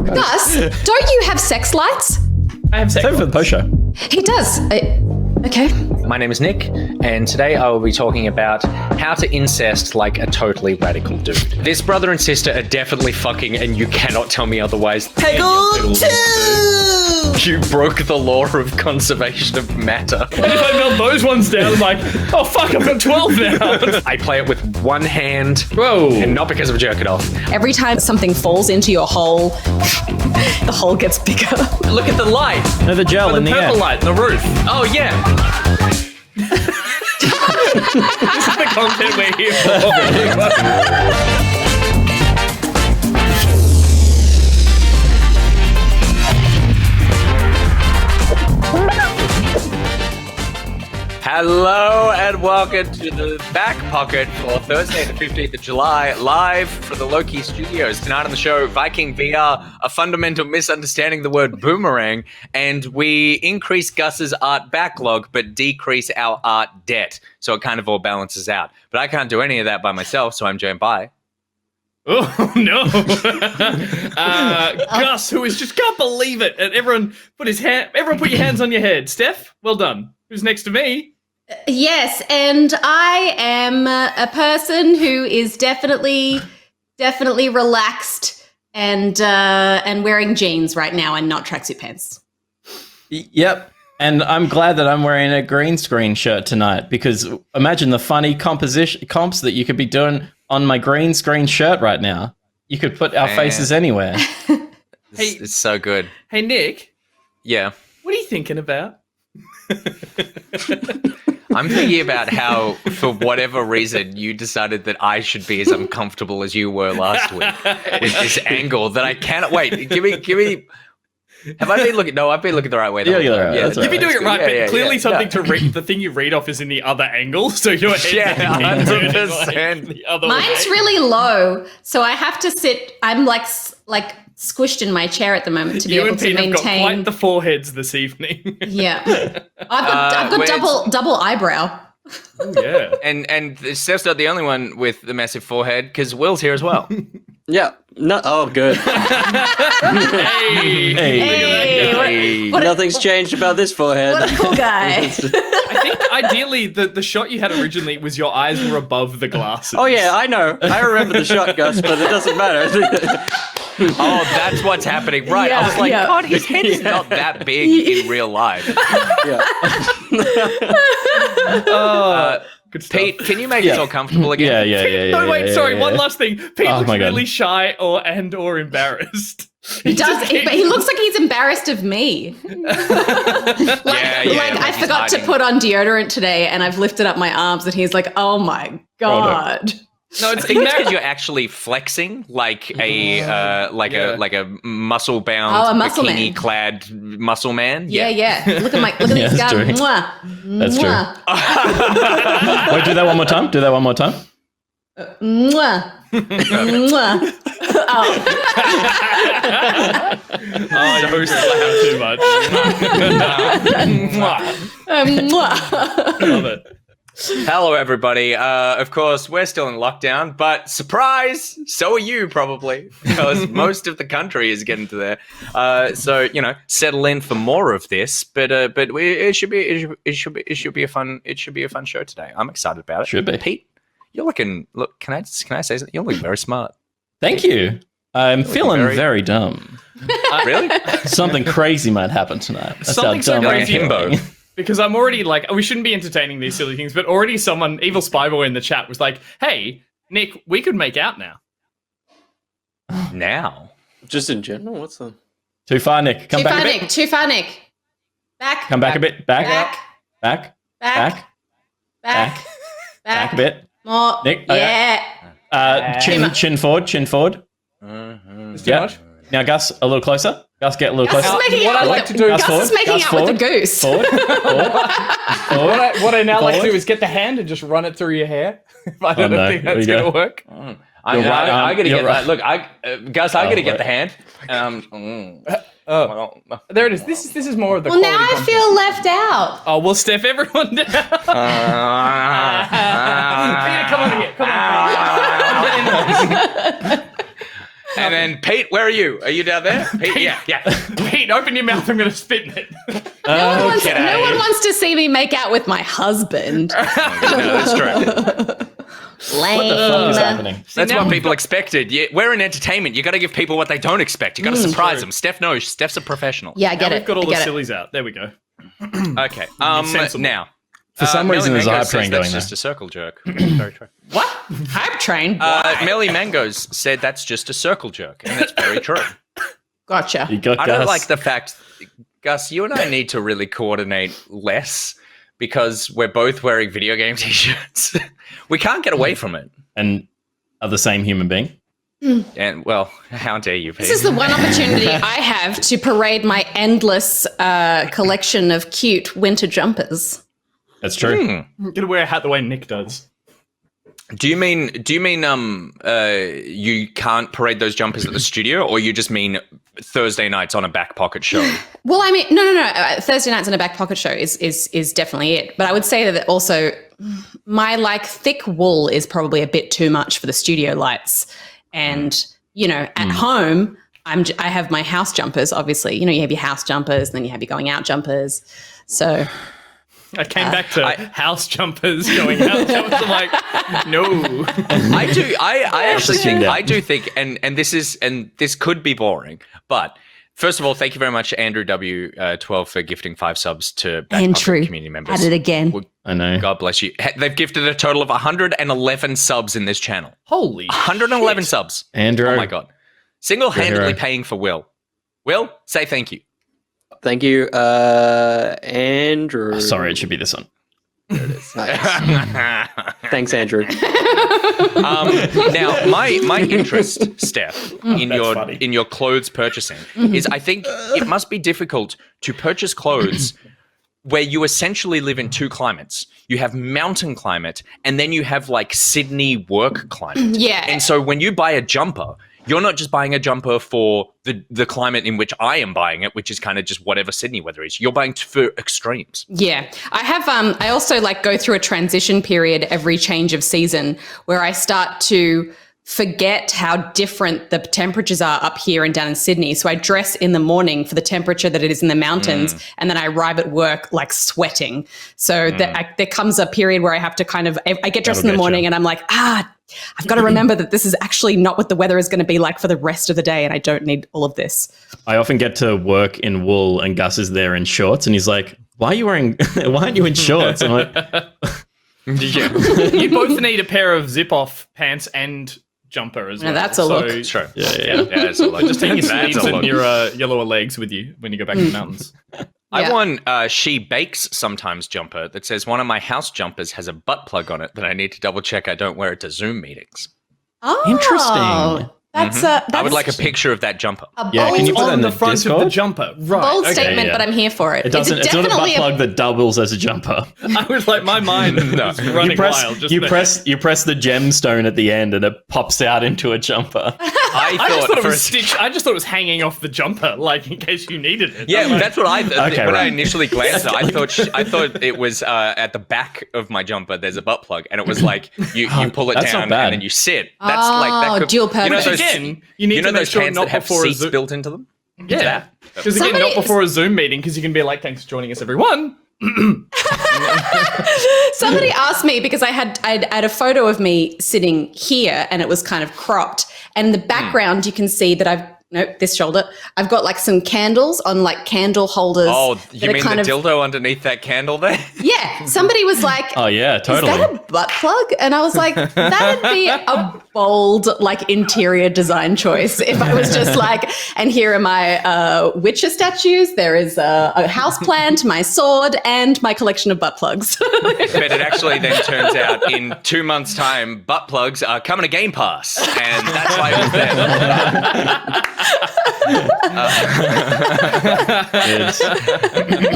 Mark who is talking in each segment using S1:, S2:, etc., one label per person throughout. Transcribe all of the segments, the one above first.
S1: Gus, don't you have sex lights?
S2: I have sex.
S3: Same for the post show.
S1: He does. Okay.
S4: My name is Nick, and today I will be talking about how to incest like a totally radical dude. This brother and sister are definitely fucking, and you cannot tell me otherwise.
S5: Peggle 2!
S4: You broke the law of conservation of matter.
S2: And if I melt those ones down, I'm like, oh fuck, I've got 12 now.
S4: I play it with one hand.
S2: Whoa.
S4: And not because of jerking off.
S1: Every time something falls into your hole, the hole gets bigger.
S5: Look at the light.
S3: No, the gel in
S2: The
S3: the air.
S2: purple light, the roof.
S5: Oh, yeah.
S2: This is the content we're here for.
S4: Hello and welcome to the back pocket for Thursday the 15th of July, live from the Loki studios. Tonight on the show, Viking VR, a fundamental misunderstanding of the word boomerang, and we increase Gus's art backlog but decrease our art debt. So it kind of all balances out. But I can't do any of that by myself, so I'm joined by...
S2: Oh no! Gus, who is just can't believe it, and everyone put your hands on your head. Steph, well done. Who's next to me?
S1: Yes, and I am a person who is definitely relaxed and wearing jeans right now and not tracksuit pants.
S3: Yep. And I'm glad that I'm wearing a green screen shirt tonight, because imagine the funny comps that you could be doing on my green screen shirt right now. You could put our faces anywhere.
S4: It's so good.
S2: Hey Nick.
S4: Yeah.
S2: What are you thinking about?
S4: I'm thinking about how, for whatever reason, you decided that I should be as uncomfortable as you were last week with this angle that I cannot wait. Give me. Have I been looking? No, I've been looking the right way.
S3: Yeah, you're right. That's
S2: You've been doing it right, but clearly something
S4: to
S2: read. The thing you read off is in the other angle, so your head.
S4: Yeah, 100%.
S2: The other
S1: Mine's
S2: way.
S1: really low, so I have to sit. I'm like squished in my chair at the moment to be
S2: You
S1: able
S2: and
S1: to
S2: Pete have got
S1: maintain.
S2: quite the foreheads this evening.
S1: Yeah, I've got double eyebrow.
S2: Oh, yeah.
S4: And Steph's not the only one with the massive forehead, because Will's here as well.
S5: Yeah. No. Oh, good.
S2: Hey.
S1: What a-
S5: Nothing's changed about this forehead.
S1: What a cool guy.
S2: I think ideally the shot you had originally was your eyes were above the glasses.
S5: Oh, yeah, I know. I remember the shot, Gus, but it doesn't matter.
S4: Oh, that's what's happening. Right. I was like,
S1: Yeah.
S4: God, his head is not that big in real life.
S5: Yeah.
S2: Good stuff.
S4: Pete, can you make us all comfortable again?
S3: Yeah.
S2: No, wait, sorry, one last thing. Pete
S3: Oh
S2: looks
S3: my God.
S2: really shy or embarrassed.
S1: He does, but he looks like he's embarrassed of me.
S4: Yeah,
S1: Like I
S4: he's
S1: forgot to
S4: hiding.
S1: put on deodorant today, and I've lifted up my arms, and he's like, "Oh my god!"
S2: No,
S4: I
S2: it's
S4: think it's because you're actually flexing like a muscle bound,
S1: Oh, a muscle man.
S4: bikini clad muscle man.
S1: Yeah. Look at
S3: Yeah,
S1: this guy.
S3: that's true.
S1: Mwah.
S3: That's true.
S1: Mwah.
S3: Wait, do that one more time.
S1: Mwah. Mwah. Oh.
S2: don't slap too much.
S1: Mwah.
S2: Love it.
S4: Hello, everybody. Of course, we're still in lockdown, but surprise, so are you probably, because most of the country is getting to there. So settle in for more of this. But it should be a fun show today. I'm excited about it.
S3: Should be.
S4: Pete, you're looking. Look, can I say something? You're looking very smart.
S3: Thank you. I'm feeling
S4: very-
S3: very dumb.
S4: Really?
S3: Something crazy might happen tonight. That's
S2: Something
S3: how
S2: so
S3: dumb I'm
S2: crazy.
S3: feeling.
S2: Because I'm already like, we shouldn't be entertaining these silly things, but already someone, Evil Spyboy in the chat was like, hey, Nick, we could make out now.
S4: Now.
S5: Just in general, what's the...
S3: Too far, Nick. Come back a bit.
S1: Too far, Nick. Back.
S3: Come back a bit. Back.
S1: Back.
S3: Back. Back a bit.
S1: More.
S3: Nick.
S1: Yeah.
S3: Chin forward.
S2: It's too
S3: Yeah.
S2: much.
S3: Now, Gus, a little closer. Gus, get a little
S1: Gus
S3: closer.
S1: is making
S2: what
S1: out
S2: I
S1: with
S2: like
S1: the-
S2: to do-
S1: Gus
S3: Forward,
S1: is making
S3: Gus
S1: out with the
S3: forward.
S1: goose.
S3: Forward.
S2: What I now like to
S3: Forward.
S2: do is get the hand and just run it through your hair. I don't
S3: no.
S2: think
S3: There
S2: that's
S3: you
S2: going
S3: go.
S2: to work.
S4: I
S3: You're right,
S4: gotta
S3: you're
S4: get
S3: right.
S4: that. Look, Gus, I gotta
S3: Oh,
S4: get the
S3: right.
S4: hand.
S2: Oh, there it is. This is more of the
S1: Well, now
S2: quality
S1: I
S2: content.
S1: feel left out.
S2: Oh, we'll step everyone down. Peter, come on here. Come on.
S4: And then Pete, where are you? Are you down there? Pete, yeah.
S2: Pete, open your mouth. I'm going to spit in it.
S1: No one wants to see me make out with my husband.
S4: No, that's true.
S1: Lame.
S3: What the fuck is happening?
S4: That's
S2: now
S4: what
S2: we've
S4: people expected. We're in entertainment. You got to give people what they don't expect. You got to surprise them. Steph knows. Steph's a professional.
S1: Yeah, I get
S2: Now
S1: it.
S2: we've got all
S1: I
S2: the
S1: get it.
S2: sillies out. There we go.
S4: Okay.
S2: sensible.
S4: Now.
S3: For some reason,
S4: Melly
S3: there's a
S4: Mango
S3: hype train
S4: says
S3: going
S4: that's
S3: there.
S4: just a circle jerk. Very true.
S1: What? Hype train?
S4: Melly Mangoes said that's just a circle jerk, and that's very true.
S1: Gotcha.
S3: You got
S4: I don't
S3: Gus.
S4: like the fact, Gus, you and I need to really coordinate less because we're both wearing video game t-shirts. We can't get away from it.
S3: And are the same human being.
S4: And, well, how dare you, Pete?
S1: This is the one opportunity I have to parade my endless collection of cute winter jumpers.
S3: That's true.
S2: I'm going to wear a hat the way Nick does.
S4: Do you mean you can't parade those jumpers at the studio, or you just mean Thursday nights on a back pocket show?
S1: Well, I mean, no. Thursday nights on a back pocket show is definitely it. But I would say that also my thick wool is probably a bit too much for the studio lights. And, at home, I have my house jumpers, obviously. You have your house jumpers, and then you have your going out jumpers. So
S2: I came back to house jumpers, going out jumpers. I'm like, no.
S4: I do think, and this could be boring, but first of all, thank you very much, Andrew W12 for gifting 5 subs to Back Pocket community members.
S1: Had it again.
S4: Well,
S3: I know.
S4: God bless you. They've gifted a total of 111 subs in this channel.
S2: Holy
S4: 111
S2: shit.
S4: subs.
S3: Andrew.
S4: Oh my God. Single-handedly
S3: hero.
S4: paying for Will. Will, say thank you.
S5: Thank you, Andrew.
S3: Oh, sorry, it should be this one.
S5: Nice. Thanks, Andrew.
S4: Now, my interest, Steph, in
S2: funny.
S4: your clothes purchasing is I think it must be difficult to purchase clothes where you essentially live in 2 climates. You have mountain climate, and then you have Sydney work climate.
S1: Yeah.
S4: And so when you buy a jumper, you're not just buying a jumper for the climate in which I am buying it, which is kind of just whatever Sydney weather is. You're buying for extremes.
S1: Yeah. I have I also go through a transition period every change of season where I start to forget how different the temperatures are up here and down in Sydney. So I dress in the morning for the temperature that it is in the mountains, and then I arrive at work sweating. So there comes a period where I have to I get dressed in the morning and I'm like, I've got to remember that this is actually not what the weather is going to be like for the rest of the day, and I don't need all of this.
S3: I often get to work in wool, and Gus is there in shorts, and he's like, "Why are you wearing? Why aren't you in shorts?" I'm like,
S4: Yeah.
S2: You both need a pair of zip-off pants and jumper as well.
S1: Now that's a look.
S4: It's true.
S3: "Yeah."
S4: Yeah, so just
S2: Take your
S4: that's
S2: sleeves
S4: a
S2: and
S4: look.
S2: your lower legs with you when you go back to the mountains.
S4: I
S1: Yeah.
S4: won She Bakes Sometimes jumper that says one of my house jumpers has a butt plug on it that I need to double check I don't wear it to Zoom meetings.
S1: Oh,
S3: Interesting.
S1: That's
S4: I would like a picture of that jumper.
S1: a
S3: Yeah,
S1: bold,
S3: can you put that
S2: On
S3: in
S2: the
S3: the
S2: front of the
S3: Discord?
S2: jumper. Right.
S1: bold
S2: okay.
S1: statement,
S3: yeah.
S1: but I'm here for it.
S3: It doesn't. It's not a butt plug that doubles as a jumper.
S2: I was like, my mind was running
S3: You press.
S2: wild. Just
S3: You
S2: there.
S3: press. You press the gemstone at the end, and it pops out into a jumper.
S4: I
S2: I just thought it
S4: for
S2: was
S4: a-
S2: stitched. I just thought it was hanging off the jumper, in case you needed it.
S4: Yeah,
S2: I'm like,
S4: that's what I
S3: Okay,
S4: when I
S3: right.
S4: initially glanced at it, I thought it was at the back of my jumper there's a butt plug, and it was you pull it
S3: That's not
S4: down
S3: bad.
S4: and then you sit. That's that could,
S1: dual
S4: You know
S1: purpose.
S4: those,
S2: Again, you need
S4: you know
S2: to make
S4: those
S2: sure
S4: pants
S2: not
S4: that have
S2: before a
S4: seats
S2: Zoom.
S4: built into them?
S2: Yeah, because again,
S1: Somebody-
S2: not before a Zoom meeting, because you can be like, "Thanks for joining us, everyone."
S1: Somebody asked me because I had a photo of me sitting here and it was kind of cropped. And in the background, you can see that this shoulder, I've got some candles on candle holders.
S4: Oh,
S1: that
S4: you
S1: are
S4: mean the dildo underneath that candle there?
S1: Yeah. Somebody was like,
S3: Oh yeah, totally.
S1: is that a butt plug? And I was like, that'd be a bold interior design choice if I was just and here are my Witcher statues. There is a house plant, my sword, and my collection of butt plugs.
S4: But it actually then turns out in 2 months' time, butt plugs are coming to Game Pass, and that's why it was there.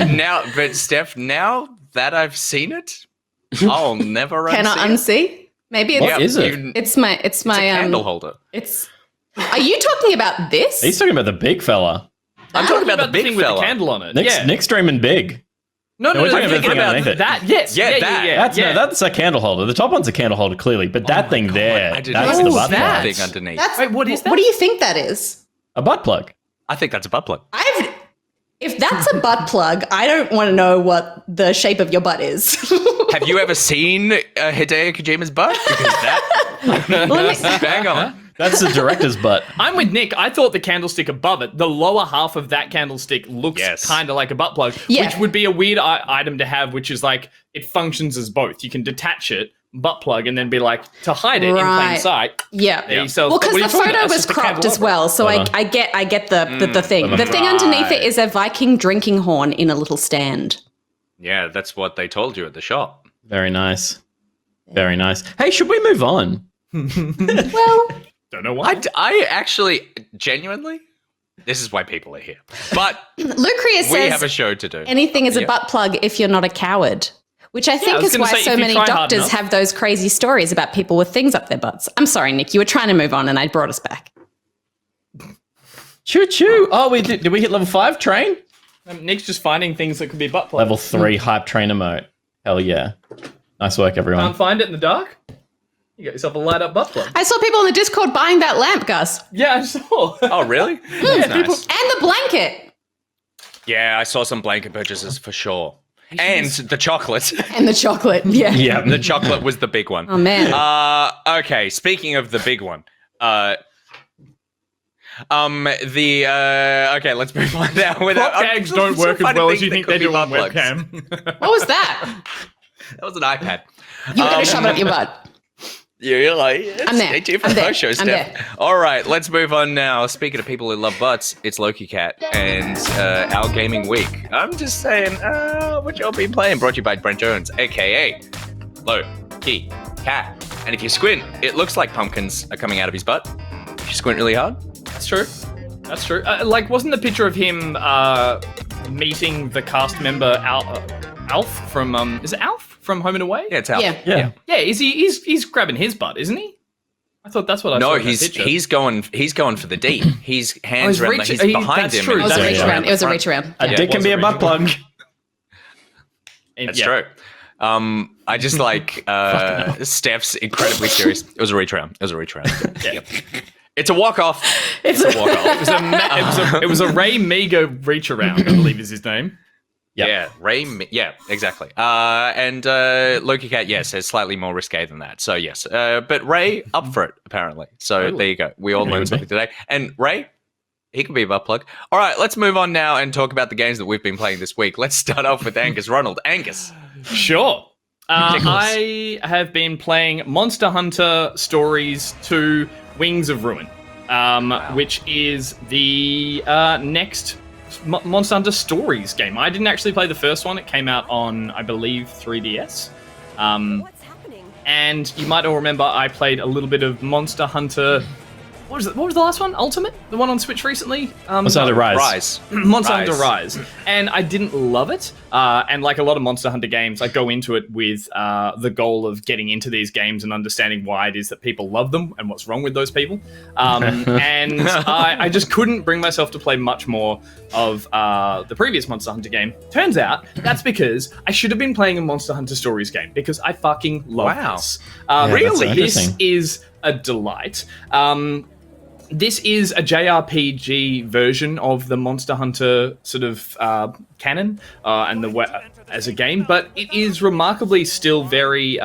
S4: Now, but Steph, now that I've seen it, I'll never
S1: Cannot
S4: unsee it.
S1: unsee. Maybe it's
S3: What is it?
S1: it's my
S4: It's a candle holder.
S1: it's. Are you talking about this?
S3: He's talking about the big fella.
S4: I'm talking about the big
S2: thing with
S4: fella.
S2: the candle on it.
S3: Nick's,
S2: yeah.
S3: Nick's dreaming big.
S2: No,
S3: we're talking
S2: I'm thinking
S3: about
S2: about that. Yes.
S4: Yeah, that.
S3: That's a candle holder. The top one's a candle holder, clearly, but that thing there,
S4: I didn't
S3: that's
S4: even
S3: the
S4: see
S3: butt
S2: that.
S3: plug.
S4: thing underneath.
S1: That's,
S2: what is that?
S1: What do you think that is?
S3: A butt plug.
S4: I think that's a butt plug.
S1: If that's a butt plug, I don't want to know what the shape of your butt is.
S4: Have you ever seen Hideo Kojima's butt? Because that bang on.
S3: That's the director's butt.
S2: I'm with Nick. I thought the candlestick above it, the lower half of that candlestick looks kind of like a butt plug, which would be a weird item to have, which is like it functions as both. You can detach it, butt plug, and then be like, to hide it in plain sight.
S1: Yeah.
S2: So
S1: Well, because the photo was cropped as well, so I get the thing. The thing underneath it is a Viking drinking horn in a little stand.
S4: Yeah, that's what they told you at the shop.
S3: Very nice. Very nice. Hey, should we move on?
S1: Well,
S2: Don't know why.
S4: I actually, genuinely, this is why people are here. But
S1: Lucreus
S4: we
S1: says
S4: have a show to do.
S1: anything is a butt plug if you're not a coward. Which I think
S2: was
S1: is
S2: gonna
S1: why
S2: say,
S1: so
S2: if you
S1: many
S2: try hard
S1: doctors
S2: enough.
S1: have those crazy stories about people with things up their butts. I'm sorry, Nick. You were trying to move on and I brought us back.
S3: Choo choo. Oh, did we hit level 5 train?
S2: Nick's just finding things that could be butt plugs.
S3: Level 3 hype train emote. Hell yeah. Nice work, everyone.
S2: Can't find it in the dark? You got yourself a light up butt plug.
S1: I saw people in the Discord buying that lamp, Gus.
S2: Yeah, I saw.
S4: Oh, really? That's nice.
S1: And the blanket.
S4: Yeah, I saw some blanket purchases for sure. And the chocolate.
S1: And the chocolate. Yeah.
S3: Yeah.
S4: The chocolate was the big one.
S1: Oh, man.
S4: Okay, speaking of the big one. Okay, let's move on now.
S2: Prop gags don't work as well as you think they do on webcam.
S1: What was that?
S4: That was an iPad.
S1: You were going to shove it up your butt.
S4: You're like,
S1: I'm there.
S4: stay tuned for
S1: I'm
S4: the
S1: there.
S4: show,
S1: I'm
S4: Steph.
S1: there.
S4: All right, let's move on now. Speaking of people who love butts, it's LokiCat and our gaming week. I'm just saying, what y'all been playing? Brought to you by Brent Jones, aka LokiCat. And if you squint, it looks like pumpkins are coming out of his butt. If you squint really hard.
S2: That's true. That's true. Like, wasn't the picture of him meeting the cast member Alf from is it Alf from Home and Away?
S4: Yeah, it's out.
S1: Yeah.
S2: Yeah. Is he's grabbing his butt, isn't he? I thought that's what I saw.
S4: No,
S2: in that picture.
S4: he's going for the D. He's hands
S2: he's
S4: around.
S2: reaching-
S4: He's behind
S2: that's
S4: him.
S2: true.
S4: and
S1: It was a
S4: he's
S1: reach
S4: going
S1: around.
S4: the
S1: It was a
S4: front.
S1: reach around.
S3: A
S2: Yeah,
S3: dick
S2: it
S3: can
S2: was
S3: be
S2: a
S3: a butt
S2: reach
S3: plug.
S2: And-
S4: That's
S2: yeah.
S4: true. I just like Steph's incredibly serious. It was a reach around.
S2: Yeah.
S4: It's a walk off. It's a walk off.
S2: It was a Ray Meager reach around, I believe is his name.
S3: Yep.
S4: Yeah, yeah, exactly. And LokiCat, yes, is slightly more risque than that. So yes, but Ray up for it apparently. So there you go. We all learned something today. And Ray, he can be a butt plug. All right, let's move on now and talk about the games that we've been playing this week. Let's start off with Angus Ronald. Angus.
S2: Sure. I have been playing Monster Hunter Stories 2 Wings of Ruin, which is the next Monster Hunter Stories game. I didn't actually play the first one. It came out on, I believe, 3DS.
S6: What's happening?
S2: And you might all remember I played a little bit of Monster Hunter... What was the last one? Ultimate? The one on Switch recently?
S3: Monster Hunter Rise.
S2: Monster Hunter Rise. And I didn't love it. And like a lot of Monster Hunter games, I go into it with the goal of getting into these games and understanding why it is that people love them and what's wrong with those people. And I just couldn't bring myself to play much more of the previous Monster Hunter game. Turns out that's because I should have been playing a Monster Hunter Stories game because I fucking love this.
S3: really?
S2: This is a delight. This is a JRPG version of the Monster Hunter sort of canon and as a game, but it is remarkably still very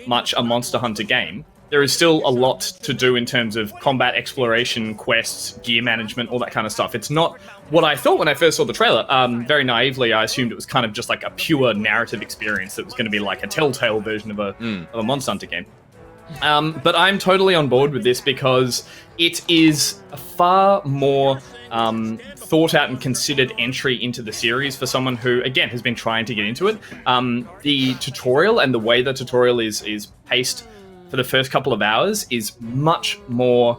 S2: much a Monster Hunter game. There is still a lot to do in terms of combat, exploration, quests, gear management, all that kind of stuff. It's not what I thought when I first saw the trailer. Very naively, I assumed it was kind of just like a pure narrative experience that was going to be like a Telltale version of a Monster Hunter game. But I'm totally on board with this because it is a far more thought out and considered entry into the series for someone who, again, has been trying to get into it. The tutorial and the way the tutorial is paced for the first couple of hours is much more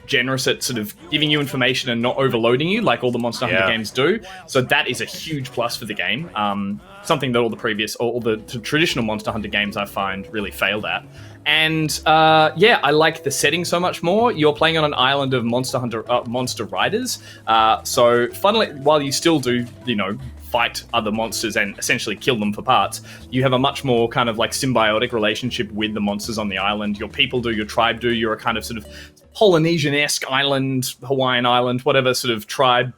S2: generous at sort of giving you information and not overloading you like all the Monster Hunter games do. So that is a huge plus for the game. Something that all the traditional Monster Hunter games I find really failed at. And I like the setting so much more. You're playing on an island of monster riders. So funnily, while you still do, fight other monsters and essentially kill them for parts. You have a much more kind of like symbiotic relationship with the monsters on the island. Your people do, your tribe do. You're a kind of sort of Polynesian-esque island, Hawaiian island, whatever sort of tribe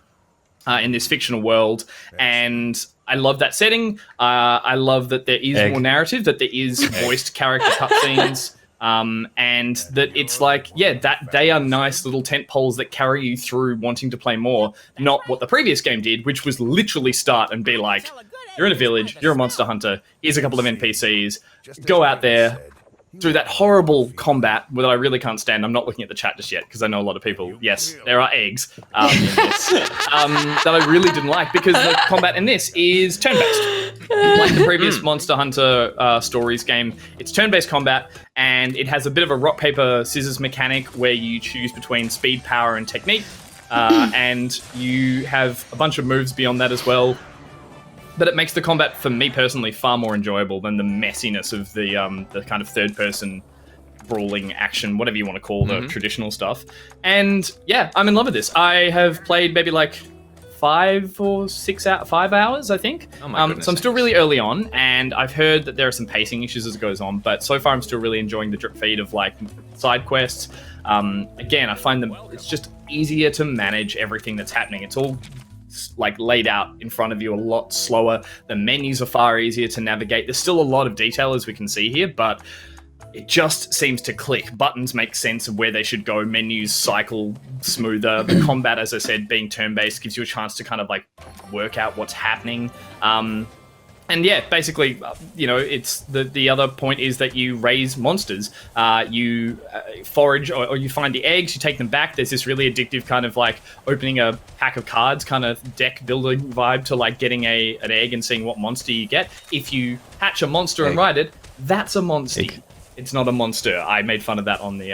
S2: in this fictional world. And I love that setting. I love that there is more narrative, that there is voiced character cutscenes. And that it's like, that they are nice little tent poles that carry you through wanting to play more, not what the previous game did, which was literally start and be like, you're in a village, you're a monster hunter, here's a couple of NPCs, go out there, do that horrible combat that I really can't stand. I'm not looking at the chat just yet because I know a lot of people, yes, there are eggs in this, that I really didn't like, because the combat in this is turn-based. Like the previous Monster Hunter Stories game, it's turn-based combat, and it has a bit of a rock, paper, scissors mechanic where you choose between speed, power, and technique, and you have a bunch of moves beyond that as well. But it makes the combat, for me personally, far more enjoyable than the messiness of the kind of third-person brawling action, whatever you want to call the traditional stuff. And yeah, I'm in love with this. I have played maybe like 5 hours, I think.
S4: Oh my goodness.
S2: So I'm still really early on, and I've heard that there are some pacing issues as it goes on, but so far I'm still really enjoying the drip feed of like side quests. Again, I find them, it's just easier to manage everything that's happening. It's all like laid out in front of you a lot slower. The menus are far easier to navigate. There's still a lot of detail, as we can see here, but it just seems to click. Buttons make sense of where they should go. Menus cycle smoother. The combat, as I said, being turn-based, gives you a chance to kind of like work out what's happening. And yeah, basically, it's the other point is that you raise monsters. You forage or you find the eggs, you take them back. There's this really addictive kind of like opening a pack of cards kind of deck building vibe to like getting an egg and seeing what monster you get. If you hatch a monster and ride it, that's a monster. It's not a monster. I made fun of that on the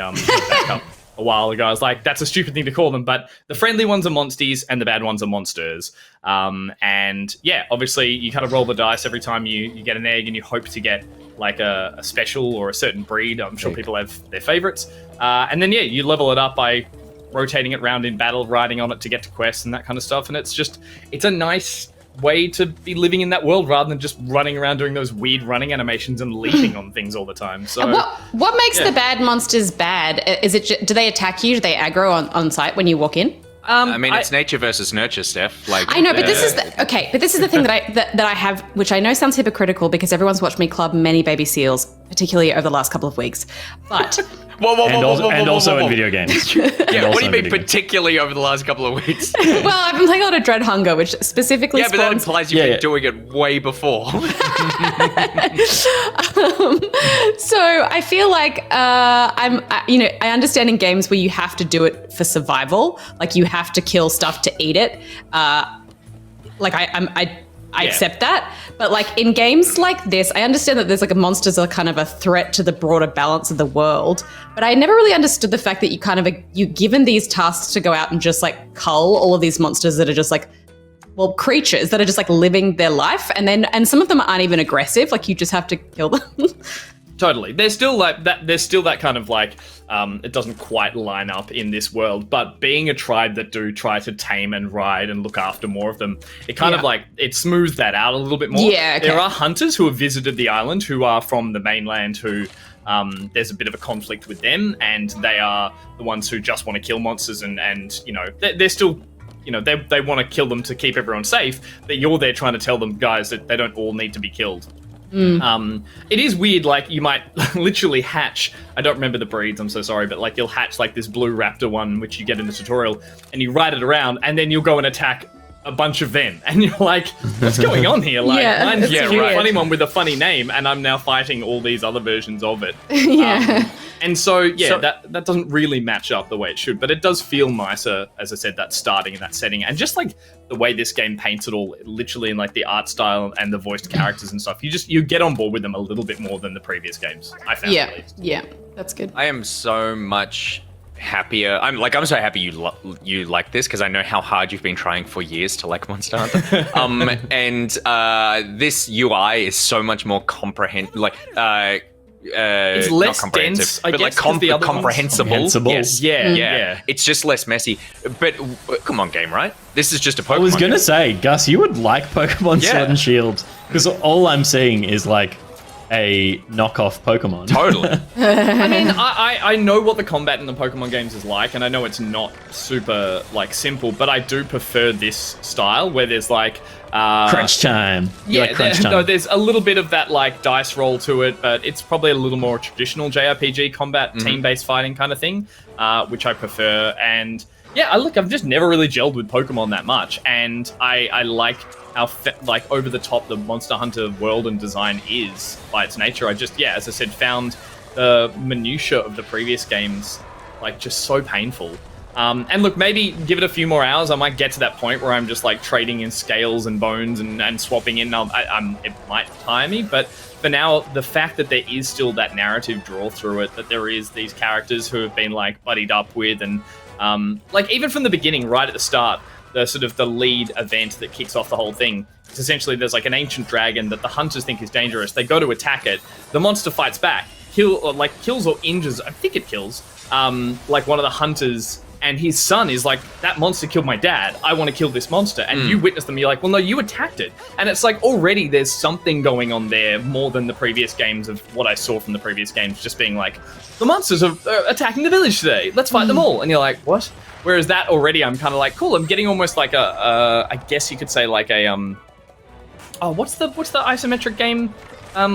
S2: backup a while ago. I was like, that's a stupid thing to call them, but the friendly ones are monsties and the bad ones are monsters. And yeah, obviously you kind of roll the dice every time you get an egg, and you hope to get like a special or a certain breed. I'm sure people have their favorites. And then you level it up by rotating it around in battle, riding on it to get to quests and that kind of stuff. And it's a nice way to be living in that world rather than just running around doing those weird running animations and leaping on things all the time. So
S1: what makes the bad monsters bad? Is it do they attack you? Do they aggro on sight when you walk in?
S4: I mean, it's nature versus nurture, Steph. Like,
S1: I know, but this is the thing that I have, which I know sounds hypocritical because everyone's watched me club many baby seals, particularly over the last couple of weeks. But
S3: and also in video games.
S4: Yeah, what do you mean particularly over the last couple of weeks?
S1: Well, I've been playing a lot of Dread Hunger, which specifically
S4: but that implies you've been doing it way before.
S1: So I feel like I understand in games where you have to do it for survival, like you have to kill stuff to eat it. I accept that, but like in games like this, I understand that there's like monsters are kind of a threat to the broader balance of the world, but I never really understood the fact that you're given these tasks to go out and just like cull all of these monsters that are just like, well, creatures that are just like living their life, and some of them aren't even aggressive, like you just have to kill them.
S2: Totally. There's still like that. There's still that kind of like it doesn't quite line up in this world. But being a tribe that do try to tame and ride and look after more of them, it kind of like it smooths that out a little bit more.
S1: Yeah. Okay.
S2: There are hunters who have visited the island who are from the mainland who there's a bit of a conflict with them, and they are the ones who just want to kill monsters and they're still. They want to kill them to keep everyone safe, but you're there trying to tell them, guys, that they don't all need to be killed. It is weird, like you might literally hatch, I don't remember the breeds, I'm so sorry, but like you'll hatch like this blue raptor one, which you get in the tutorial, and you ride it around, and then you'll go and attack a bunch of them, and you're like, what's going on here? Like, mine's a funny one with a funny name, and I'm now fighting all these other versions of it. And so that doesn't really match up the way it should, but it does feel nicer, as I said, that starting in that setting, and just like the way this game paints it all, literally in like the art style and the voiced characters and stuff, you get on board with them a little bit more than the previous games, I found at least.
S1: Yeah, that's good.
S4: I am so much happier. I'm so happy you like this, because I know how hard you've been trying for years to like Monster Hunter. And this UI is so much more comprehensive. Like
S2: It's
S4: not
S2: less
S4: comprehensive,
S2: dense, I
S4: but like
S2: guess, 'cause the other ones-
S4: comprehensible. Yes.
S2: Yeah.
S4: It's just less messy. But come on, game, right? This is just a Pokemon
S3: I was gonna
S4: game.
S3: say, Gus, you would like Pokemon
S4: Yeah.
S3: Sword and Shield because all I'm seeing is like a knockoff Pokemon.
S4: Totally.
S2: I mean, I know what the combat in the Pokemon games is like, and I know it's not super like simple, but I do prefer this style where there's like
S3: Crunch time. You like crunch time.
S2: No, there's a little bit of that like dice roll to it, but it's probably a little more traditional JRPG combat, team-based fighting kind of thing, which I prefer. And yeah, I've just never really gelled with Pokemon that much, and I like how like over the top the Monster Hunter world and design is by its nature. I just, as I said, found the minutia of the previous games like just so painful. And look, maybe give it a few more hours, I might get to that point where I'm just like trading in scales and bones and swapping in. It might tire me, but for now, the fact that there is still that narrative draw through it, that there is these characters who have been like buddied up with, and like even from the beginning, right at the start, the sort of the lead event that kicks off the whole thing. It's essentially there's like an ancient dragon that the hunters think is dangerous. They go to attack it. The monster fights back, kills or injures. I think it kills like one of the hunters. And his son is like, that monster killed my dad. I want to kill this monster. And you witness them. You're like, well, no, you attacked it. And it's like already there's something going on there more than the previous games of what I saw from the previous games, just being like, the monsters are attacking the village today. Let's fight them all. And you're like, what? Whereas that already, I'm kind of like, cool. I'm getting almost like I guess you could say like a what's the isometric game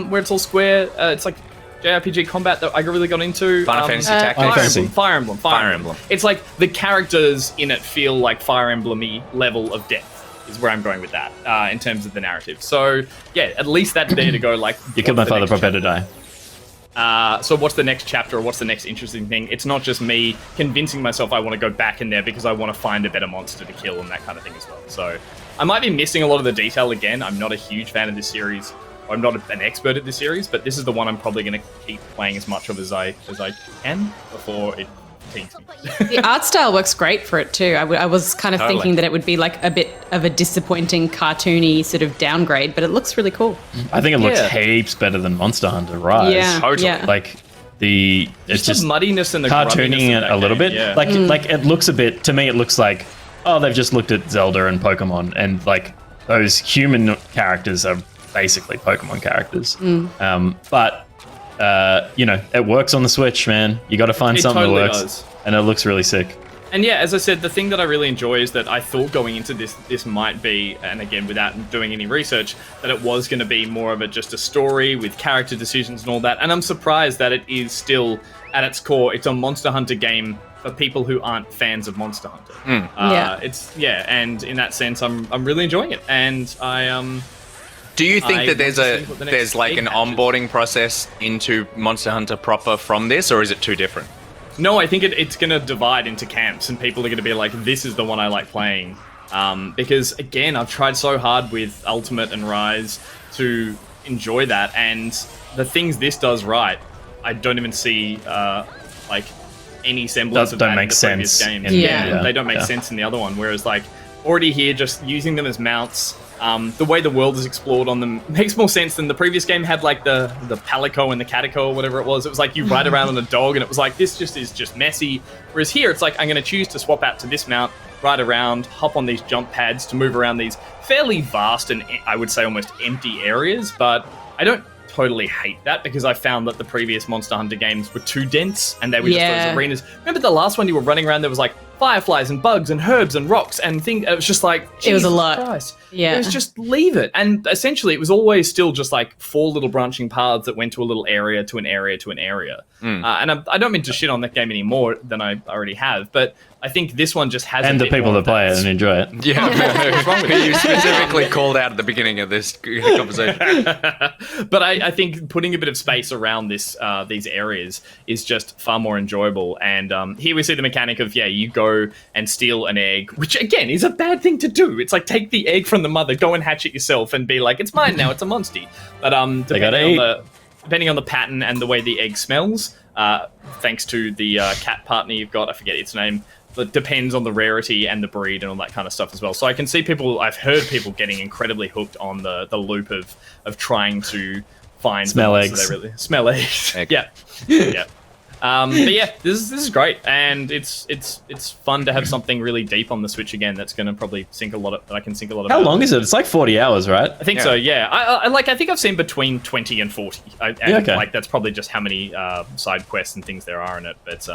S2: where it's all square? It's like JRPG combat that I really got into.
S4: Final Fantasy Tactics.
S2: Fire Emblem. It's like the characters in it feel like Fire Emblem-y level of depth is where I'm going with that in terms of the narrative. So yeah, at least that's there to go like.
S3: You killed my father, prepare to die.
S2: So what's the next chapter or what's the next interesting thing? It's not just me convincing myself I want to go back in there because I want to find a better monster to kill and that kind of thing as well. So I might be missing a lot of the detail again. I'm not a huge fan of this series. I'm not an expert at this series, but this is the one I'm probably going to keep playing as much of as I can before it fatigues me.
S1: The art style works great for it too. I was kind of thinking that it would be like a bit of a disappointing, cartoony sort of downgrade, but it looks really cool.
S3: I think it looks heaps better than Monster Hunter Rise.
S1: Yeah,
S4: Totally.
S1: yeah.
S3: Like it's just
S2: the muddiness and the
S3: cartooning it a little bit.
S2: Yeah.
S3: Like it looks a bit, to me it looks like, oh, they've just looked at Zelda and Pokemon, and like those human characters are basically Pokemon characters. But you know, it works on the Switch, man. You got to find something
S2: totally
S3: that works,
S2: does.
S3: and it looks really sick.
S2: And yeah, as I said, the thing that I really enjoy is that I thought going into this might be, and again, without doing any research, that it was going to be more of just a story with character decisions and all that. And I'm surprised that it is still, at its core, it's a Monster Hunter game for people who aren't fans of Monster Hunter. And in that sense, I'm really enjoying it. And
S4: Do you think that
S2: the
S4: there's like an onboarding process into Monster Hunter proper from this, or is it too different?
S2: No, I think it's going to divide into camps, and people are going to be like, this is the one I like playing. Because, again, I've tried so hard with Ultimate and Rise to enjoy that, and the things this does right, I don't even see, like, any semblance of that in the previous games. They don't make sense in the other one, whereas, like, already here, just using them as mounts, the way the world is explored on them makes more sense than the previous game had, like the Palico and the Catico or whatever it was. It was like you ride around on a dog and it was like, this is just messy. Whereas here, it's like, I'm going to choose to swap out to this mount, ride around, hop on these jump pads to move around these fairly vast and I would say almost empty areas. But I don't totally hate that because I found that the previous Monster Hunter games were too dense and they were just those arenas. Remember the last one you were running around, there was like fireflies and bugs and herbs and rocks and things. It was just like,
S1: it was a lot.
S2: Christ.
S1: Yeah.
S2: It was just leave it. And essentially it was always still just like 4 little branching paths that went to a little area to an area to an area. And I don't mean to shit on that game any more than I already have, but I think this one just has
S3: And the people that play it and enjoy it.
S4: Yeah, what's wrong with you? Specifically called out at the beginning of this conversation.
S2: But I think putting a bit of space around these areas is just far more enjoyable. And here we see the mechanic of, you go and steal an egg, which again is a bad thing to do. It's like take the egg from the mother, go and hatch it yourself and be like, it's mine now, it's a monster. But depending on the pattern and the way the egg smells, thanks to the cat partner you've got, I forget its name, but depends on the rarity and the breed and all that kind of stuff as well. So I can see I've heard people getting incredibly hooked on the loop of trying to find
S3: Smell
S2: them,
S3: eggs.
S2: So they really smell eggs.
S4: Egg.
S2: Yeah, yeah. But yeah, this is great, and it's fun to have something really deep on the Switch again. That's going to probably sink a lot of. I can sink a lot of.
S3: How long is it? It's like 40 hours, right?
S2: I think so. Yeah, I think I've seen between 20 and 40. Like that's probably just how many side quests and things there are in it. But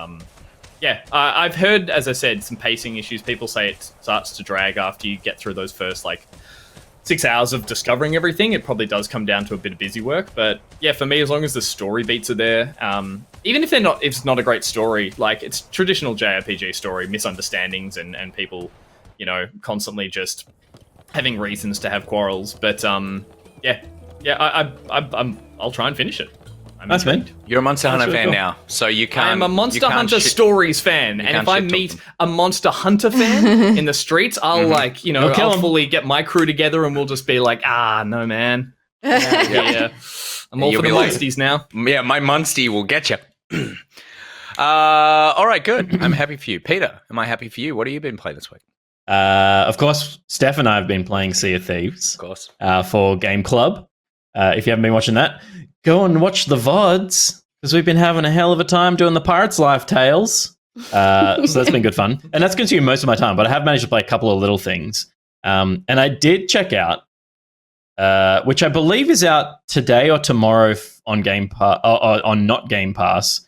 S2: yeah, I've heard, as I said, some pacing issues. People say it starts to drag after you get through those first 6 hours of discovering everything. It probably does come down to a bit of busy work, but yeah, for me, as long as the story beats are there, even if if it's not a great story, like it's traditional JRPG story, misunderstandings and people, constantly just having reasons to have quarrels. But I'll try and finish it.
S3: That's me.
S4: You're a Monster Hunter
S3: really
S4: fan
S3: cool.
S4: now, so you can't.
S2: I'm a Monster Hunter Stories fan, and if I
S4: shit talk
S2: meet
S4: them.
S2: a Monster Hunter fan in the streets, I'll
S3: kill
S2: I'll
S3: 'em.
S2: fully get my crew together, and we'll just be like, no, man. Yeah. I'm all
S4: You'll
S2: for the
S4: be like-
S2: Monsties now.
S4: Yeah, my Munstie will get you. All right, good. I'm happy for you. Peter, am I happy for you? What have you been playing this week?
S3: Of course, Steph and I have been playing Sea of Thieves
S4: Of course.
S3: for Game Club. If you haven't been watching that, go and watch the VODs because we've been having a hell of a time doing the Pirates Life Tales. So that's been good fun. And that's consumed most of my time, but I have managed to play a couple of little things. And I did check out, which I believe is out today or tomorrow on Game Pass, on not Game Pass,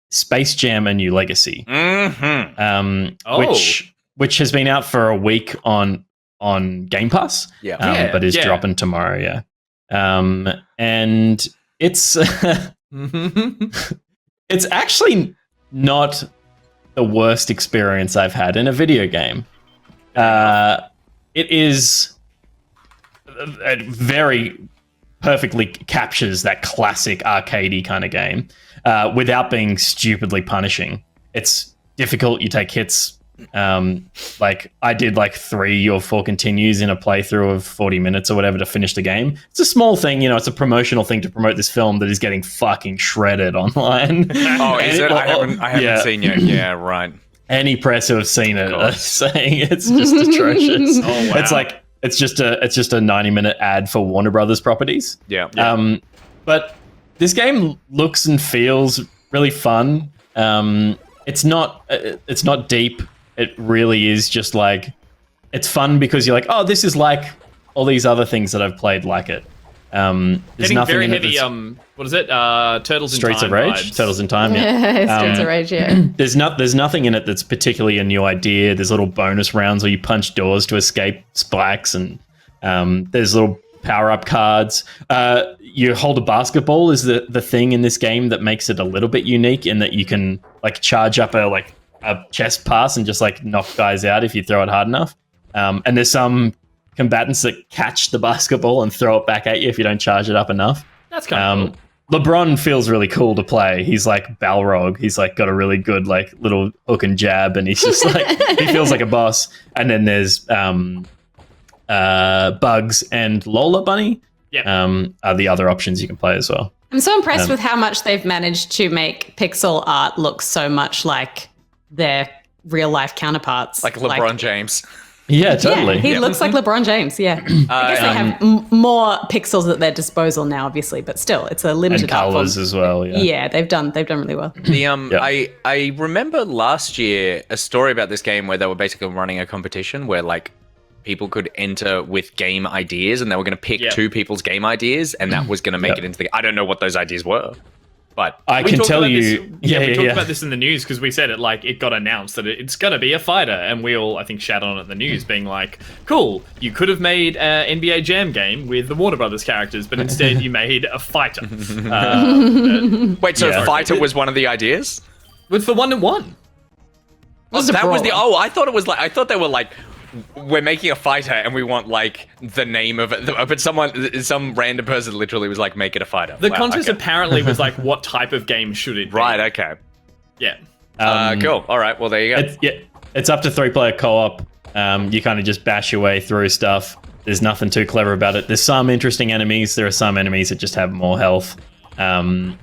S3: Space Jam: A New Legacy.
S4: Mm-hmm.
S3: Which has been out for a week on Game Pass.
S4: Yeah.
S3: But is
S2: Yeah.
S3: dropping tomorrow, yeah. And it's it's actually not the worst experience I've had in a video game. It is it very perfectly captures that classic arcadey kind of game without being stupidly punishing. It's difficult. You take hits. I did 3 or 4 continues in a playthrough of 40 minutes or whatever to finish the game. It's a small thing, it's a promotional thing to promote this film that is getting fucking shredded online.
S4: Oh, is it? I haven't seen yet. Yeah, right.
S3: Any press who have seen it are
S4: God.
S3: saying it's just atrocious.
S2: Oh, wow.
S3: It's just a 90-minute ad for Warner Brothers properties.
S4: Yeah.
S3: But this game looks and feels really fun. It's not deep. It really is just it's fun because you're like, oh, this is like all these other things that I've played like it. There's
S2: Getting
S3: nothing
S2: very
S3: in
S2: heavy.
S3: it
S2: What is it? Turtles in
S3: Streets
S2: Time
S3: of Rage,
S2: vibes.
S3: Turtles in Time. Yeah.
S1: Streets of Rage, yeah.
S3: There's nothing in it that's particularly a new idea. There's little bonus rounds where you punch doors to escape spikes, and there's little power-up cards. You hold a basketball is the thing in this game that makes it a little bit unique in that you can charge up a chest pass and just knock guys out if you throw it hard enough. And there's some combatants that catch the basketball and throw it back at you if you don't charge it up enough.
S2: That's kind of cool.
S3: LeBron feels really cool to play. He's like Balrog. He's got a really good little hook and jab, and he's just he feels like a boss. And then there's Bugs and Lola Bunny.
S2: Yeah.
S3: Are the other options you can play as well.
S1: I'm so impressed with how much they've managed to make pixel art look so much like their real life counterparts.
S4: Like LeBron James.
S3: Yeah, totally.
S1: Yeah, he looks like LeBron James. Yeah, I guess they have more pixels at their disposal now, obviously, but still, it's a limited
S3: And colors as well. Yeah.
S1: Yeah, they've done really well.
S4: I remember last year a story about this game where they were basically running a competition where people could enter with game ideas, and they were going to pick 2 people's game ideas, and that was going to make it into the. I don't know what those ideas were, but
S3: I
S2: We
S3: can
S2: talked
S3: tell
S2: about
S3: you.
S2: this- we talked about this in the news because we said it it got announced that it's going to be a fighter, and we all I think shat on it in the news, being like, "Cool, you could have made an NBA Jam game with the Warner Brothers characters, but instead you made a fighter."
S4: wait, so fighter was one of the ideas?
S2: With the 1-1.
S1: Was a
S4: That was the.
S1: brawler.
S4: Oh, I thought it was I thought they were we're making a fighter and we want the name of it, but some random person literally was make it a fighter.
S2: The
S4: Wow,
S2: contest
S4: okay.
S2: apparently was what type of game should it be?
S4: Right. Okay.
S2: Yeah.
S4: Cool. All right. Well, there you go.
S3: It's up to 3-player co-op. You kind of just bash your way through stuff. There's nothing too clever about it. There's some interesting enemies. There are some enemies that just have more health. And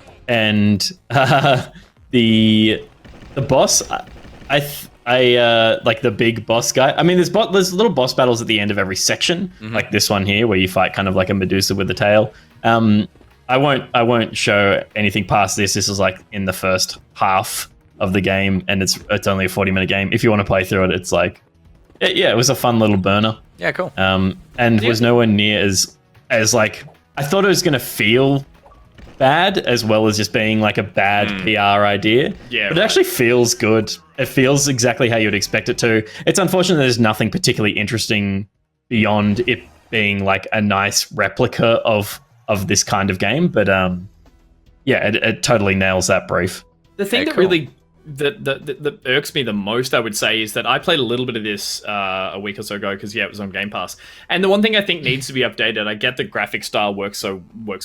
S3: the boss, I like the big boss guy. I mean, there's little boss battles at the end of every section, like this one here, where you fight kind of like a Medusa with a tail. I won't show anything past this. This is like in the first half of the game, and it's only a 40-minute game. If you want to play through it, it's like, it was a fun little burner.
S4: Yeah, cool.
S3: And was nowhere near as like, I thought it was going to feel bad as well as just being like a bad PR idea.
S2: Yeah,
S3: but it actually feels good. It feels exactly how you'd expect it to. It's unfortunate there's nothing particularly interesting beyond it being like a nice replica of this kind of game. But it totally nails that brief.
S2: The thing that really that irks me the most, I would say, is that I played a little bit of this a week or so ago because it was on Game Pass. And the one thing I think needs to be updated, I get the graphic style works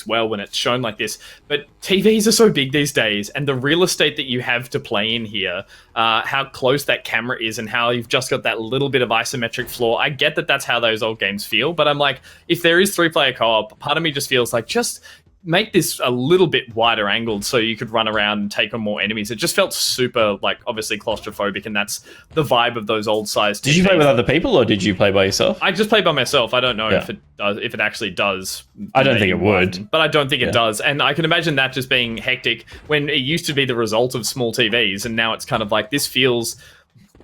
S2: well when it's shown like this, but TVs are so big these days, and the real estate that you have to play in here, how close that camera is, and how you've just got that little bit of isometric flaw. I get that that's how those old games feel, but I'm like, if there is 3-player co-op, part of me just feels like just make this a little bit wider angled so you could run around and take on more enemies. It just felt super, like, obviously claustrophobic, and that's the vibe of those old size.
S3: Did you play with other people or did you play by yourself?
S2: I just played by myself. I don't know if it actually does.
S3: I don't think it would.
S2: But I don't think it does. And I can imagine that just being hectic when it used to be the result of small TVs, and now it's kind of like, this feels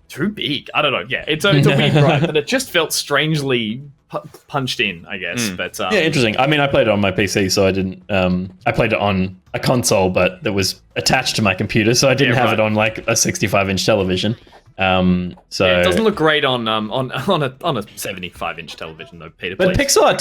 S2: too big. I don't know. Yeah, it's a weird ride, but it just felt strangely punched in, I guess. But
S3: interesting. I mean, I played it on my PC, so I didn't. I played it on a console, but that was attached to my computer, so I didn't have it on like a 65-inch television. So
S2: it doesn't look great on a 75-inch television, though, Peter.
S3: But pixel art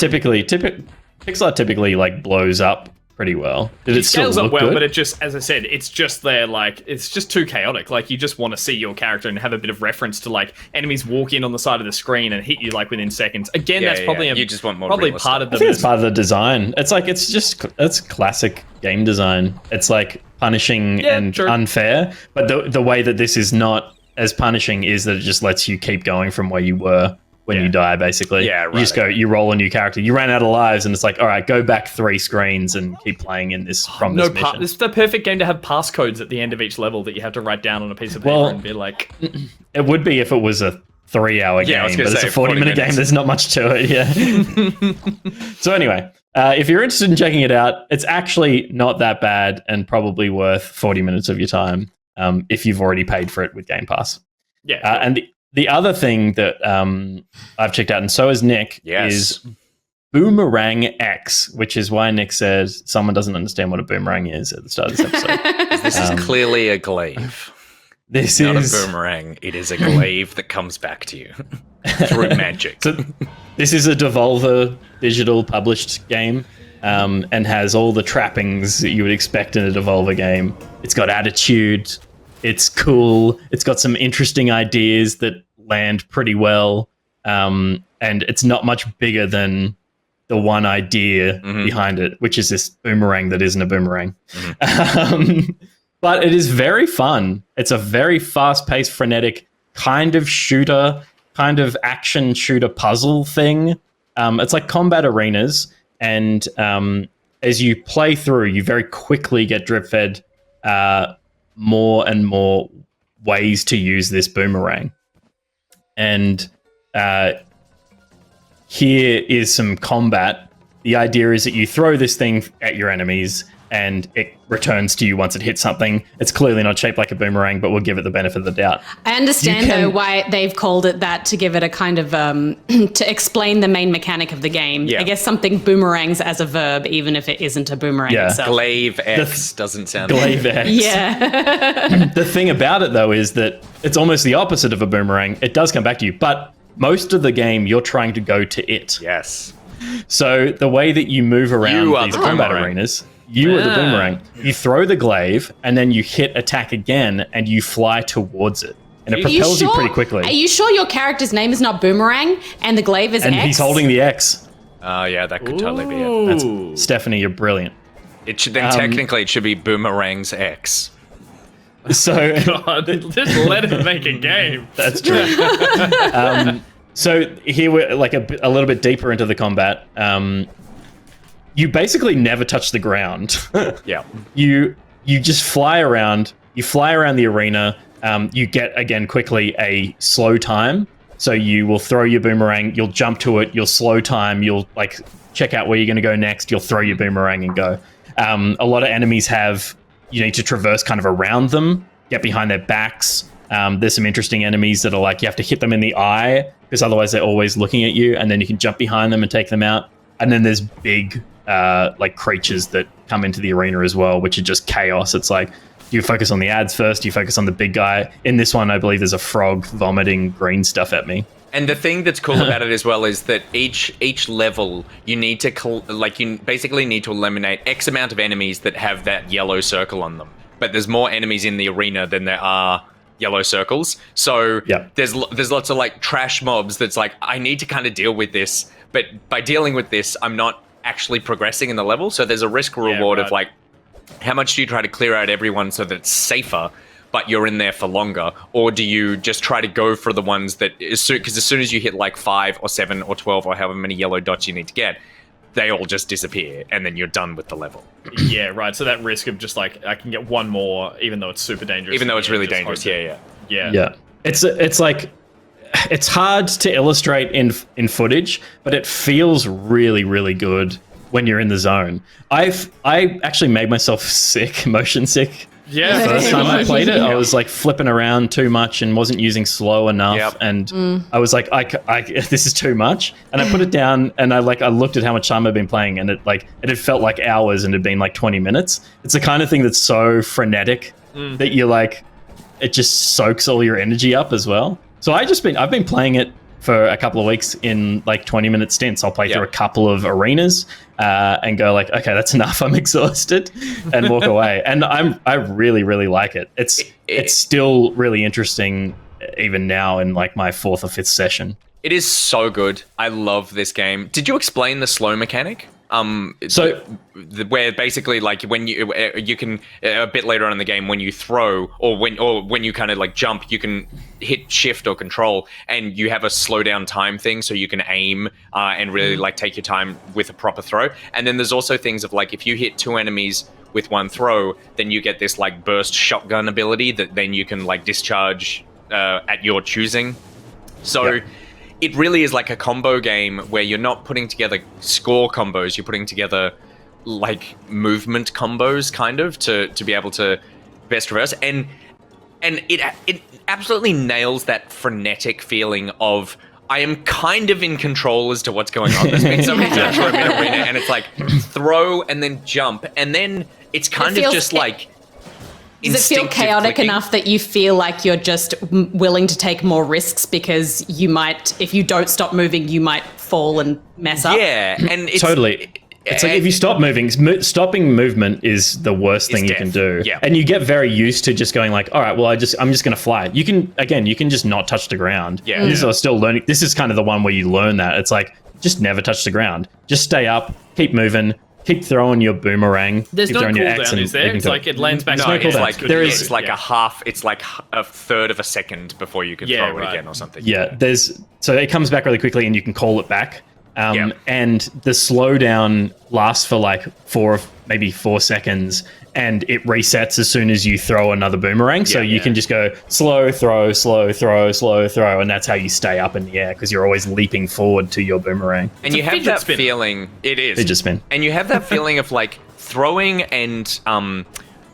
S3: typically like blows up pretty well. Did it
S2: scales
S3: still
S2: up
S3: look
S2: well,
S3: good?
S2: but it just, as I said, it's just there, like, it's just too chaotic. Like, you just want to see your character and have a bit of reference to, like, enemies walk in on the side of the screen and hit you, like, within seconds. Again, that's probably
S4: you just want more
S2: probably part of the.
S3: I think it's part of the design. It's like it's classic game design. It's like punishing and unfair, but the way that this is not as punishing is that it just lets you keep going from where you were when you die, basically.
S4: Yeah, right.
S3: You just you roll a new character. You ran out of lives, and it's like, all right, go back 3 screens and keep playing in this from this mission.
S2: This is the perfect game to have passcodes at the end of each level that you have to write down on a piece of paper and be like...
S3: It would be if it was a 3-hour game, but it's a 40-minute game. There's not much to it, So anyway, if you're interested in checking it out, it's actually not that bad and probably worth 40 minutes of your time if you've already paid for it with Game Pass.
S2: Yeah.
S3: And the other thing that I've checked out, and so has Nick, is Boomerang X, which is why Nick says someone doesn't understand what a boomerang is at the start of this episode.
S4: This is clearly a glaive.
S3: This
S4: Not
S3: is
S4: a boomerang. It is a glaive that comes back to you through magic.
S3: So this is a Devolver Digital published game and has all the trappings that you would expect in a Devolver game. It's got attitude. It's cool. It's got some interesting ideas that land pretty well. And it's not much bigger than the one idea behind it, which is this boomerang that isn't a boomerang. But it is very fun. It's a very fast-paced, frenetic kind of shooter, kind of action shooter puzzle thing. It's like combat arenas. And as you play through, you very quickly get drip-fed more and more ways to use this boomerang. And here is some combat. The idea is that you throw this thing at your enemies and it returns to you once it hits something. It's clearly not shaped like a boomerang, but we'll give it the benefit of the doubt.
S1: I understand, though, why they've called it that, to give it a kind of, to explain the main mechanic of the game.
S4: Yeah.
S1: I guess something boomerangs as a verb, even if it isn't a boomerang itself.
S4: Glaive X doesn't sound
S3: Glaive X.
S1: Yeah.
S3: The thing about it, though, is that it's almost the opposite of a boomerang. It does come back to you, but most of the game, you're trying to go to it.
S4: Yes.
S3: So the way that you move around these combat arenas... You are the boomerang. You throw the glaive, and then you hit attack again, and you fly towards it. And it propels you pretty quickly.
S1: Are you sure your character's name is not Boomerang, and the glaive is
S3: and
S1: X?
S3: he's holding the X.
S4: Oh, yeah, that could totally be it.
S3: That's, Stephanie, you're brilliant.
S4: It should then technically it should be Boomerang's X.
S3: So
S2: God, just let him make a game.
S3: That's true. So here we're like a little bit deeper into the combat. You basically never touch the ground.
S4: Yeah.
S3: You just fly around. You fly around the arena. You get, again, quickly a slow time. So you will throw your boomerang. You'll jump to it. You'll slow time. You'll, like, check out where you're going to go next. You'll throw your boomerang and go. A lot of enemies you need to traverse kind of around them, get behind their backs. There's some interesting enemies that are like you have to hit them in the eye because otherwise they're always looking at you, and then you can jump behind them and take them out. And then there's big like creatures that come into the arena as well, which are just chaos. It's like you focus on the ads first, you focus on the big guy. In this one, I believe there's a frog vomiting green stuff at me.
S4: And the thing that's cool about it as well is that each level you need to you basically need to eliminate X amount of enemies that have that yellow circle on them. But there's more enemies in the arena than there are yellow circles. So there's lots of like trash mobs that's like, I need to kind of deal with this, but by dealing with this, I'm not actually progressing in the level. So there's a risk reward of like, how much do you try to clear out everyone so that it's safer, but you're in there for longer? Or do you just try to go for the ones that, because as soon as you hit like 5 or 7 or 12 or however many yellow dots you need to get, they all just disappear and then you're done with the level.
S2: Yeah, right. So that risk of just like, I can get one more, even though it's super dangerous.
S4: Even though it's really dangerous, yeah.
S3: It's like, it's hard to illustrate in footage, but it feels really, really good when you're in the zone. I actually made myself sick, motion sick.
S2: Yeah,
S3: First time I played it, I was like flipping around too much and wasn't using slow enough, and I was like, I this is too much, and I put it down, and I looked at how much time I've been playing, and it had felt like hours, and it had been like 20 minutes. It's the kind of thing that's so frenetic that you like, it just soaks all your energy up as well. So I've been playing it for a couple of weeks in like 20-minute stints. I'll play through a couple of arenas and go like, okay, that's enough. I'm exhausted, and walk away. And I really, really like it. It's still really interesting even now in like my 4th or 5th session.
S4: It is so good. I love this game. Did you explain the slow mechanic? Where basically like when you can a bit later on in the game when you throw or when you kind of like jump, you can hit shift or control and you have a slow down time thing so you can aim and really like take your time with a proper throw. And then there's also things of like if you hit 2 enemies with 1 throw, then you get this like burst shotgun ability that then you can like discharge at your choosing. So it really is like a combo game where you're not putting together score combos, you're putting together like movement combos kind of to be able to best reverse. And it absolutely nails that frenetic feeling of I am kind of in control as to what's going on. There's been so many times where I'm in an arena and it's like throw and then jump and then it's kind of just like
S1: does it feel chaotic enough that you feel like you're just willing to take more risks because you might, if you don't stop moving, you might fall and mess up?
S4: Yeah, and it's
S3: totally. It's like if you stop moving, stopping movement is the worst thing you can do.
S4: Yeah.
S3: And you get very used to just going like, all right, well, I'm just going to fly. You can just not touch the ground.
S4: Yeah.
S3: This is still learning. This is kind of the one where you learn that. It's like, just never touch the ground. Just stay up, keep moving. Keep throwing your boomerang.
S2: There's no cooldown, is there? It's like it lands back.
S4: No, it's like
S3: there is.
S4: It's like a half. It's like a third of a second before you can throw it again or something.
S3: Yeah, so it comes back really quickly and you can call it back. And the slowdown lasts for like 4 seconds, and it resets as soon as you throw another boomerang. So you can just go slow throw, slow throw, slow throw, and that's how you stay up in the air because you're always leaping forward to your boomerang.
S4: And you have that feeling. It is
S3: fidget spin,
S4: and you have that feeling of like throwing and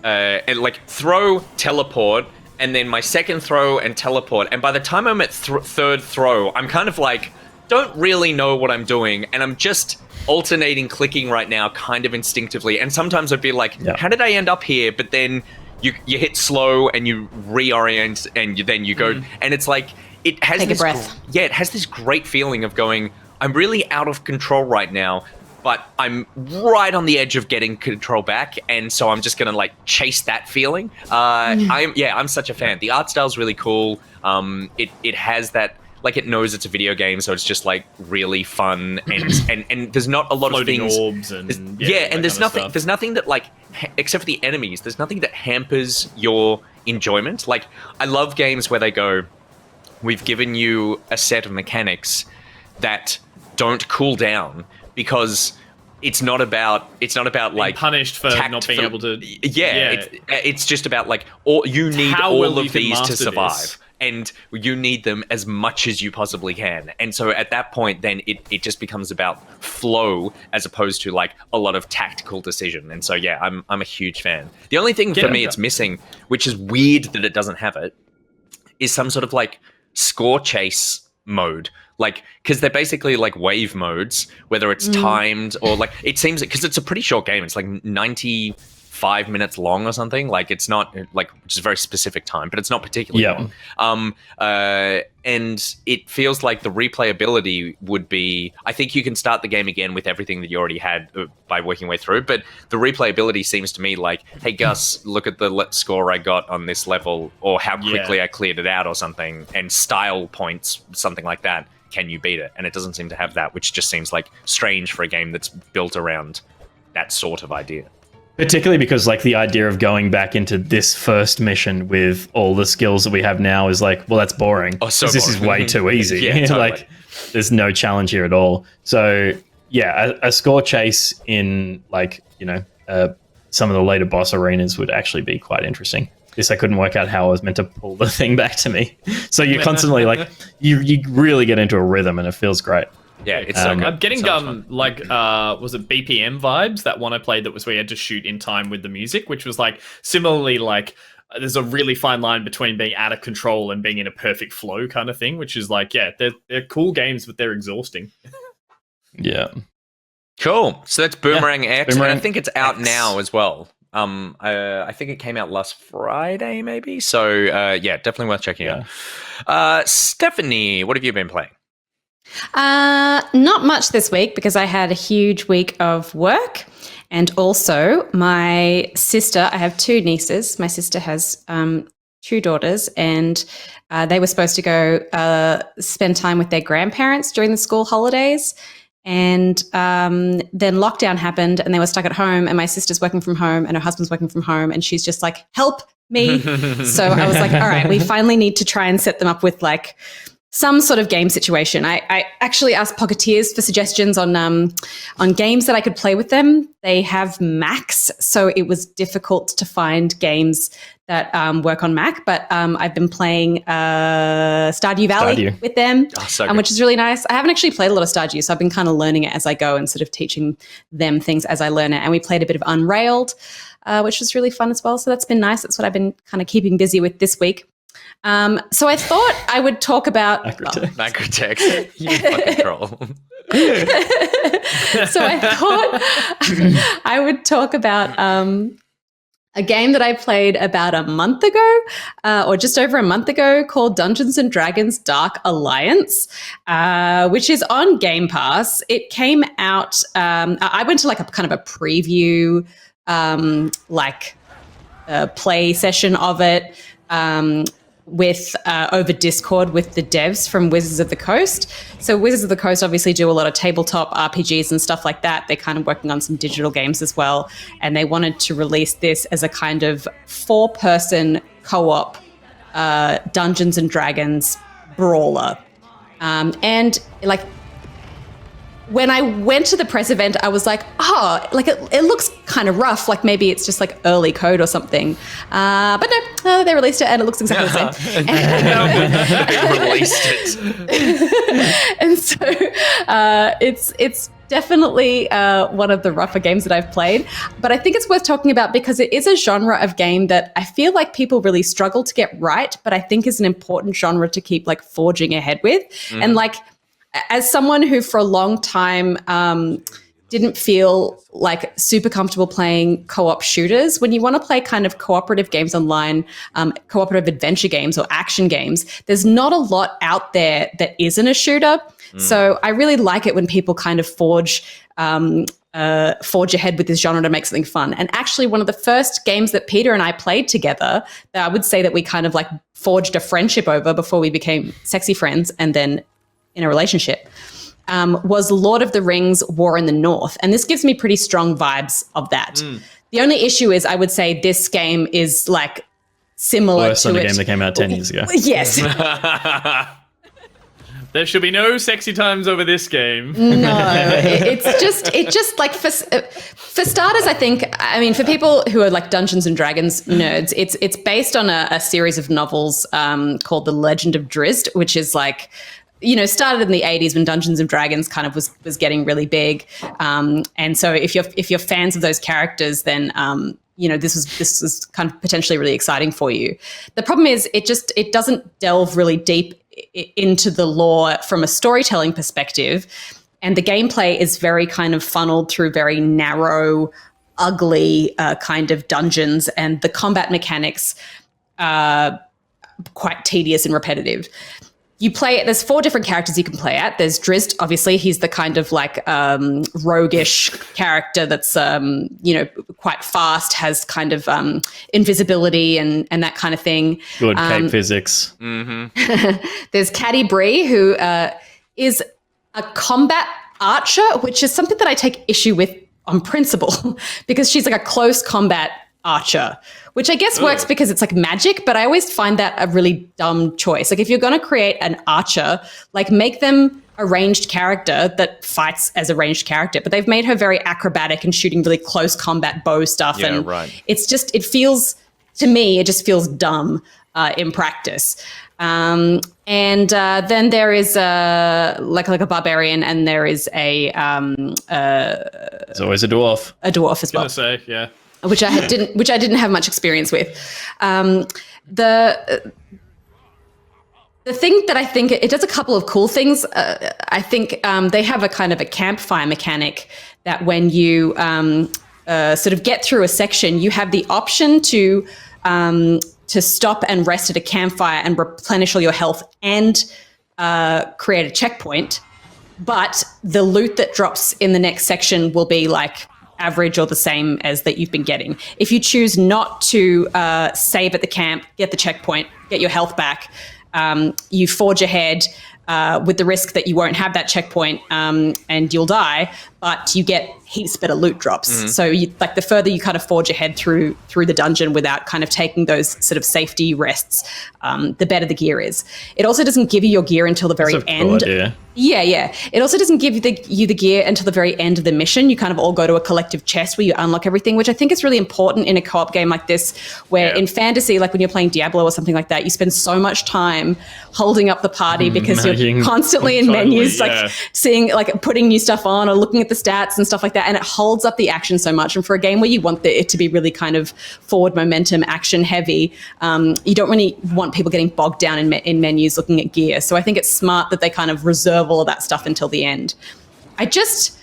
S4: like throw, teleport, and then my second throw and teleport. And by the time I'm at third throw, I'm kind of like don't really know what I'm doing, and I'm just alternating clicking right now kind of instinctively. And sometimes I'd be like, how did I end up here? But then you hit slow and you reorient and then you go and it's like it has
S1: Take a breath.
S4: It has this great feeling of going, I'm really out of control right now, but I'm right on the edge of getting control back, and so I'm just gonna like chase that feeling. I'm such a fan. The art style's really cool. It has that, like, it knows it's a video game, so it's just like really fun, and there's not a lot
S2: floating
S4: of things.
S2: Orbs and
S4: and there's nothing that like except for the enemies, there's nothing that hampers your enjoyment. Like, I love games where they go, we've given you a set of mechanics that don't cool down because it's not about like
S2: punished for not being able to.
S4: It's just about like you need all of these to survive. and you need them as much as you possibly can. And so at that point, then it just becomes about flow as opposed to like a lot of tactical decision. And so, yeah, I'm a huge fan. The only thing for me it's missing, which is weird that it doesn't have it, is some sort of like score chase mode. Like, because they're basically like wave modes, whether it's timed or like, it seems, because it's a pretty short game. It's like 95 minutes long or something. Like, it's not like, which is a very specific time, but it's not particularly long. And it feels like the replayability would be, I think you can start the game again with everything that you already had by working your way through. But the replayability seems to me like, hey, Gus, look at the score I got on this level, or how quickly I cleared it out or something, and style points, something like that. Can you beat it? And it doesn't seem to have that, which just seems like strange for a game that's built around that sort of idea.
S3: Particularly because like the idea of going back into this first mission with all the skills that we have now is like, well, that's boring.
S4: Oh, so
S3: this is way too easy.
S4: Yeah, totally.
S3: Like, there's no challenge here at all. So yeah, a score chase in like, you know, some of the later boss arenas would actually be quite interesting. This I couldn't work out how I was meant to pull the thing back to me. So you're constantly like, you really get into a rhythm and it feels great.
S4: Yeah, it's so good.
S2: I'm getting
S4: So
S2: was it BPM vibes? That one I played that was where you had to shoot in time with the music, which was like similarly like there's a really fine line between being out of control and being in a perfect flow kind of thing, which is like, yeah, they're cool games, but they're exhausting.
S3: Yeah.
S4: Cool. So that's Boomerang X,
S3: Boomerang
S4: and I think it's out
S3: X.
S4: now as well. I think it came out last Friday, maybe. So yeah, definitely worth checking out. Stephanie, what have you been playing?
S1: Not much this week because I had a huge week of work. And also my sister, I have two nieces. My sister has two daughters, and they were supposed to go spend time with their grandparents during the school holidays. And then lockdown happened and they were stuck at home, and my sister's working from home and her husband's working from home, and she's just like, help me. So I was like, all right, we finally need to try and set them up with like some sort of game situation. I actually asked Pocketeers for suggestions on games that I could play with them. They have Macs, so it was difficult to find games that work on Mac. But I've been playing Stardew Valley with them, which is really nice. I haven't actually played a lot of Stardew, so I've been kind of learning it as I go and sort of teaching them things as I learn it. And we played a bit of Unrailed, which was really fun as well. So that's been nice. That's what I've been kind of keeping busy with this week. So I thought I would talk about
S4: Nicrotex. You fucking troll.
S1: So I thought I would talk about a game that I played about a month ago, or just over a month ago, called Dungeons and Dragons Dark Alliance, which is on Game Pass. It came out, I went to like a kind of a preview, play session of it, with over Discord with the devs from Wizards of the Coast. So Wizards of the Coast obviously do a lot of tabletop RPGs and stuff like that. They're kind of working on some digital games as well. And they wanted to release this as a kind of 4-person co-op Dungeons and Dragons brawler. And like, when I went to the press event, I was like, like it looks kind of rough. Like maybe it's just like early code or something. But no, they released it and it looks exactly the same.
S4: They released it.
S1: And so it's definitely one of the rougher games that I've played. But I think it's worth talking about because it is a genre of game that I feel like people really struggle to get right, but I think is an important genre to keep like forging ahead with. And like, as someone who for a long time didn't feel like super comfortable playing co-op shooters, when you want to play kind of cooperative games online, cooperative adventure games or action games, there's not a lot out there that isn't a shooter. So I really like it when people kind of forge ahead with this genre to make something fun. And actually one of the first games that Peter and I played together, that I would say that we kind of like forged a friendship over before we became sexy friends and then in a relationship, was Lord of the Rings War in the North. And this gives me pretty strong vibes of that. The only issue is I would say this game is like similar
S3: worse
S1: to
S3: than the game that came out 10 years ago.
S1: Yes.
S2: There should be no sexy times over this game.
S1: No, it's just like for starters, I think, I mean, for people who are like Dungeons and Dragons nerds, it's based on a series of novels called The Legend of Drizzt, which is like, you know, started in the 80s when Dungeons and Dragons kind of was getting really big. And so if you're fans of those characters, then you know, this was kind of potentially really exciting for you. The problem is it doesn't delve really deep into the lore from a storytelling perspective. And the gameplay is very kind of funneled through very narrow, ugly kind of dungeons. And the combat mechanics are quite tedious and repetitive. You play, there's 4 different characters you can play at. There's Drizzt, obviously. He's the kind of like roguish character that's, you know, quite fast, has kind of invisibility and that kind of thing.
S3: Good cape physics.
S4: Mm-hmm.
S1: There's Caddy Bree, who is a combat archer, which is something that I take issue with on principle because she's like a close combat archer, which I guess works because it's like magic, but I always find that a really dumb choice. Like if you're going to create an archer, like make them a ranged character that fights as a ranged character, but they've made her very acrobatic and shooting really close combat bow stuff.
S4: Yeah,
S1: and
S4: right.
S1: It's just, it feels, to me, it just feels dumb in practice. And then there is like a barbarian, and there is
S3: There's always a dwarf.
S1: a dwarf as well.
S2: I was gonna say, yeah.
S1: Which I didn't have much experience with. The thing that I think it does a couple of cool things. I think they have a kind of a campfire mechanic that when you sort of get through a section, you have the option to stop and rest at a campfire and replenish all your health and create a checkpoint. But the loot that drops in the next section will be like average or the same as that you've been getting. If you choose not to save at the camp, get the checkpoint, get your health back, you forge ahead with the risk that you won't have that checkpoint and you'll die, but you get heaps better loot drops. So you, like the further you kind of forge ahead through the dungeon without kind of taking those sort of safety rests, the better the gear is. It also doesn't give you your gear until the very
S3: That's a
S1: end.
S3: cool idea.
S1: Yeah. It also doesn't give you the gear until the very end of the mission. You kind of all go to a collective chest where you unlock everything, which I think is really important in a co-op game like this, where in fantasy, like when you're playing Diablo or something like that, you spend so much time holding up the party because you're constantly in menus, like seeing, like putting new stuff on or looking at the stats and stuff like that. And it holds up the action so much. And for a game where you want it to be really kind of forward momentum, action heavy, you don't really want people getting bogged down in menus looking at gear. So I think it's smart that they kind of reserve all of that stuff until the end. I just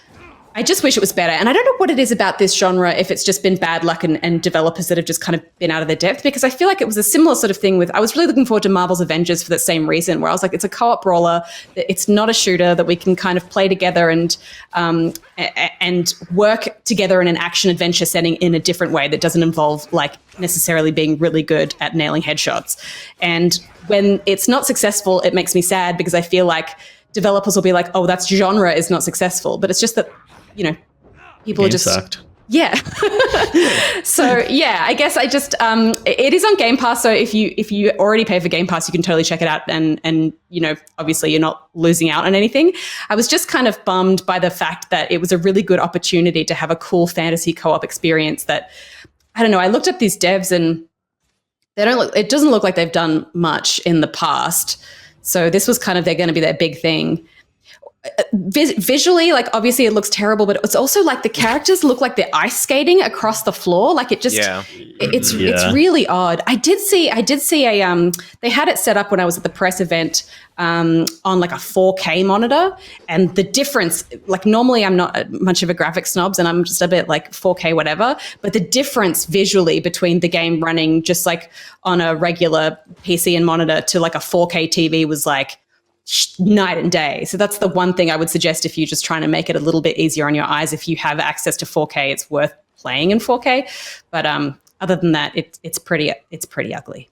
S1: wish it was better. And I don't know what it is about this genre, if it's just been bad luck and developers that have just kind of been out of their depth, because I feel like it was a similar sort of thing with, I was really looking forward to Marvel's Avengers for that same reason, where I was like, it's a co-op brawler, it's not a shooter, that we can kind of play together and work together in an action adventure setting in a different way that doesn't involve like necessarily being really good at nailing headshots. And when it's not successful, it makes me sad because I feel like developers will be like, oh, that's genre is not successful. But it's just that, you know, people are just
S3: sucked.
S1: Yeah. So yeah, I guess I just it is on Game Pass. So if you already pay for Game Pass, you can totally check it out and you know, obviously you're not losing out on anything. I was just kind of bummed by the fact that it was a really good opportunity to have a cool fantasy co-op experience that, I don't know, I looked at these devs and it doesn't look like they've done much in the past. So this was kind of, they're going to be their big thing. Visually, like obviously it looks terrible, but it's also like the characters look like they're ice skating across the floor. Like it just, it's really odd. I did see a, they had it set up when I was at the press event on like a 4K monitor, and the difference, like normally I'm not much of a graphics snobs and I'm just a bit like 4K whatever, but the difference visually between the game running just like on a regular PC and monitor to like a 4K TV was like night and day. So that's the one thing I would suggest if you're just trying to make it a little bit easier on your eyes. If you have access to 4K, it's worth playing in 4K. But other than that, it's pretty ugly.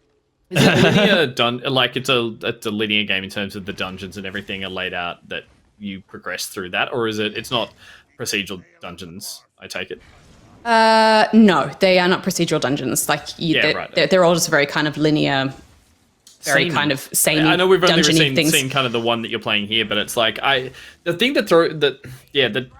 S2: Is it linear like it's a linear game in terms of the dungeons and everything are laid out that you progress through that, or is it's not procedural dungeons? I take it.
S1: No, they are not procedural dungeons. Like they're all just very kind of linear very
S2: Same.
S1: kind of samey,
S2: I know we've only
S1: dungeony things.
S2: seen kind of the one that you're playing here, but it's like the thing that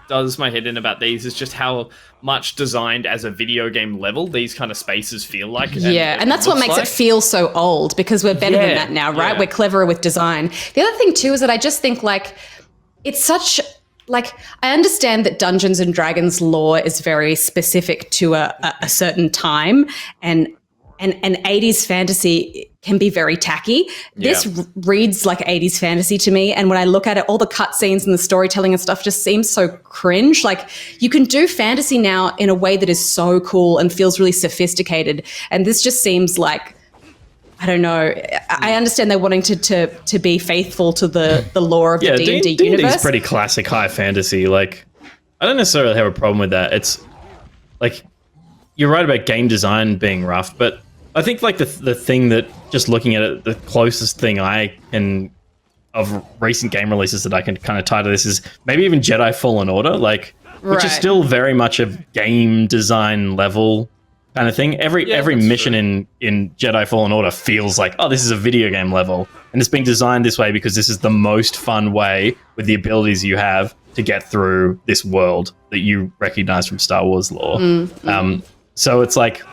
S2: does my head in about these is just how much designed as a video game level these kind of spaces feel like.
S1: And that's what
S2: looks
S1: makes
S2: like.
S1: it feel so old, because we're better than that now, right?
S2: Yeah.
S1: We're cleverer with design. The other thing too is that I just think like it's such like I understand that Dungeons and Dragons lore is very specific to a certain time, and 80s fantasy can be very tacky. This reads like 80s fantasy to me. And when I look at it, all the cutscenes and the storytelling and stuff just seems so cringe. Like you can do fantasy now in a way that is so cool and feels really sophisticated. And this just seems like, I don't know. I understand they're wanting to be faithful to the lore of the D&D universe.
S3: It's pretty classic high fantasy. Like, I don't necessarily have a problem with that. It's like, you're right about game design being rough, but I think like the thing that, just looking at it, the closest thing I can of recent game releases that I can kind of tie to this is maybe even Jedi Fallen Order, like, which is still very much a game design level kind of thing. Every mission in Jedi Fallen Order feels like, oh, this is a video game level, and it's being designed this way because this is the most fun way with the abilities you have to get through this world that you recognize from Star Wars lore. So it's like,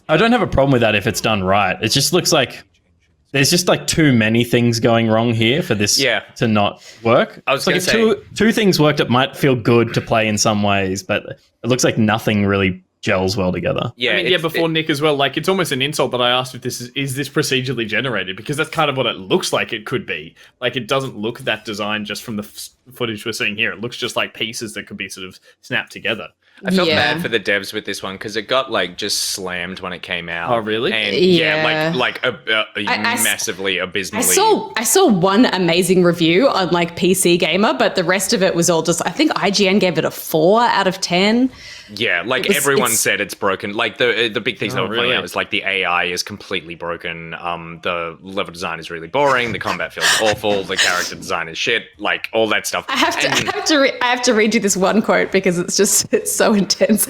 S3: I don't have a problem with that if it's done right. It just looks like there's just like too many things going wrong here for this to not work.
S4: I was
S3: like if two things worked, it might feel good to play in some ways, but it looks like nothing really gels well together.
S2: Yeah, I mean, before Nick as well, like it's almost an insult that I asked if this is this procedurally generated, because that's kind of what it looks like it could be. Like it doesn't look that designed just from the footage we're seeing here. It looks just like pieces that could be sort of snapped together.
S4: I felt bad for the devs with this one because it got like just slammed when it came out.
S2: Oh, really?
S4: And massively abysmally.
S1: I saw one amazing review on like PC Gamer, but the rest of it was all just, I think IGN gave it a 4 out of 10.
S4: Yeah, like everyone said it's broken. Like the big things that were pointing out was like the AI is completely broken. The level design is really boring. The combat feels awful. The character design is shit. Like all that stuff.
S1: I have to read you this one quote because it's so intense.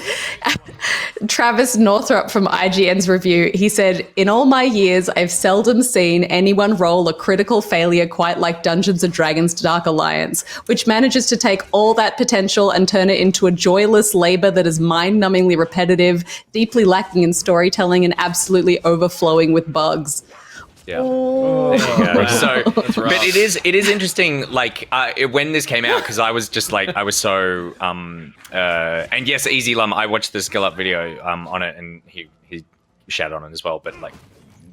S1: Travis Northrop from IGN's review, he said, "In all my years, I've seldom seen anyone roll a critical failure quite like Dungeons & Dragons Dark Alliance, which manages to take all that potential and turn it into a joyless labor that is mind-numbingly repetitive, deeply lacking in storytelling, and absolutely overflowing with bugs."
S4: Yeah. So, but it is interesting. Like when this came out, because I was just like I was so and yes, Easy Lum. I watched the Skill Up video on it, and he shat on it as well, but like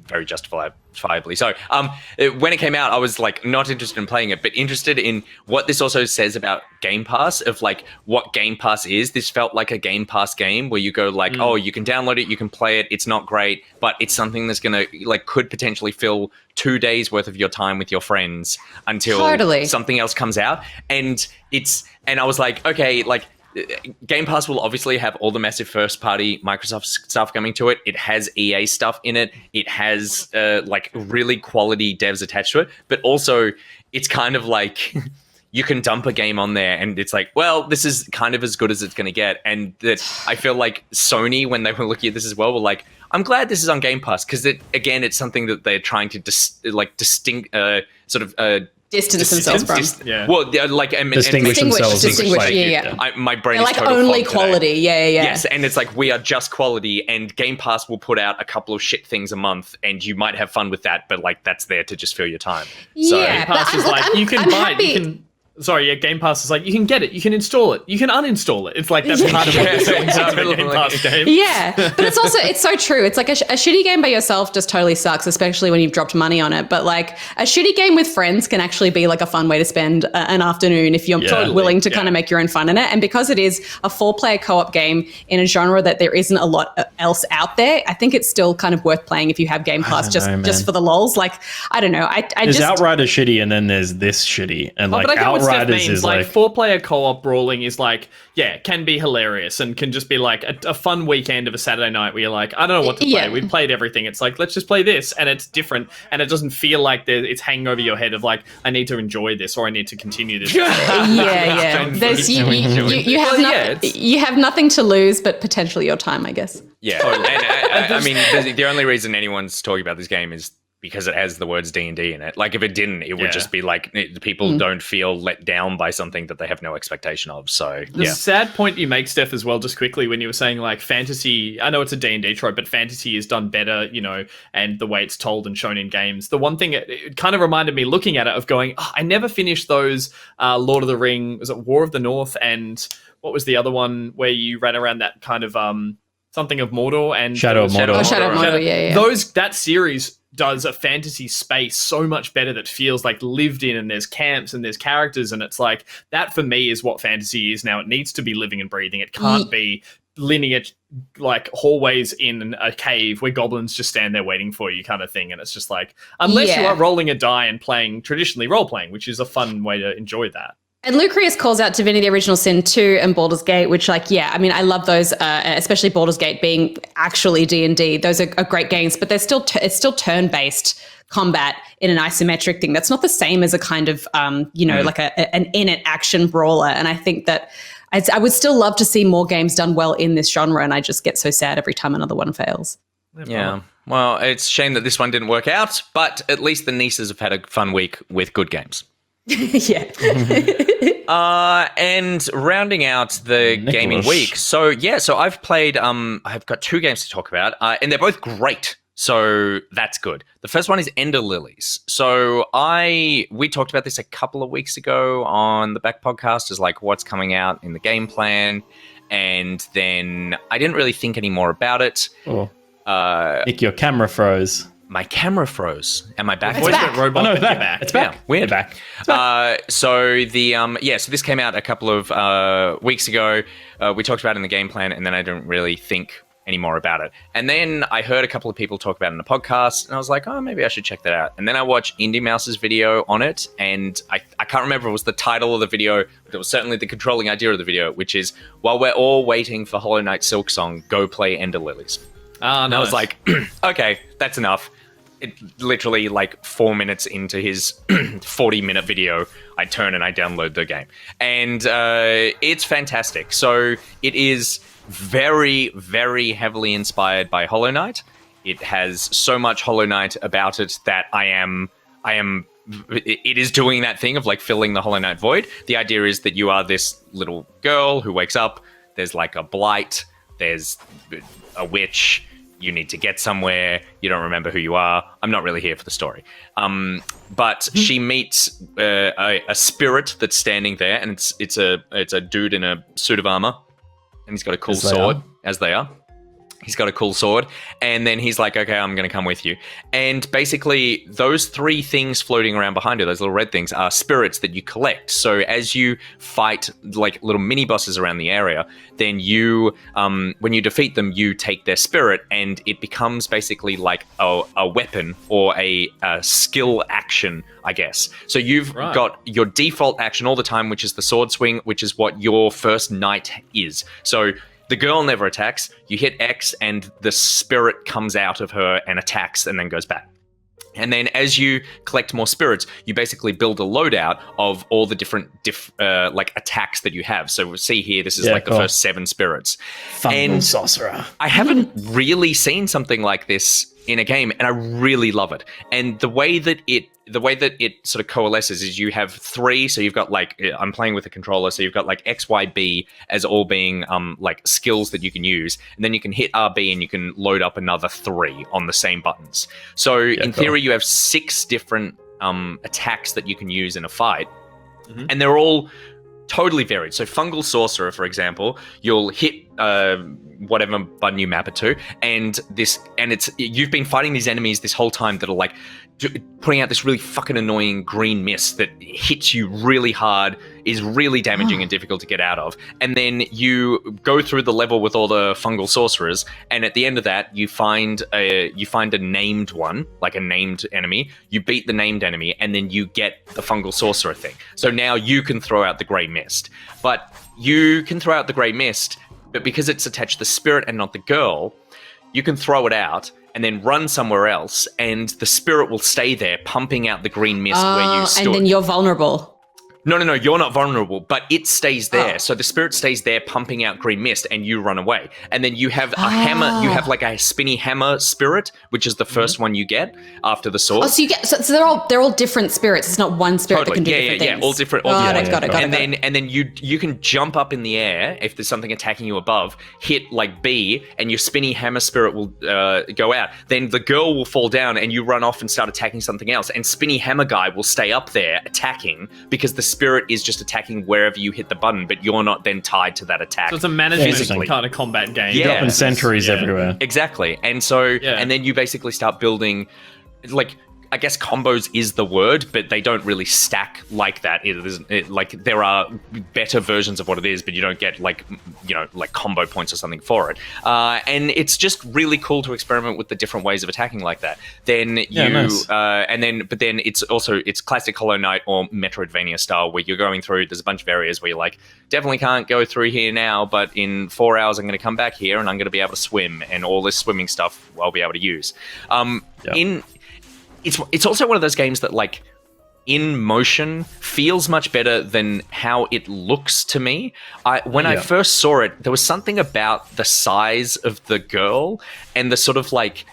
S4: very justifiably. So when it came out, I was like not interested in playing it, but interested in what this also says about Game Pass, of like what Game Pass is. This felt like a Game Pass game where you go like, oh, you can download it, you can play it. It's not great, but it's something that's gonna like could potentially fill 2 days worth of your time with your friends until something else comes out. And I was like, okay, like Game Pass will obviously have all the massive first-party Microsoft stuff coming to it. It has EA stuff in it. It has like really quality devs attached to it. But also, it's kind of like you can dump a game on there, and it's like, well, this is kind of as good as it's going to get. And that I feel like Sony, when they were looking at this as well, were like, I'm glad this is on Game Pass because it's something that they're trying to distinct distance
S1: themselves from.
S4: Well, like
S3: distinguish themselves.
S4: My brain
S1: like
S4: is total
S1: only
S4: fog
S1: quality.
S4: today.
S1: Yeah.
S4: Yes, and it's like we are just quality, and Game Pass will put out a couple of shit things a month, and you might have fun with that, but like that's there to just fill your time.
S1: Yeah,
S2: Game Pass is like you can buy it. You can. Sorry, Game Pass is like you can get it, you can install it, you can uninstall it. It's like that's part of what you're saying. A Game Pass game.
S1: Yeah, but it's so true. It's like a shitty game by yourself just totally sucks, especially when you've dropped money on it. But like a shitty game with friends can actually be like a fun way to spend an afternoon if you're willing to kind of make your own fun in it. And because it is a 4-player co-op game in a genre that there isn't a lot else out there, I think it's still kind of worth playing if you have Game Pass just for the lols. Like I don't know,
S3: there's Outrider shitty, and then there's this shitty, and like Outriders is
S2: like 4-player co-op brawling is like can be hilarious and can just be like a fun weekend of a Saturday night where you're like, I don't know what to play. We've played everything. It's like, let's just play this, and it's different, and it doesn't feel like it's hanging over your head of like, I need to enjoy this or I need to continue this.
S1: There's you have nothing to lose but potentially your time, I guess.
S4: Yeah, and I mean, the only reason anyone's talking about this game is because it has the words D&D in it. Like if it didn't, it would just be like people don't feel let down by something that they have no expectation of. So
S2: the sad point you make, Steph, as well, just quickly, when you were saying like fantasy, I know it's a D&D trope, but fantasy is done better, you know, and the way it's told and shown in games. The one thing it kind of reminded me looking at it of going, I never finished those Lord of the Ring, was it War of the North, and what was the other one where you ran around that kind of something of Mordor and
S3: Shadow of Mordor.
S1: Oh, Shadow of Mordor, yeah.
S2: That series does a fantasy space so much better that feels like lived in, and there's camps and there's characters, and it's like that for me is what fantasy is now. It needs to be living and breathing. It can't be linear like hallways in a cave where goblins just stand there waiting for you kind of thing. And it's just like, unless you are rolling a die and playing traditionally role playing, which is a fun way to enjoy that.
S1: And Lucreus calls out Divinity Original Sin 2 and Baldur's Gate, which I mean, I love those, especially Baldur's Gate being actually D&D. Those are great games, but it's still turn-based combat in an isometric thing. That's not the same as a kind of, like an in-it action brawler. And I think that I would still love to see more games done well in this genre, and I just get so sad every time another one fails.
S4: Yeah. Well, it's a shame that this one didn't work out, but at least the nieces have had a fun week with good games.
S1: Yeah.
S4: And rounding out the gaming week. So I've played, I've got 2 games to talk about, and they're both great. So that's good. The first one is Ender Lilies. So we talked about this a couple of weeks ago on the back podcast as like what's coming out in the game plan. And then I didn't really think any more about it.
S3: Oh. Nick, your camera froze.
S4: My camera froze. Am I back?
S1: It's back.
S2: Robot,
S3: it's back. It's back.
S4: Yeah, weird.
S3: It's back.
S4: So this came out a couple of weeks ago. We talked about it in the game plan, and then I didn't really think any more about it. And then I heard a couple of people talk about it in the podcast, and I was like, oh, maybe I should check that out. And then I watched Indie Mouse's video on it, and I can't remember if it was the title of the video, but it was certainly the controlling idea of the video, which is, while we're all waiting for Hollow Knight Silksong, go play Ender Lilies. And I was like, okay, that's enough. It literally like 4 minutes into his 40-minute video, I turn and I download the game. And it's fantastic. So it is very, very heavily inspired by Hollow Knight. It has so much Hollow Knight about it that it is doing that thing of like filling the Hollow Knight void. The idea is that you are this little girl who wakes up, there's like a blight, there's a witch, you need to get somewhere, you don't remember who you are. I'm not really here for the story. But she meets a spirit that's standing there, and it's a dude in a suit of armor, and he's got a cool sword, as they are. He's got a cool sword, and then he's like, okay, I'm going to come with you. And basically, those 3 things floating around behind her, those little red things, are spirits that you collect. So as you fight like little mini bosses around the area, then you, when you defeat them, you take their spirit, and it becomes basically like a weapon or a skill action, I guess. So you've got your default action all the time, which is the sword swing, which is what your first knight is. So the girl never attacks. You hit X and the spirit comes out of her and attacks and then goes back. And then as you collect more spirits, you basically build a loadout of all the different like attacks that you have. So we'll see here, this is the first 7 spirits.
S3: Fungal sorcerer.
S4: I haven't really seen something like this in a game, and I really love it. And the way that it sort of coalesces is you have 3, so you've got like, I'm playing with a controller, so you've got like X, Y, B as all being like skills that you can use, and then you can hit RB and you can load up another 3 on the same buttons. So in theory, you have 6 different attacks that you can use in a fight, and they're all totally varied. So Fungal Sorcerer, for example, you'll hit whatever button you map it to, and you've been fighting these enemies this whole time that are like putting out this really fucking annoying green mist that hits you really hard, is really damaging and difficult to get out of. And then you go through the level with all the fungal sorcerers, and at the end of that, you find a named one, like a named enemy. You beat the named enemy, and then you get the fungal sorcerer thing. So now you can throw out the grey mist. But you can throw out the grey mist, but because it's attached to the spirit and not the girl, you can throw it out and then run somewhere else, and the spirit will stay there, pumping out the green mist where you stood.
S1: And then you're vulnerable.
S4: No, you're not vulnerable, but it stays there. So the spirit stays there pumping out green mist and you run away. And then you have a hammer, you have like a spinny hammer spirit, which is the first one you get after the sword.
S1: Oh, so you get so they're all different spirits. It's not one spirit that can do different things.
S4: Yeah, all different.
S1: Got it.
S4: And then you can jump up in the air if there's something attacking you above, hit like B, and your spinny hammer spirit will go out. Then the girl will fall down and you run off and start attacking something else. And spinny hammer guy will stay up there attacking because the spirit is just attacking wherever you hit the button, but you're not then tied to that attack.
S2: So it's a management
S3: Physically.
S2: kind of combat game.
S4: Yeah.
S3: Dropping sentries everywhere.
S4: Exactly. And so, and then you basically start building, like, I guess combos is the word, but they don't really stack like that. Like there are better versions of what it is, but you don't get like combo points or something for it. And it's just really cool to experiment with the different ways of attacking like that. Then nice. But then it's classic Hollow Knight or Metroidvania style where you're going through. There's a bunch of areas where you're like, definitely can't go through here now, but in 4 hours I'm going to come back here and I'm going to be able to swim, and all this swimming stuff I'll be able to use. It's also one of those games that, like, in motion feels much better than how it looks to me. When I first saw it, there was something about the size of the girl and the sort of like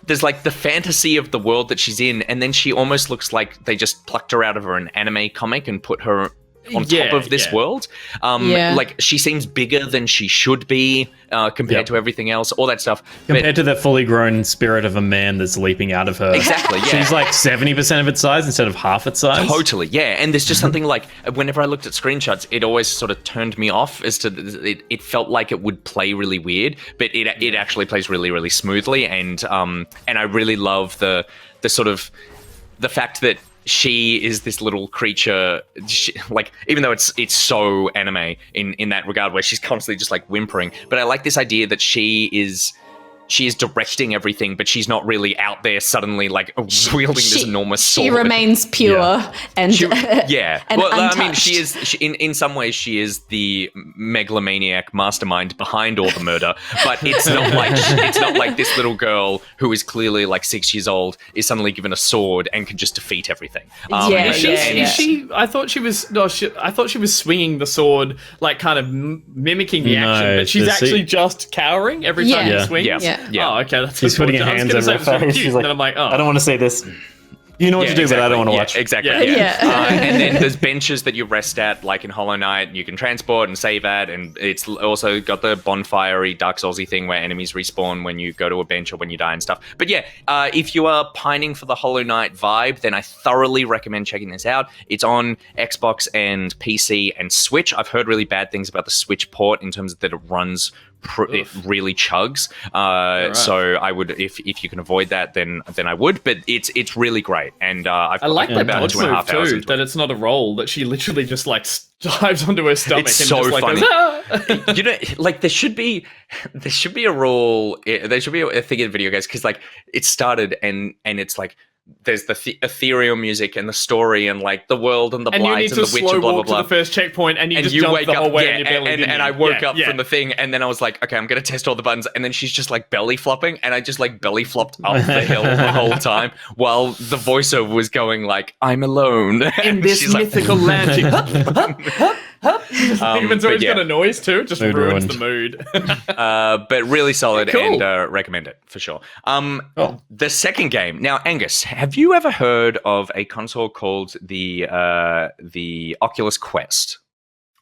S4: there's like the fantasy of the world that she's in, and then she almost looks like they just plucked her out of an anime comic and put her on top of this world. Like she seems bigger than she should be compared to everything else, all that stuff.
S3: Compared to the fully grown spirit of a man that's leaping out of her.
S4: Exactly, yeah.
S3: She's like 70% of its size instead of half its size.
S4: Totally, yeah. And there's just something like, whenever I looked at screenshots, it always sort of turned me off as to, it felt like it would play really weird, but it actually plays really, really smoothly. And I really love the sort of, the fact that she is this little creature, like, even though it's so anime in that regard, where she's constantly just like whimpering, but I like this idea that she is directing everything, but she's not really out there suddenly like wielding this enormous sword.
S1: She remains pure and
S4: and well,
S1: untouched.
S4: I mean, she in some ways she is the megalomaniac mastermind behind all the murder, but it's not like this little girl who is clearly like 6 years old is suddenly given a sword and can just defeat everything.
S2: Is she? I thought she was swinging the sword, like kind of mimicking the action, but she's actually just cowering every time he swings.
S4: Yeah.
S2: Oh, okay. That's
S3: She's putting her hands over her face. She's like,
S2: and I'm like, oh.
S3: I don't want to say this. You know what to do, but I don't want to watch.
S4: Exactly. And then there's benches that you rest at, like in Hollow Knight, and you can transport and save at, and it's also got the bonfire-y Dark Souls-y thing where enemies respawn when you go to a bench or when you die and stuff. But yeah, if you are pining for the Hollow Knight vibe, then I thoroughly recommend checking this out. It's on Xbox and PC and Switch. I've heard really bad things about the Switch port in terms of that it runs it really chugs. So I would, if you can avoid that, then I would. But it's really great, and I
S2: like that
S4: about 2.5 hours into
S2: that it's not a roll, that she literally just like dives onto her stomach.
S4: It's
S2: and
S4: so
S2: just, like,
S4: funny.
S2: goes, ah!
S4: You know, like there should be a rule. There should be a thing in video games, because like it started and it's like, there's the ethereal music and the story and like the world and the blight and the witch and blah blah blah.
S2: To the first checkpoint and you just jump
S4: wake
S2: the whole
S4: up,
S2: way and you're barely
S4: and I woke up from the thing, and then I was like, okay, I'm gonna test all the buttons, and then she's just like belly flopping, and I just like belly flopped up the hill the whole time while the voiceover was going like, I'm alone
S2: in this mythical land. Even though it's got a noise too, just ruins the mood.
S4: But really solid, and recommend it for sure. The second game. Now, Angus, have you ever heard of a console called the Oculus Quest?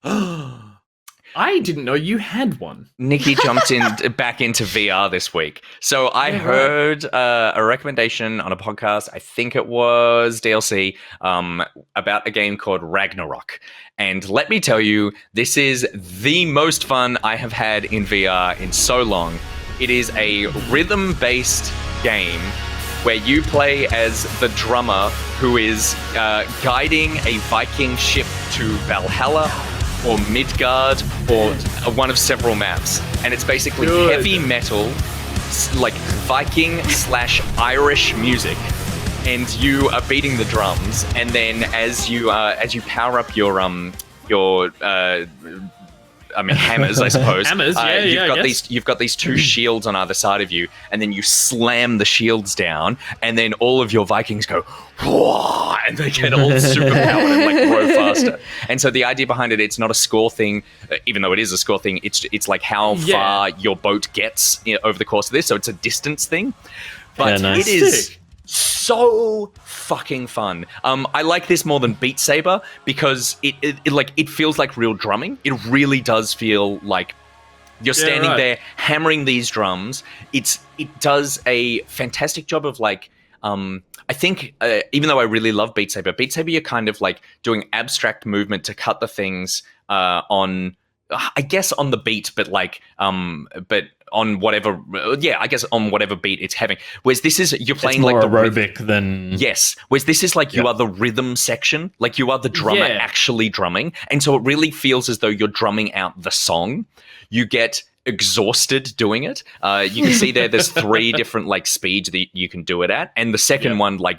S2: I didn't know you had one.
S4: Nikki jumped back into VR this week. So I heard a recommendation on a podcast, I think it was DLC, about a game called Ragnarok. And let me tell you, this is the most fun I have had in VR in so long. It is a rhythm-based game where you play as the drummer who is guiding a Viking ship to Valhalla or Midgard or one of several maps. And it's basically heavy metal, like Viking/Irish music. And you are beating the drums, and then as you power up your I mean, hammers, I suppose.
S2: Hammers,
S4: You've got these two shields on either side of you, and then you slam the shields down, and then all of your Vikings go, whoa, and they get all super powered and like grow faster. And so the idea behind it, it's not a score thing, even though it is a score thing. It's like how far your boat gets over the course of this. So it's a distance thing, but it is so fucking fun. I like this more than Beat Saber because it feels like real drumming. It really does feel like you're standing there hammering these drums. It does a fantastic job of like, I think even though I really love Beat Saber, you're kind of like doing abstract movement to cut the things on, I guess, on the beat, but like, but on whatever, I guess on whatever beat it's having. Whereas this is, you're playing
S3: more
S4: like the
S3: aerobic than...
S4: Yes. Whereas this is like you are the rhythm section, like you are the drummer actually drumming. And so it really feels as though you're drumming out the song. You get exhausted doing it. You can see there's 3 different like speeds that you can do it at. And the second one like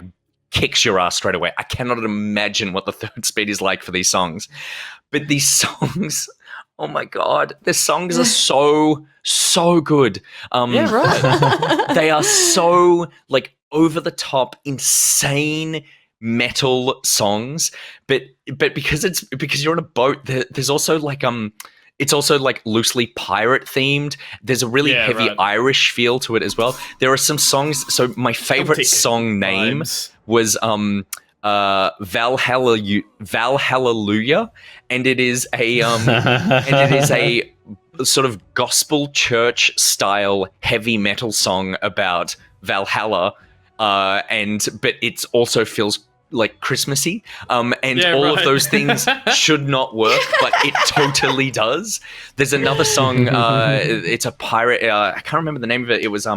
S4: kicks your ass straight away. I cannot imagine what the third speed is like for these songs. But these songs... Oh my God, the songs are so good. They are so like over the top, insane metal songs. But because you're on a boat, there's also like it's also like loosely pirate themed. There's a really heavy Irish feel to it as well. There are some songs. So my favorite song name was Valhallelujah, and it is a sort of gospel church style heavy metal song about Valhalla, but it also feels like Christmassy, and all of those things should not work, but it totally does. There's another song. It's a pirate. I can't remember the name of it. It was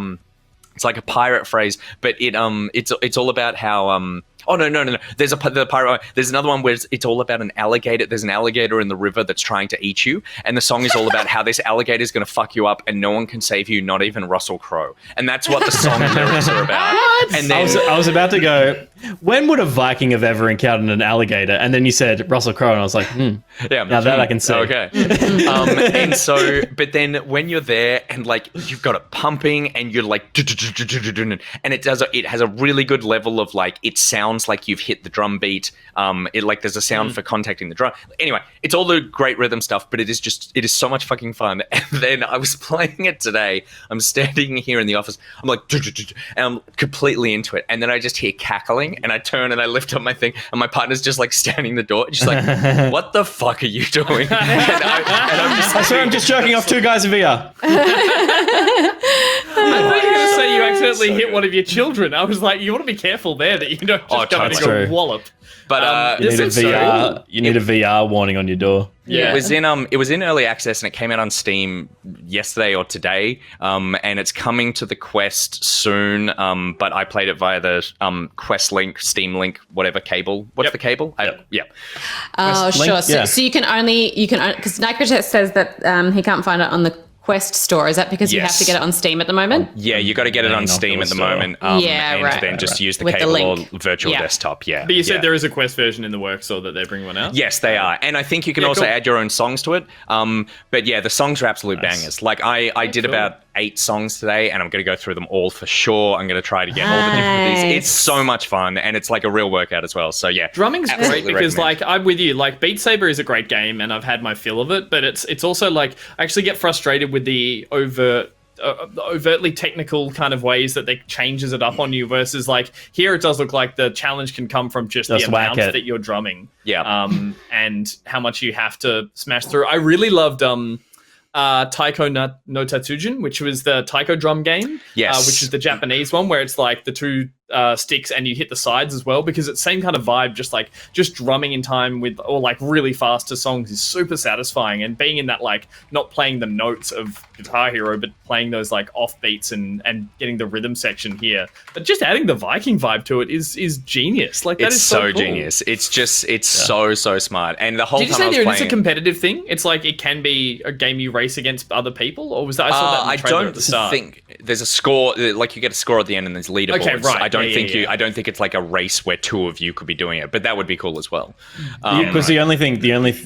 S4: it's like a pirate phrase, but it's all about how Oh no! There's there's another one where it's all about an alligator. There's an alligator in the river that's trying to eat you, and the song is all about how this alligator is going to fuck you up, and no one can save you, not even Russell Crowe. And that's what the song lyrics are about. What? And then
S3: I was about to go, when would a Viking have ever encountered an alligator? And then you said Russell Crowe, and I was like, now that I can see.
S4: Okay. And so, but then when you're there and like you've got it pumping, and you're like, and it has a really good level of like it sounds like you've hit the drum beat. There's a sound for contacting the drum. Anyway, it's all the great rhythm stuff, but it is so much fucking fun. And then I was playing it today. I'm standing here in the office. I'm like, and I'm completely into it. And then I just hear cackling, and I turn and I lift up my thing, and my partner's just like standing in the door. She's like, "What the fuck are you doing?"
S3: I'm just jerking off 2 guys in VR.
S2: I thought you were going to say you accidentally hit one of your children. I was like, you want to be careful there that you don't just come and go wallop.
S4: But
S3: you need a VR warning on your door.
S4: Yeah, it was in early access, and it came out on Steam yesterday or today. And it's coming to the Quest soon. But I played it via the Quest link, Steam link, whatever cable. What's the cable?
S1: Oh, sure. So you can because Nicrotex says that he can't find it on the Quest store. Is that because you have to get it on Steam at the moment?
S4: Yeah, you got to get it on Steam at the moment. Then just use the cable or virtual desktop. Yeah.
S2: But you said there is a Quest version in the works, or that they're bringing one out?
S4: Yes, they are. And I think you can also add your own songs to it. But yeah, the songs are absolute bangers. Like I did about 8 songs today, and I'm going to go through them all for sure. I'm going to try to get all the different. It's so much fun, and it's like a real workout as well. So yeah,
S2: drumming's great because like I'm with you. Like Beat Saber is a great game, and I've had my fill of it. But it's also like I actually get frustrated with the overtly technical kind of ways that they changes it up on you. Versus like here, it does look like the challenge can come from just the amount that you're drumming.
S4: Yeah.
S2: And how much you have to smash through. I really loved Taiko no Tatsujin, which was the taiko drum game, which is the Japanese one where it's like the 2 sticks and you hit the sides as well, because it's same kind of vibe, just drumming in time with, or like really faster songs is super satisfying, and being in that like not playing the notes of Guitar Hero but playing those like off beats and getting the rhythm section here, but just adding the Viking vibe to it is genius. Like that is so cool.
S4: Genius. It's so smart. And the whole
S2: did you
S4: time
S2: say there is a competitive thing? It's like it can be a game you race against other people, or was that I saw that in the trailer at the start?
S4: I don't think there's a score, like you get a score at the end and there's leaderboards.
S2: Okay, right.
S4: don't think it's like a race where two of you could be doing it, but that would be cool as well.
S3: Because the only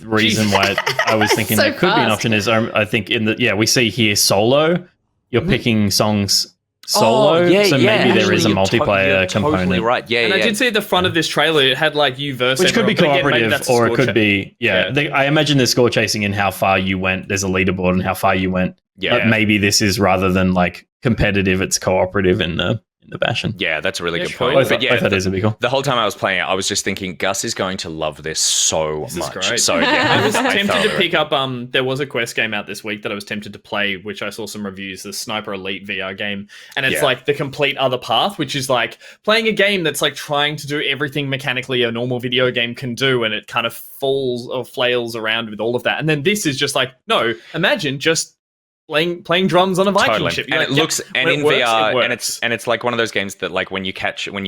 S3: reason why I was thinking
S1: So
S3: that could be an
S1: fast.
S3: option is I think we see here solo. You're picking songs solo, so maybe there is a multiplayer component.
S4: Totally right. Yeah,
S2: And I did see at the front of this trailer, it had like you versus
S3: Which could be
S2: everyone, but again, maybe
S3: cooperative,
S2: that's a
S3: or it
S2: score
S3: could
S2: check.
S3: be I imagine there's score chasing in how far you went. There's a leaderboard and how far you went.
S4: Yeah.
S3: But maybe this is rather than like competitive, it's cooperative in the bastion.
S4: Yeah, that's a really good
S2: sure.
S4: point.
S3: Both ideas would be cool.
S4: The whole time I was playing it, I was just thinking, Gus is going to love this so
S2: This is
S4: much.
S2: great.
S4: So yeah,
S2: I was tempted to
S4: thoroughly-
S2: pick up. There was a Quest game out this week that I was tempted to play, which I saw some reviews. The Sniper Elite VR game, and it's
S4: Yeah.
S2: like the complete other path, which is like playing a game that's like trying to do everything mechanically a normal video game can do, and it kind of falls or flails around with all of that. And then this is just like, no, imagine just playing drums on a Viking
S4: Totally.
S2: ship.
S4: And
S2: You're
S4: it
S2: like,
S4: looks,
S2: yeah,
S4: and
S2: when
S4: in
S2: it works,
S4: VR,
S2: it
S4: and
S2: works.
S4: it's like one of those games that like when you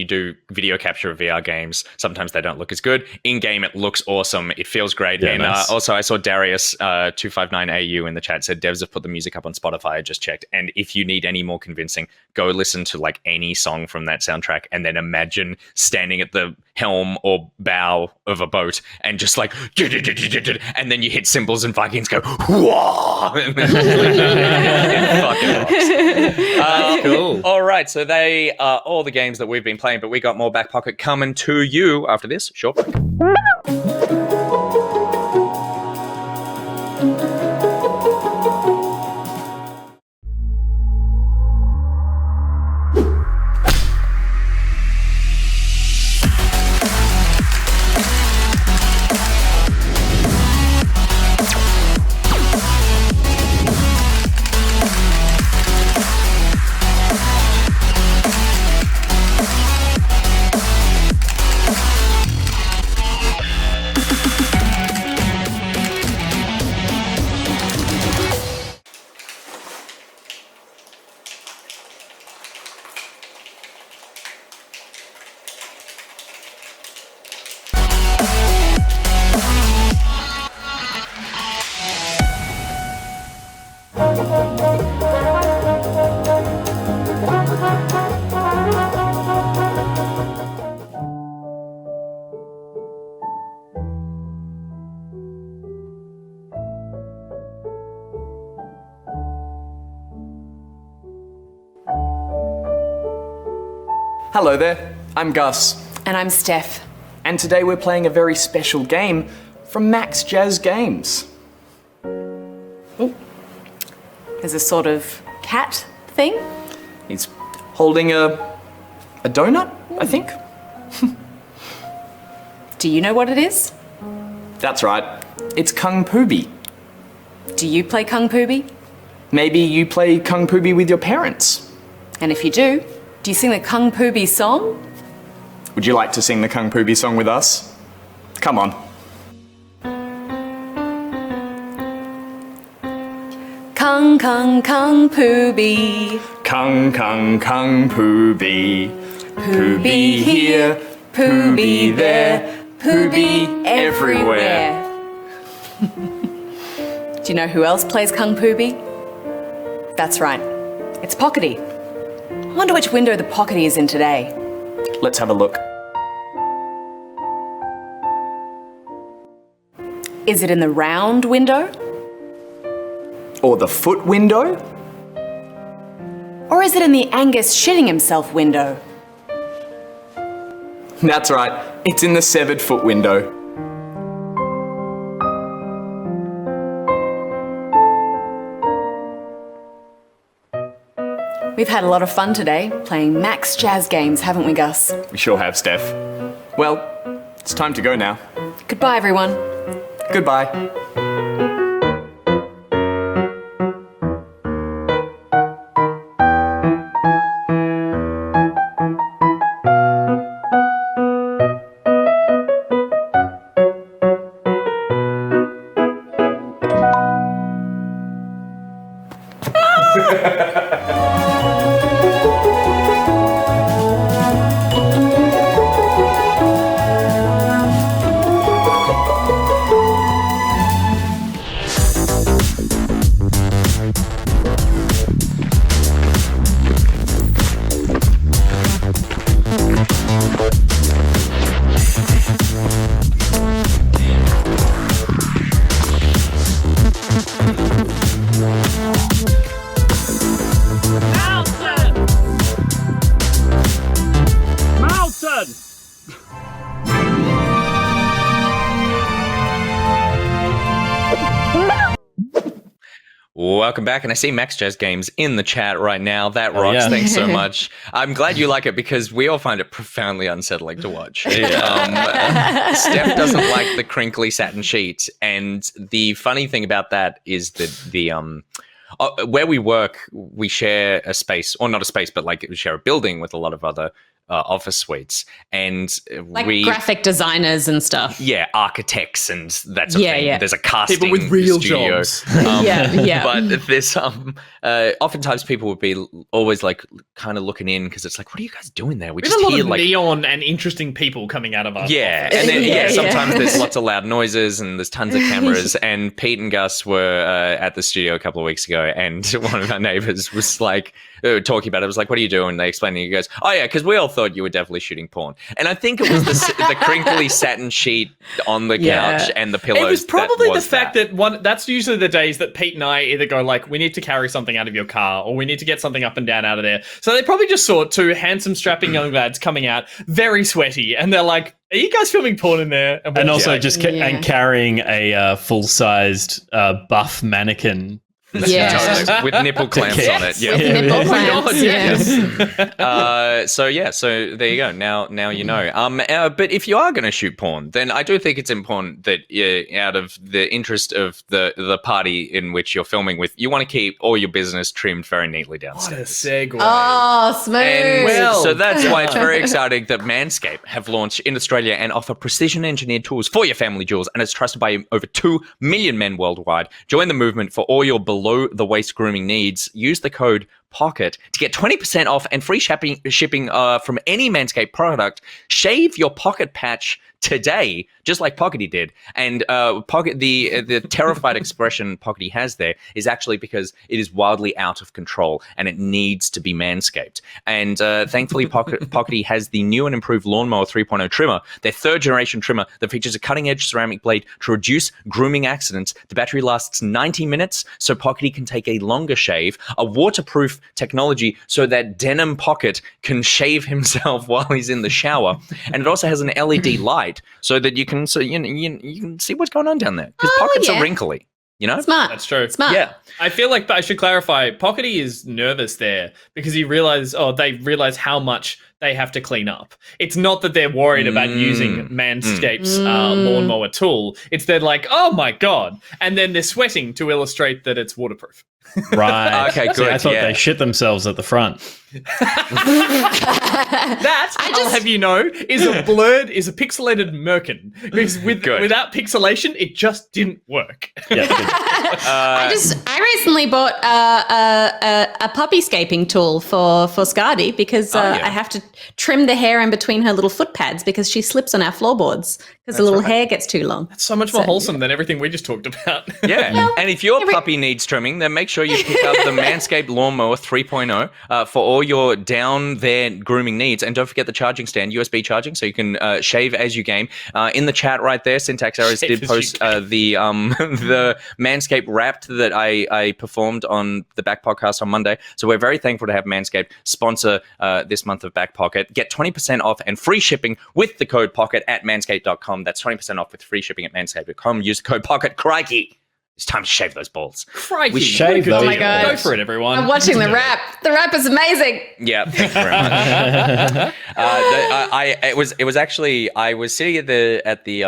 S4: do video capture of VR games, sometimes they don't look as good. In game, it looks awesome. It feels great.
S3: Yeah,
S4: and
S3: nice.
S4: also, I saw Darius 259AU in the chat said devs have put the music up on Spotify. I just checked, and if you need any more convincing, go listen to like any song from that soundtrack, and then imagine standing at the helm or bow of a boat and just like, and then you hit cymbals and Vikings go, whoa! It fucking rocks.
S2: Cool.
S4: All right, so they are all the games that we've been playing, but we got more Back Pocket coming to you after this short break.
S7: Hello there, I'm Gus,
S1: And I'm Steph.
S7: and today we're playing a very special game from MaxJazzGames.
S1: There's a sort of cat thing.
S7: He's holding a donut, I think.
S1: Do you know what it is?
S7: That's right, it's Kung Pooby.
S1: Do you play Kung Pooby?
S7: Maybe you play Kung Pooby with your parents.
S1: And if you do you sing the Kung Pooby song?
S7: Would you like to sing the Kung Pooby song with us? Come on.
S1: Kung Pooby.
S7: Kung Pooby. Pooby here, Pooby there, Pooby everywhere.
S1: Do you know who else plays Kung Pooby? That's right. It's Pockety. I wonder which window the Pockety is in today.
S7: Let's have a look.
S1: Is it in the round window?
S7: Or the foot window?
S1: Or is it in the Angus shitting himself window?
S7: That's right, it's in the severed foot window.
S1: We've had a lot of fun today playing MaxJazzGames, haven't we, Gus?
S7: We sure have, Steph. Well, it's time to go now.
S1: Goodbye, everyone.
S7: Goodbye.
S4: Welcome back, and I see MaxJazzGames in the chat right now. That rocks.
S3: yeah.
S4: Thanks so much. I'm glad you like it because we all find it profoundly unsettling to watch. Steph doesn't like the crinkly satin sheet, and the funny thing about that is that where we work, we share a space, or not a space, but like we share a building with a lot of other office suites, and
S1: Like graphic designers and stuff.
S4: Yeah, architects and that sort of thing.
S1: Yeah.
S4: There's a casting
S2: People with real
S4: studio.
S2: jobs.
S1: Yeah.
S4: But there's oftentimes people would be always like kind of looking in because it's like, what are you guys doing there? We
S2: There's
S4: just
S2: a lot
S4: hear
S2: of
S4: like
S2: neon and interesting people coming out of our
S4: yeah,
S2: office.
S4: and then
S1: Yeah.
S4: sometimes there's lots of loud noises and there's tons of cameras. And Pete and Gus were at the studio a couple of weeks ago, and one of our neighbors was like talking about it. Was like, "What are you doing?" They explained, and he goes, "Oh yeah, because we all thought you were definitely shooting porn." And I think it was the crinkly satin sheet on the couch and the pillows.
S2: It was probably
S4: that
S2: the fact that that's usually the days that Pete and I either go like, we need to carry something out of your car, or we need to get something up and down out of there. So they probably just saw two handsome, strapping young lads coming out, very sweaty, and they're like, "Are you guys filming porn in there?"
S8: And also
S1: Yeah.
S8: and carrying a full-sized buff mannequin.
S1: Yeah.
S4: Totally, with nipple clamps on it. Yeah.
S1: With nipple
S2: Oh my
S1: clamps,
S2: God,
S1: yeah.
S4: So there you go. Now you know. But if you are going to shoot porn, then I do think it's important that out of the interest of the party in which you're filming with, you want to keep all your business trimmed very neatly
S2: What a
S4: downstairs.
S2: segue.
S1: Oh, smooth.
S4: And so that's why it's very exciting that Manscaped have launched in Australia and offer precision-engineered tools for your family jewels, and it's trusted by over 2 million men worldwide. Join the movement for all your below-the-waist grooming needs. Use the code POCKET to get 20% off and free shipping from any Manscaped product. Shave your pocket patch today, just like Pockety did. And the terrified expression Pockety has there is actually because it is wildly out of control and it needs to be manscaped. And thankfully, Pockety has the new and improved Lawnmower 3.0 trimmer, their third generation trimmer that features a cutting-edge ceramic blade to reduce grooming accidents. The battery lasts 90 minutes, so Pockety can take a longer shave, a waterproof technology so that Denim Pocket can shave himself while he's in the shower. And it also has an LED light so that you can you can see what's going on down there, because pockets are wrinkly, you know.
S1: Smart.
S2: That's true.
S1: Smart.
S2: Yeah. I feel like I should clarify, Pockety is nervous there because they realize how much they have to clean up. It's not that they're worried about using Manscaped's lawnmower tool. It's they're like, oh my God. And then they're sweating to illustrate that it's waterproof.
S8: Right.
S4: Okay,
S8: See,
S4: good,
S8: I thought
S4: yeah.
S8: they shit themselves at the front.
S2: That, I'll have you know, is a pixelated merkin. Because without pixelation, it just didn't work.
S8: Yeah,
S1: I recently bought a puppy scaping tool for Scardy because I have to trim the hair in between her little foot pads because she slips on our floorboards because the little hair gets too long.
S2: It's so much more wholesome than everything we just talked about.
S4: Yeah, and if your puppy needs trimming, then make sure you pick up the Manscaped Lawnmower 3.0 for all your down there grooming needs. And don't forget the charging stand, USB charging, so you can shave as you game. In the chat right there, Syntax Errors did post the Manscaped Wrapped that I performed on the Back Podcast on Monday. So we're very thankful to have Manscaped sponsor this month of Back Pocket. Get 20% off and free shipping with the code POCKET at manscaped.com. That's 20% off with free shipping at manscaped.com. Use the code POCKET. Crikey! It's time to shave those balls.
S2: Crikey.
S8: We shave
S2: Good
S8: those.
S2: deal.
S1: Oh my God.
S2: Go for it, everyone.
S1: I'm watching the rap. The rap is amazing.
S4: Yeah, thank you very much. It was actually, I was sitting at the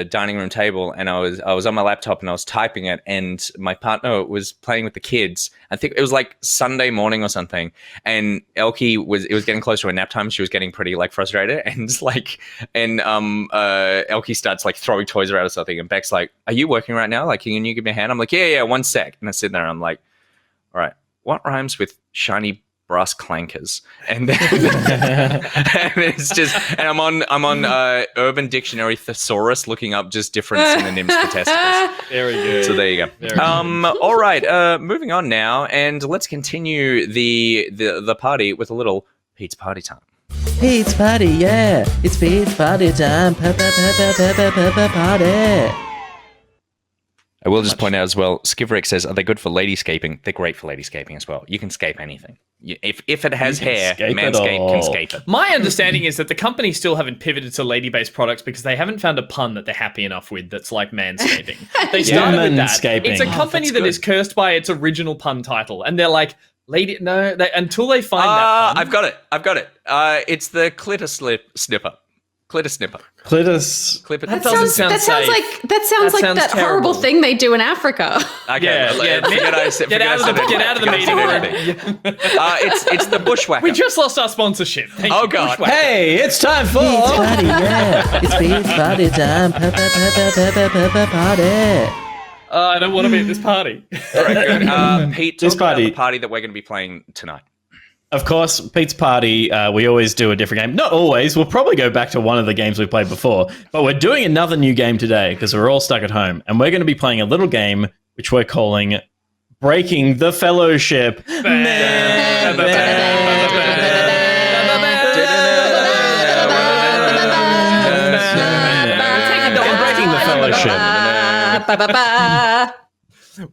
S4: dining room table, and I was on my laptop and I was typing it, and my partner was playing with the kids. I think it was like Sunday morning or something, and Elkie it was getting close to her nap time. She was getting pretty like frustrated, and Elkie starts like throwing toys around or something, and Beck's like, "Are you working right now? Like, can you give me a hand?" I'm like, yeah, 1 sec. And I sit there and I'm like, all right, what rhymes with shiny brass clankers? And then and it's just, and I'm on Urban Dictionary Thesaurus looking up just different synonyms for testicles.
S2: Very good.
S4: So there you go. All right, moving on now, and let's continue the party with a little Pete's party time.
S9: Pete's party, yeah. It's Pete's party time. Party.
S4: I will just point out as well, Skiverick says, are they good for ladyscaping? They're great for ladyscaping as well. You can scape anything. If it has hair, Manscaped can scape it.
S2: My understanding is that the company still haven't pivoted to lady-based products because they haven't found a pun that they're happy enough with that's like manscaping. They started with that.
S3: Manscaping.
S2: It's a company that is cursed by its original pun title, and they're like, until they find that pun.
S4: I've got it. It's the clitter snipper. Clitter snipper.
S3: Clitus.
S4: Clip it.
S1: That sounds like that horrible thing they do in Africa.
S4: Okay,
S2: get out of the meeting.
S4: It's the bushwhacker.
S2: We just lost our sponsorship. Thank you,
S4: God.
S2: Bushwhacker.
S3: Hey, it's time for
S9: Beats party, yeah. It's Beats party time. Party.
S2: I don't want to be at this party.
S4: All right, good. Pete, talk
S3: This
S4: about
S3: party.
S4: the party that we're going to be playing tonight.
S3: Of course, Pete's Party, we always do a different game. Not always. We'll probably go back to one of the games we played before. But we're doing another new game today because we're all stuck at home. And we're going to be playing a little game which we're calling Breaking the Fellowship. Breaking the Fellowship.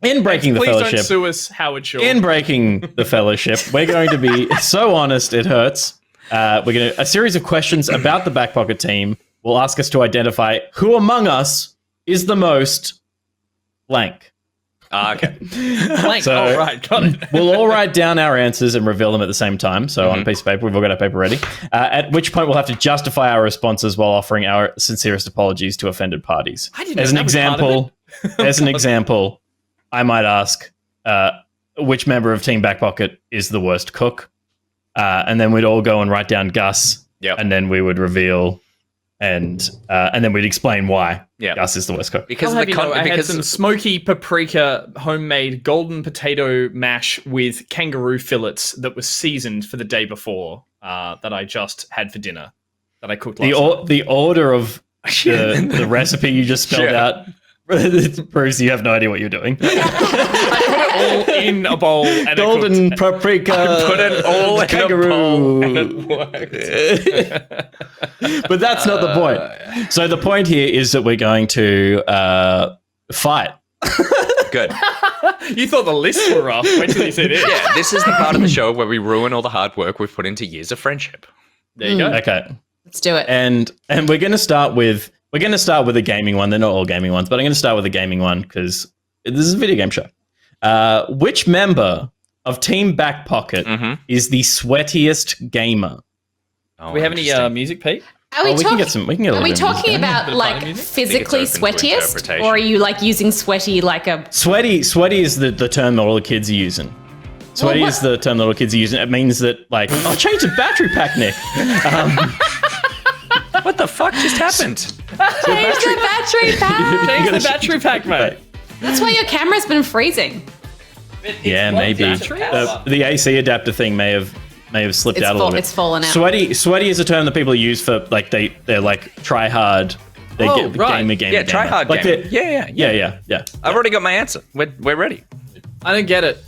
S3: In Breaking the
S2: Please
S3: Fellowship.
S2: don't sue us, Howard Shaw.
S3: In Breaking the Fellowship, we're going to be so honest it hurts. We're going to a series of questions about the Back Pocket team will ask us to identify who among us is the most blank.
S4: Okay.
S2: Blank.
S3: So-
S2: Right, got it.
S3: We'll all write down our answers and reveal them at the same time. So on a piece of paper, we've all got our paper ready. At which point we'll have to justify our responses while offering our sincerest apologies to offended parties. As an example, I might ask which member of Team Back Pocket is the worst cook, and then we'd all go and write down Gus, and then we would reveal, and then we'd explain why Gus is the worst cook.
S4: Because
S2: I had some smoky paprika homemade golden potato mash with kangaroo fillets that was seasoned for the day before that I just had for dinner that I cooked last night.
S3: The order of the recipe you just spelled out proves you have no idea what you're doing.
S2: I put it all in a bowl and
S3: Golden paprika.
S4: I put it all
S3: kangaroo.
S4: in a bowl and it worked.
S3: But that's not the point. So the point here is that we're going to fight.
S4: Good.
S2: You thought the lists were rough. Wait till you see this.
S4: Yeah, this is the part of the show where we ruin all the hard work we've put into years of friendship.
S2: There you go.
S3: Okay.
S1: Let's do it.
S3: And we're going to start with a gaming one. They're not all gaming ones, but I'm going to start with a gaming one because this is a video game show. Which member of Team Back Pocket is the sweatiest gamer?
S2: Do we have any music, Pete?
S1: Are we
S3: We can get a little
S1: Are we
S3: bit of music.
S1: talking about
S2: Bit of
S1: like
S2: party music?
S1: physically
S4: I think it's open to
S1: sweatiest,
S4: interpretation.
S1: or are you like using sweaty like a?
S3: Sweaty is the term that all the kids are using. Sweaty is the term that all the kids are using. It means that like, change the battery pack, Nick.
S4: What the fuck just happened?
S1: Change the battery pack.
S2: Change the battery pack, mate.
S1: That's why your camera's been freezing.
S3: Yeah, maybe the AC adapter thing may have slipped out a little bit.
S1: It's fallen out.
S3: Sweaty is a term that people use for like they're like try hard. They get
S2: right.
S3: gamer.
S4: Yeah, try hard
S3: like
S4: game.
S3: Yeah.
S4: I've already got my answer. We're ready.
S2: I don't get it.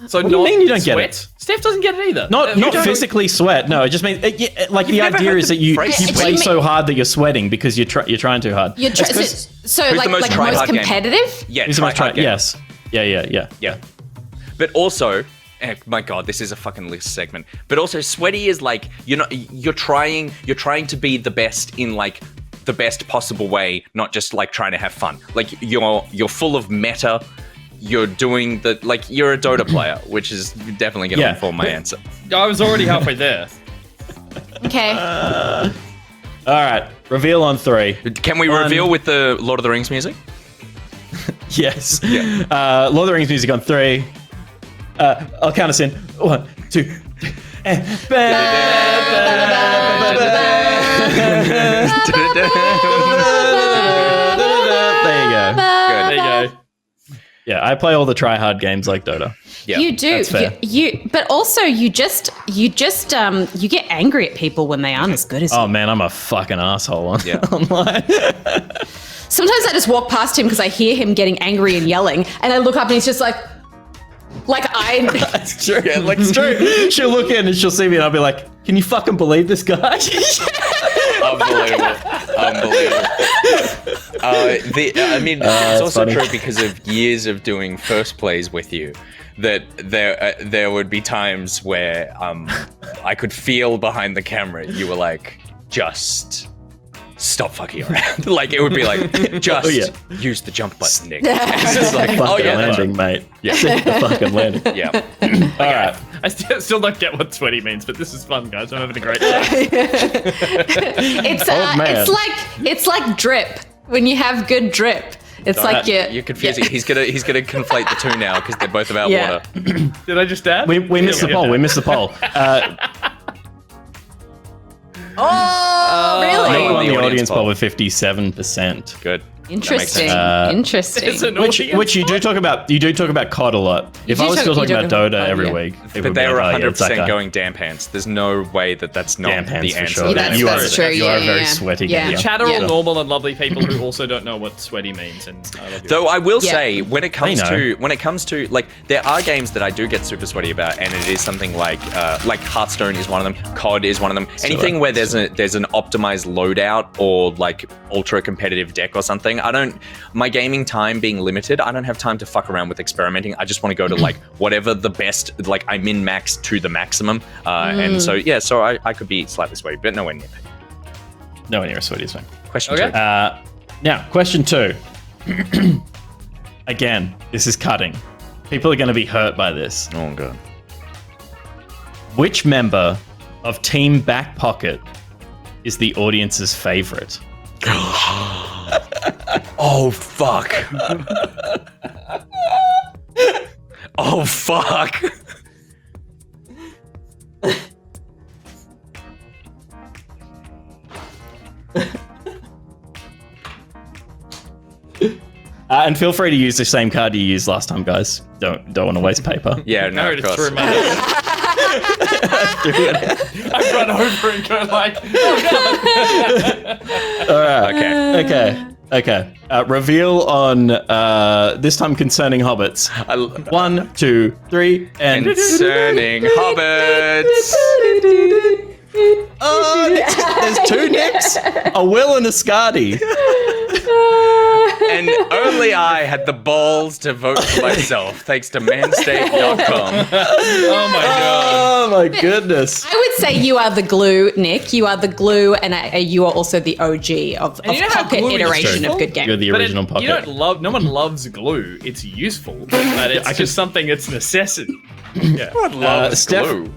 S2: So
S3: What do you mean you don't get
S2: sweat?
S3: it?
S2: Steph doesn't get it either.
S3: Not physically sweat. No, it just means like the
S4: never
S3: idea
S4: heard
S3: is
S4: the
S3: that you
S4: phrase
S3: play
S1: sweat?
S3: so hard that you're sweating because you're trying too hard.
S1: You're
S3: It's 'cause
S1: so
S4: who's
S1: like
S4: the most
S1: most
S4: try-hard gamer?
S1: competitive.
S4: Yeah,
S3: he's the most
S4: try-hard game.
S3: Yes. Yeah.
S4: Yeah. But also, my God, this is a fucking list segment. But also, sweaty is like you're trying to be the best in like the best possible way, not just like trying to have fun. Like you're full of meta. You're doing you're a Dota player, which is definitely going to inform my answer.
S2: I was already halfway there.
S1: Okay.
S3: All right. Reveal on 3.
S4: Can we reveal with the Lord of the Rings music?
S3: Yes. Yeah. Lord of the Rings music on 3. I'll count us in. 1, 2, 3. There you go.
S4: Good.
S2: There you go.
S3: Yeah, I play all the try hard games like Dota.
S4: Yeah,
S1: You do.
S3: that's fair.
S1: But also you get angry at people when they aren't as good as you.
S3: Oh man, I'm a fucking asshole online.
S1: Sometimes I just walk past him because I hear him getting angry and yelling, and I look up and he's just like I.
S3: It's true. Yeah, like it's true. She'll look in and she'll see me and I'll be like, "Can you fucking believe this guy?"
S4: It's also
S3: funny.
S4: true because of years of doing first plays with you that there would be times where I could feel behind the camera you were like, just stop fucking around. Like it would be like, just use the jump button, Nick. It's just like,
S3: Fucking landing, mate. Yeah, the fucking landing.
S4: Yeah.
S3: All right.
S2: I still don't get what sweaty means, but this is fun, guys. I'm having a great time.
S3: man.
S1: It's like drip when you have good drip. It's like
S4: you're confusing. He's gonna conflate the two now because they're both about water.
S2: Did I just dab?
S3: We missed the poll. We missed the poll.
S1: really
S3: Nick won the
S4: audience
S3: audience
S4: poll
S3: poll with 57%.
S4: Good.
S1: interesting.
S3: sense.
S2: It's an
S3: Which
S2: audience
S3: you do talk about. You do talk about COD a lot. If I was still talking about Dota every week, it
S4: But
S3: would
S4: they
S3: be
S4: were
S3: like,
S4: 100% going damn pants. There's no way that's not
S3: damn pants
S4: the
S3: for
S4: answer.
S3: sure.
S1: Yeah,
S3: you
S1: that's true.
S3: You are a very sweaty.
S1: Yeah.
S3: game.
S2: The chat are all
S1: Yeah.
S2: normal and lovely people who also don't know what sweaty means, and I love you.
S4: Though I will
S1: Yeah.
S4: say, when it comes
S3: know.
S4: to like, there are games that I do get super sweaty about, and it is something like Hearthstone is one of them, COD is one of them. Anything where there's an optimized loadout or like ultra competitive deck or something. My gaming time being limited, I don't have time to fuck around with experimenting. I just want to go to like whatever the best, like I min max to the maximum, and so I could be slightly sweaty, but nowhere near.
S3: Nowhere near as sweaty as me.
S4: Question
S2: Okay.
S4: 2.
S3: Now, question 2. Again, this is cutting. People are going to be hurt by this.
S4: Oh god.
S3: Which member of Team Back Pocket is the audience's favorite?
S4: Oh fuck. Oh fuck.
S3: And feel free to use the same card you used last time, guys. Don't want to waste paper.
S4: Yeah, no,
S2: I
S4: of
S2: just threw
S4: course.
S2: my I run over and go like,
S3: All right.
S4: Okay.
S3: Okay. Reveal on this time concerning hobbits. 1, 2, 3, and
S4: Concerning hobbits.
S3: oh, there's 2 Nicks, a Will and a Scardy.
S4: And only I had the balls to vote for myself, thanks to manstate.com.
S2: oh my god.
S3: Oh my goodness.
S1: I would say you are the glue, Nick. You are the glue, and you are also the OG of
S2: you know how
S1: Pocket
S2: glue is
S1: iteration of
S2: useful?
S1: good games.
S3: You're the
S2: But
S3: original Pocket.
S2: you don't love. No one loves glue. It's useful, but it's just something that's necessity. Yeah.
S4: Loves
S3: Steph-
S4: glue.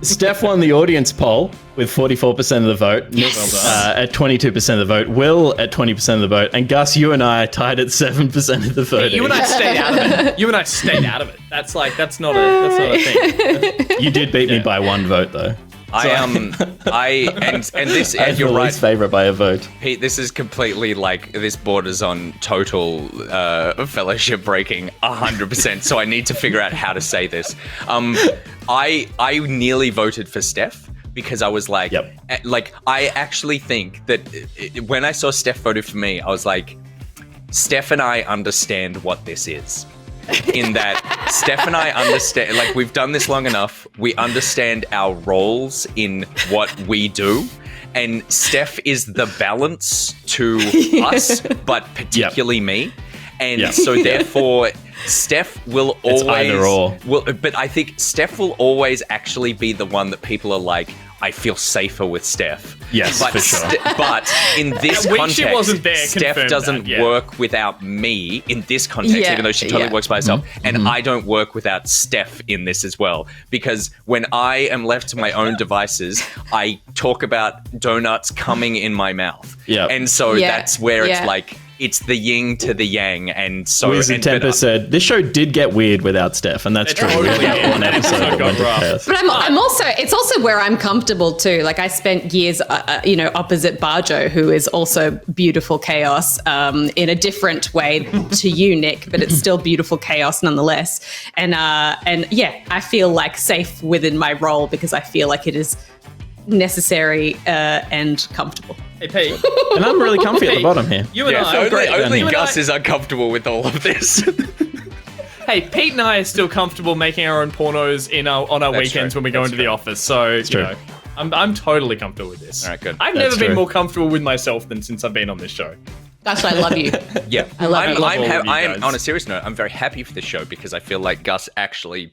S3: Steph won the audience poll with 44% of the vote. Nick at 22% of the vote. Will at 20% of the vote. And Gus, you and I tied at 7% of the vote.
S2: You and I stayed out of it. You and I stayed out of it. That's not a thing.
S3: You did beat me by 1 vote, though.
S4: And this, and you're
S3: the
S4: right,
S3: least favorite by a vote.
S4: Pete, this is completely like, this borders on total fellowship breaking 100%, so I need to figure out how to say this. I nearly voted for Steph because I was like, I actually think that when I saw Steph voted for me, I was like, Steph and I understand what this is. In that Steph and I understand, like, we've done this long enough, we understand our roles in what we do, and Steph is the balance to us, but particularly me, and so therefore Steph will always,
S3: either or.
S4: But I think Steph will always actually be the one that people are like, I feel safer with Steph.
S3: Yes,
S4: but
S3: for sure.
S4: But in this
S2: When
S4: context,
S2: she wasn't there,
S4: Steph
S2: confirmed
S4: doesn't
S2: that, yeah.
S4: work without me in this context,
S1: Yeah,
S4: even though she totally
S1: yeah.
S4: works by herself. And I don't work without Steph in this as well. Because when I am left to my own devices, I talk about donuts coming in my mouth.
S3: Yeah.
S4: And so
S1: Yeah,
S4: that's where it's
S1: yeah.
S4: like, it's the yin to the yang. And so...
S3: Wizard
S4: and-
S3: Temper
S4: but-
S3: said, this show did get weird without Steph, and that's
S2: It
S3: true. We
S2: totally
S3: had
S2: did.
S3: one episode
S2: It
S3: that
S2: got
S3: went to
S2: rough.
S3: chaos.
S1: But I'm also, it's also where I'm comfortable too. Like I spent years, opposite Barjo, who is also beautiful chaos in a different way to you, Nick, but it's still beautiful chaos nonetheless. And yeah, I feel like safe within my role because I feel like it is necessary and comfortable.
S2: Hey Pete,
S3: And I'm really comfy at the bottom here.
S2: you and
S4: Yeah,
S2: I.
S4: only
S2: You and
S4: Gus
S2: I-
S4: is uncomfortable with all of this.
S2: Hey, Pete and I are still comfortable making our own pornos on our
S4: That's
S2: weekends
S4: true.
S2: when we go
S4: That's
S2: into the office. So
S3: true.
S2: I'm totally comfortable with this.
S4: All right, good.
S2: I've
S3: That's
S2: never been
S3: true.
S2: more comfortable with myself than since I've been on this show.
S1: Gosh, I love you.
S4: Yeah,
S1: I love
S2: it.
S4: I'm
S2: all of you
S4: I'm
S2: guys.
S4: on a serious note. I'm very happy for this show because I feel like Gus actually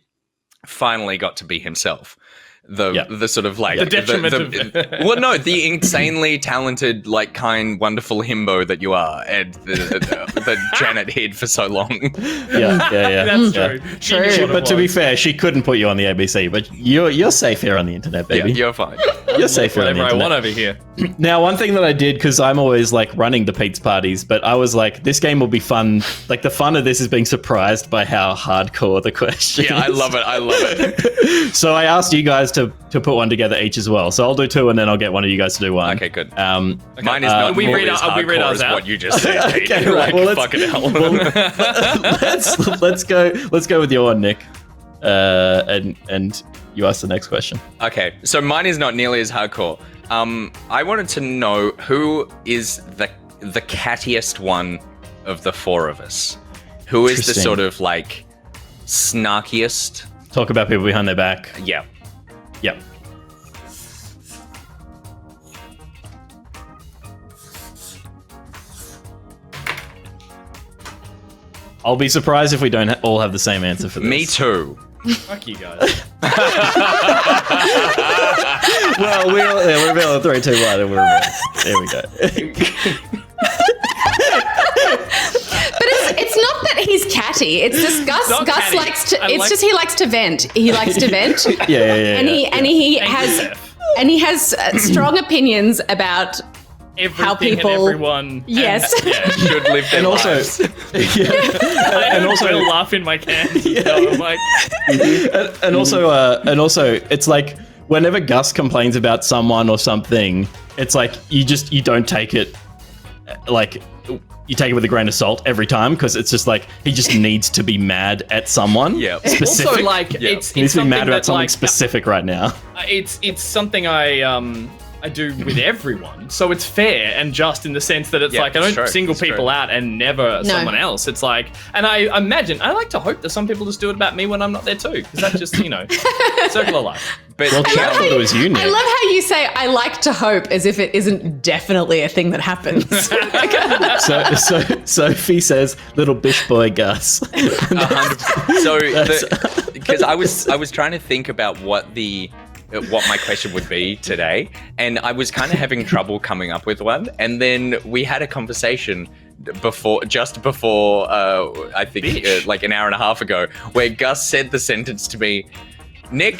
S4: finally got to be himself. The sort of like
S2: The detriment of
S4: the insanely talented, like kind, wonderful himbo that you are, and that Janet hid for so long.
S3: Yeah.
S2: That's
S3: Yeah.
S2: true. She
S1: True.
S2: knew what it
S3: But to be
S2: was.
S3: fair, she couldn't put you on the ABC. But you're safe here on the internet, baby.
S4: Yeah, you're fine.
S3: You're safe here on the
S2: Whatever I
S3: internet.
S2: want over here.
S3: Now, one thing that I did, because I'm always like running the Pete's parties, but I was like, this game will be fun. Like the fun of this is being surprised by how hardcore the question
S4: Yeah, I
S3: is.
S4: love it.
S3: So I asked you guys to put one together each as well. So I'll do two, and then I'll get one of you guys to do one.
S4: Okay, good.
S3: Mine
S4: Mine is not
S2: we
S4: nearly
S2: read
S4: as
S2: our- we read
S4: hardcore
S2: ours
S4: as
S2: out.
S4: what you just said. Pete.
S3: Okay,
S4: Like,
S3: well, let's-
S4: fucking hell.
S3: let's go with your one, Nick. And you ask the next question.
S4: Okay, so mine is not nearly as hardcore. I wanted to know who is the cattiest one of the four of us. Who is the
S3: Interesting.
S4: sort of like snarkiest?
S3: Talk about people behind their back.
S4: Yeah.
S3: Yep. I'll be surprised if we don't all have the same answer for this.
S4: Me too.
S2: Fuck you guys.
S3: Well, we'll reveal in 3, 2, 1, and we'll reveal. There we go.
S1: But it's not that he's catty. It's just Gus.
S2: Not
S1: Gus
S2: catty.
S1: likes to.
S2: I
S1: It's
S2: like-
S1: just he likes to vent. He likes to vent,
S3: Yeah.
S1: and he
S2: Thank you,
S1: has
S2: Steph.
S1: and he has strong opinions about
S2: Everything
S1: people-
S2: and everyone.
S1: Yes.
S2: And, yeah.
S4: Should live their
S3: And also,
S4: lives.
S3: and also,
S2: Will laugh in my candy. So I'm like,
S3: and also, it's like whenever Gus complains about someone or something, it's like you don't take it like. You take it with a grain of salt every time because it's just like he just needs to be mad at someone.
S4: Yeah.
S3: Specific.
S2: also like
S4: Yeah.
S2: it's
S3: he needs to be
S2: something
S3: mad about
S2: that,
S3: something
S2: like,
S3: specific right now.
S2: It's something I do with everyone, so it's fair and just in the sense that it's
S4: Yeah,
S2: like I don't
S4: it's true,
S2: single
S4: it's
S2: people
S4: true.
S2: out and never someone else. It's like, and I imagine I like to hope that some people just do it about me when I'm not there too, because that's just circle of life.
S4: But
S3: Well, Kat thought it was you, Nick.
S1: I love how you say "I like to hope" as if it isn't definitely a thing that happens.
S3: So Sophie says, "Little bish boy Gus."
S4: 100%. So, because I was trying to think about what my question would be today, and I was kind of having trouble coming up with one. And then we had a conversation just before I think like an hour and a half ago, where Gus said the sentence to me, "Nick,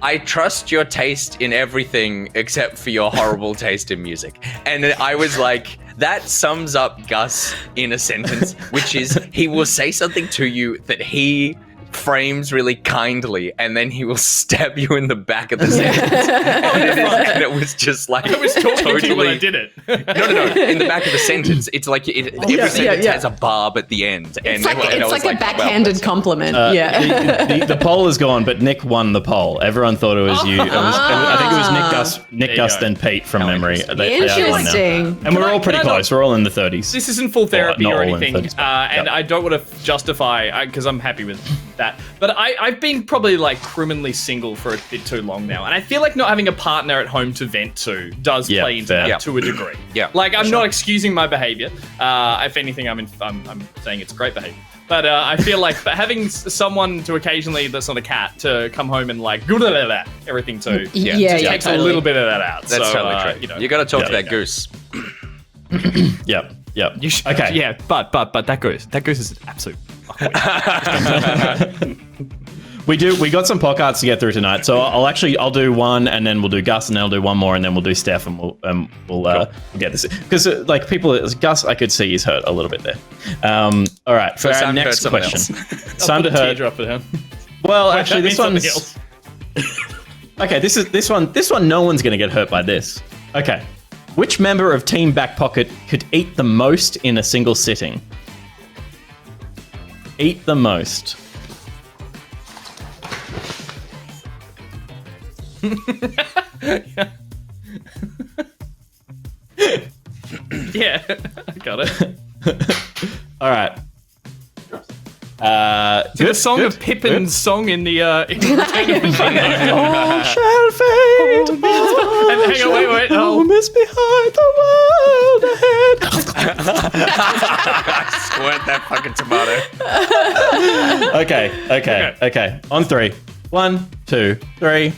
S4: I trust your taste in everything except for your horrible taste in music." And I was like, that sums up Gus in a sentence, which is he will say something to you that he frames really kindly, and then he will stab you in the back of the sentence. And it was just like
S2: I was talking to you when I did it.
S4: No. In the back of the sentence, it's like every sentence has a barb at the end.
S1: It's like a backhanded compliment.
S3: The poll is gone, but Nick won the poll. Everyone thought it was you. I think it was Nick,
S2: you
S3: Gus,
S2: go.
S3: then Pete from memory. They are the one now.
S1: Interesting.
S3: And we're all pretty
S2: can I
S3: close. We're all in the 30s.
S2: This isn't full therapy
S3: not
S2: or
S3: all in
S2: anything,
S3: 30s, but-
S2: and
S3: yep.
S2: I don't want to justify because I'm happy with that. But I've been probably like criminally single for a bit too long now, and I feel like not having a partner at home to vent to does
S3: Yeah,
S2: play into
S3: fair.
S2: that
S4: Yeah.
S2: to a degree.
S4: Yeah,
S2: like I'm
S4: for
S2: not
S4: sure.
S2: excusing my behavior. If anything, I'm saying it's great behavior. But I feel like having someone to occasionally that's not a cat to come home and like everything too.
S1: Yeah,
S2: Takes
S1: totally.
S2: a little bit of that out.
S4: That's
S2: so,
S4: totally true. You got to talk to that goose.
S3: Yep.
S2: You should,
S3: Okay.
S2: Yeah, but that goose is an absolute.
S3: We got some PockArts to get through tonight, so I'll do one, and then we'll do Gus, and then I'll do one more, and then we'll do Steph, and we'll get this because like Gus, I could see he's hurt a little bit there. All right, for
S4: So
S3: our
S4: Sam
S3: next
S4: hurt someone
S3: question,
S4: else.
S3: time to hurt.
S2: Teardrop it down.
S3: Well,
S2: Wait,
S3: actually,
S2: that
S3: this
S2: means
S3: one's
S2: something else.
S3: okay. This one, no one's gonna get hurt by this. Okay, which member of Team Back Pocket could eat the most in a single sitting? Eat the most.
S2: Yeah, I got it.
S3: All right.
S2: To the song of Pippin's song in the in Return of the King.
S3: All shall fade.
S2: And hang on, wait.
S3: Oh, miss behind the world ahead.
S4: Squirt that fucking tomato.
S3: Okay. On 3. 1, 2, 3.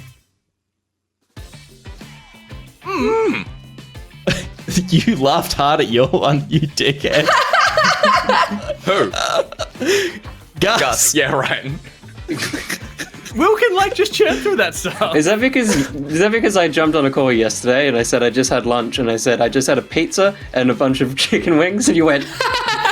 S3: You laughed hard at your one, you dickhead.
S4: Who?
S3: Gus.
S4: Yeah, right.
S2: Will can just churn through that stuff.
S5: Is that because I jumped on a call yesterday and I said I just had lunch and I said I just had a pizza and a bunch of chicken wings and you went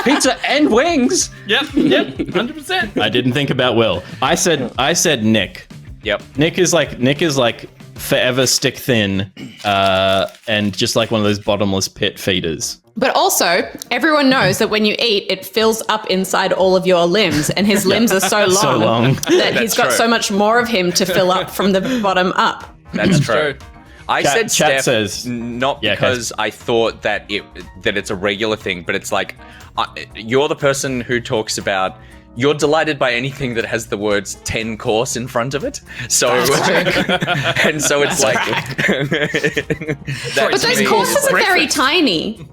S5: pizza and wings?
S2: Yep, 100%.
S3: I didn't think about Will. I said Nick.
S4: Yep.
S3: Nick is like forever stick thin, and just like one of those bottomless pit feeders.
S1: But also, everyone knows that when you eat, it fills up inside all of your limbs, and his limbs are so long, that he's got
S4: true.
S1: so much more of him to fill up from the bottom up.
S4: That's true. I said
S3: Chat
S4: Steph
S3: says-
S4: not
S3: Yeah,
S4: because I thought that it's a regular thing, but it's like you're the person who talks about you're delighted by anything that has the words 10 course in front of it. So and so it's like
S1: But those courses are very tiny.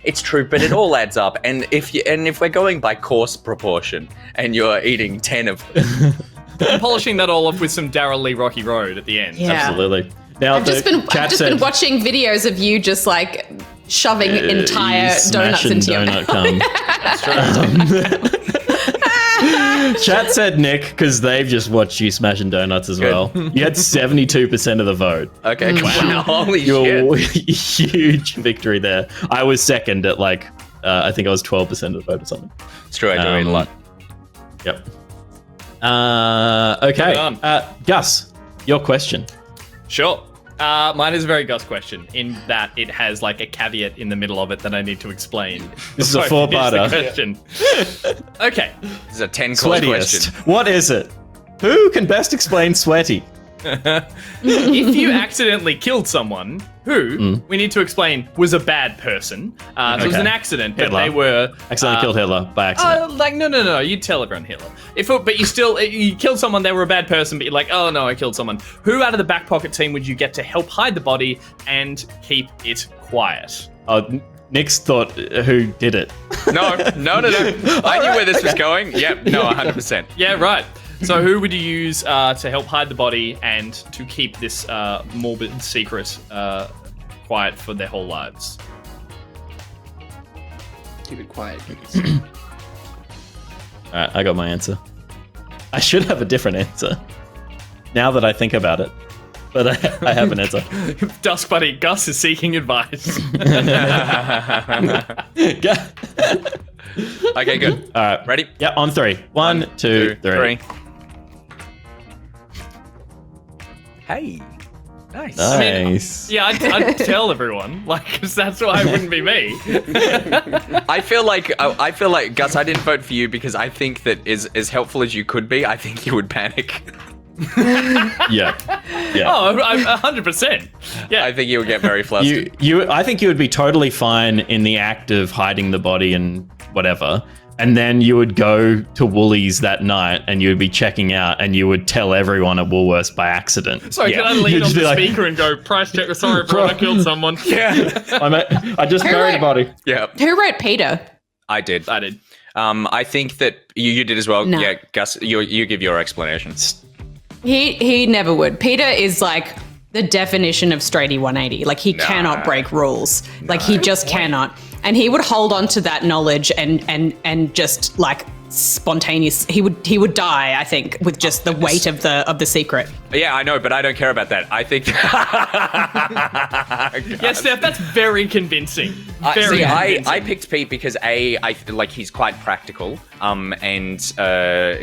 S4: It's true, but it all adds up. And if we're going by course proportion and you're eating 10 of them.
S2: I'm polishing that all off with some Daryl Lee Rocky Road at the end.
S1: Yeah.
S3: Absolutely. Now
S1: I've just been watching videos of you just like shoving entire donuts into your mouth.
S3: That's true. Chat said Nick because they've just watched you smashing donuts as well. You had 72% of the vote.
S4: Okay, wow. Holy
S3: Your
S4: shit.
S3: huge victory there. I was second at I think I was 12% of the vote or something.
S4: It's true, I do eat a lot.
S3: Yep. Okay. Gus, your question.
S2: Sure. Mine is a very Gus question in that it has a caveat in the middle of it that I need to explain.
S3: This is a 4-parter.
S2: Question. Okay.
S4: This is a 10-course question.
S3: What is it? Who can best explain sweaty?
S2: If you accidentally killed someone who, we need to explain, was a bad person. So it was an accident, but
S3: Hitler.
S2: they were...
S3: Accidentally killed Hitler by accident.
S2: No. You'd tell everyone Hitler. But you killed someone, they were a bad person, but you're like, oh no, I killed someone. Who out of the back pocket team would you get to help hide the body and keep it quiet?
S3: Nick's thought who did it.
S4: No. I knew where this was going. Yep, no, 100%.
S2: Yeah, right. So who would you use to help hide the body and to keep this morbid secret quiet for their whole lives?
S5: Keep it quiet.
S3: Alright, I got my answer. I should have a different answer now that I think about it, but I have an answer.
S2: Dusk Buddy Gus is seeking advice.
S4: Okay, good.
S3: All right,
S4: Ready?
S3: Yeah, on 3. 1, 2, 3.
S4: Hey. Nice.
S3: Nice.
S2: Yeah, I'd tell everyone, because that's why it wouldn't be me.
S4: I feel like Gus, I didn't vote for you because I think that as helpful as you could be, I think you would panic.
S3: Yeah.
S2: Oh, 100%. Yeah.
S4: I think you would get very flustered.
S3: I think you would be totally fine in the act of hiding the body and whatever. And then you would go to Woolies that night and you would be checking out and you would tell everyone at Woolworths by accident.
S2: Sorry, can I lean on the speaker and go, price check, sorry, bro, I killed someone.
S4: Yeah.
S3: I just buried a body.
S4: Yeah.
S1: Who wrote Peter?
S4: I did.
S2: I
S4: think that you did as well.
S1: No.
S4: Yeah, Gus, you give your explanation.
S1: He never would. Peter is like the definition of straighty 180. Like he cannot break rules. Like he just cannot. And he would hold on to that knowledge and just like spontaneous. He would die, I think, with just the weight of the secret.
S4: Yeah, I know, but I don't care about that. I think.
S2: Yeah, Steph, that's very convincing.
S4: See, I picked Pete because I feel like he's quite practical, and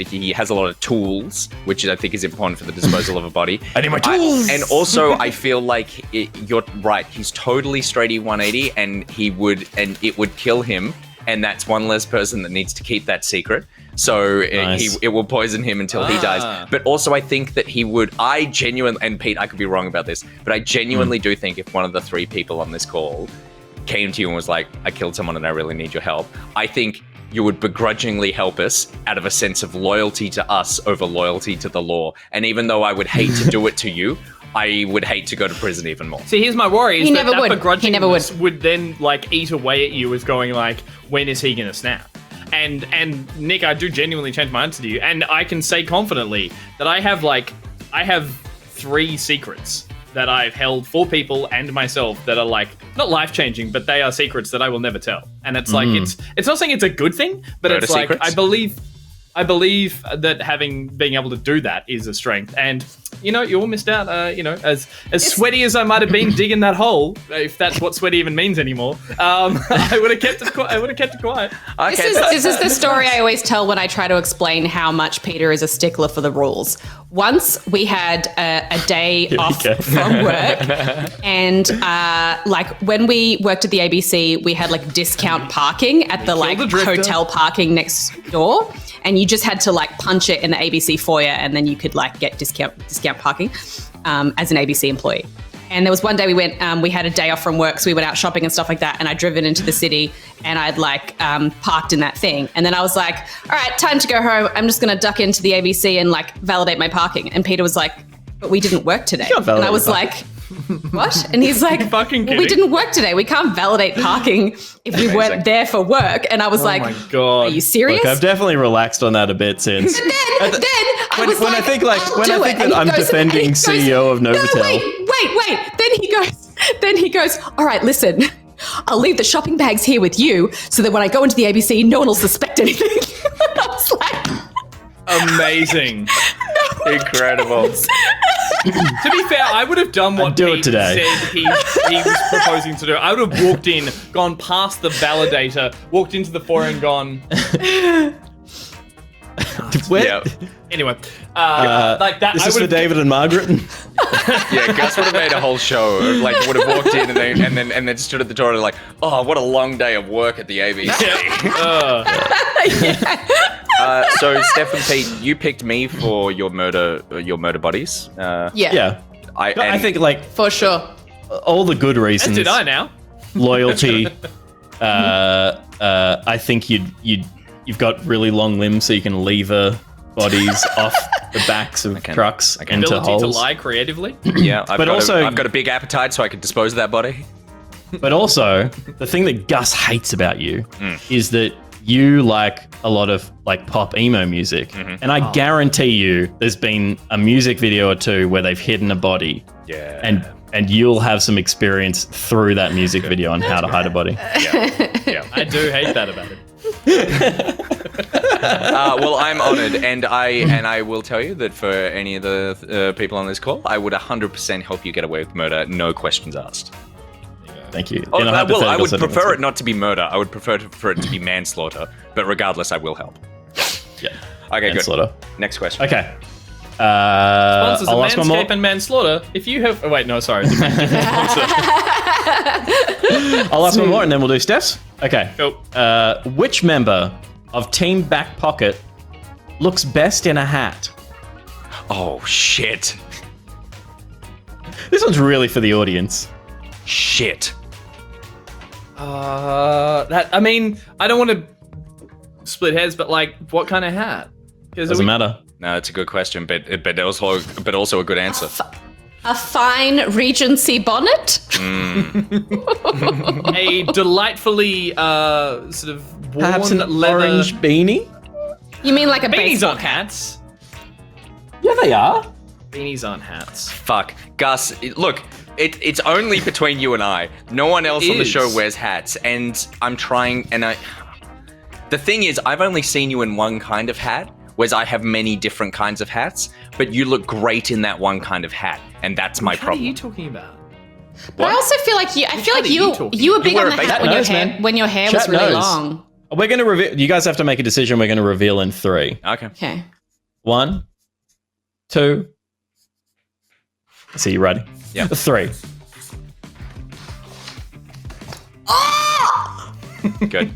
S4: he has a lot of tools, which I think is important for the disposal of a body.
S3: I need my tools.
S4: And also, I feel like you're right. He's totally straighty 180, and it would kill him. And that's one less person that needs to keep that secret. So it will poison him until he dies. But also I think that I genuinely, and Pete, I could be wrong about this, but I genuinely do think if one of the 3 people on this call came to you and was like, I killed someone and I really need your help, I think you would begrudgingly help us out of a sense of loyalty to us over loyalty to the law. And even though I would hate to do it to you, I would hate to go to prison even more.
S2: See, here's my worry: is
S1: He
S2: that
S1: never would.
S2: begrudgingness
S1: He never would.
S2: then like eat away at you, as going like, when is he gonna snap? And Nick, I do genuinely change my answer to you, and I can say confidently that I have 3 secrets that I've held for people and myself that are like not life changing, but they are secrets that I will never tell. And it's like it's not saying it's a good thing, but
S4: Murder
S2: it's like
S4: secrets?
S2: I believe that being able to do that is a strength. And you all missed out. As sweaty as I might have been digging that hole, if that's what sweaty even means anymore, I would have kept it quiet.
S4: Okay,
S1: This is the story I always tell when I try to explain how much Peter is a stickler for the rules. Once we had a day off from work, and when we worked at the ABC, we had like discount parking at the like hotel parking next door. And you just had to like punch it in the ABC foyer, and then you could like get discount parking as an ABC employee. And there was one day we went, we had a day off from work, so we went out shopping and stuff like that. And I'd driven into the city, and I'd like parked in that thing. And then I was like, all right, time to go home. I'm just going to duck into the ABC and like validate my parking. And Peter was like, but we didn't work today. And I was like, what? And he's like, well, we didn't work today. We can't validate parking if we weren't there for work. And I was like,
S2: my God.
S1: Are you serious?
S3: Look, I've definitely relaxed on that a bit since.
S1: And then I was
S3: when I think that I'm defending CEO of Novotel.
S1: No, wait. Then he goes, all right, listen, I'll leave the shopping bags here with you so that when I go into the ABC, no one will suspect anything. I was like,
S2: amazing.
S4: incredible.
S2: To be fair, I would have done what Pete said he was proposing to do. I would have walked in, gone past the validator, walked into the foyer and gone.
S3: Yeah.
S2: Anyway, like that.
S3: This is for David and Margaret.
S4: Yeah, Gus would have made a whole show. Like, would have walked in and then stood at the door and like, oh, what a long day of work at the ABC. So, Steph and Pete, you picked me for your murder buddies.
S1: yeah,
S3: I think like
S1: for sure.
S3: all the good reasons.
S2: As did I now.
S3: Loyalty. I think you've got really long limbs, so you can lever bodies off the backs of trucks into
S2: Ability
S3: holes.
S2: to lie creatively.
S4: Yeah, I've
S3: I've
S4: got a big appetite, so I can dispose of that body.
S3: But also, the thing that Gus hates about you is that you like a lot of like pop emo music, and I guarantee you, there's been a music video or two where they've hidden a body.
S4: Yeah,
S3: and you'll have some experience through that music video on how to hide a body.
S4: Yeah.
S2: I do hate that about it.
S4: Well, I'm honored, and I will tell you that for any of the people on this call, I would 100% help you get away with murder, no questions asked.
S3: Thank you.
S4: Oh, well, I would prefer it not to be murder. I would prefer for it to be manslaughter, but regardless, I will help.
S3: Yeah.
S4: Okay,
S3: manslaughter.
S4: Good. Next question.
S3: Okay.
S2: Sponsors
S3: I'll
S2: of
S3: ask one more.
S2: Manscape and Manslaughter. If you have... Oh, wait, no, sorry. It's a sponsor.
S3: I'll ask one more and then we'll do Steph's. Okay.
S2: Cool.
S3: Which member of Team Back Pocket looks best in a hat?
S4: Oh, shit.
S3: This one's really for the audience.
S4: Shit.
S2: I mean, I don't want to split hairs, but like, what kind of hat?
S3: Doesn't matter.
S4: No, it's a good question, but also a good answer.
S1: A fine Regency bonnet?
S2: A delightfully sort of worn
S3: Perhaps an
S2: leather...
S3: orange beanie?
S1: You mean like a
S2: Beanies
S1: baseball
S2: aren't hats.
S3: Yeah, they are.
S2: Beanies aren't hats.
S4: Fuck. Gus, look, it's only between you and I. No one else on the show wears hats, and I'm trying, and the thing is, I've only seen you in one kind of hat, whereas I have many different kinds of hats, but you look great in that one kind of hat, and that's my problem.
S2: What are you talking about?
S1: But I also feel like you were big on the hat when your hair was really long.
S3: We're going to reveal. You guys have to make a decision. We're going to reveal in 3.
S1: Okay.
S3: 1, 2. So you ready?
S4: Yeah.
S3: 3.
S4: Good.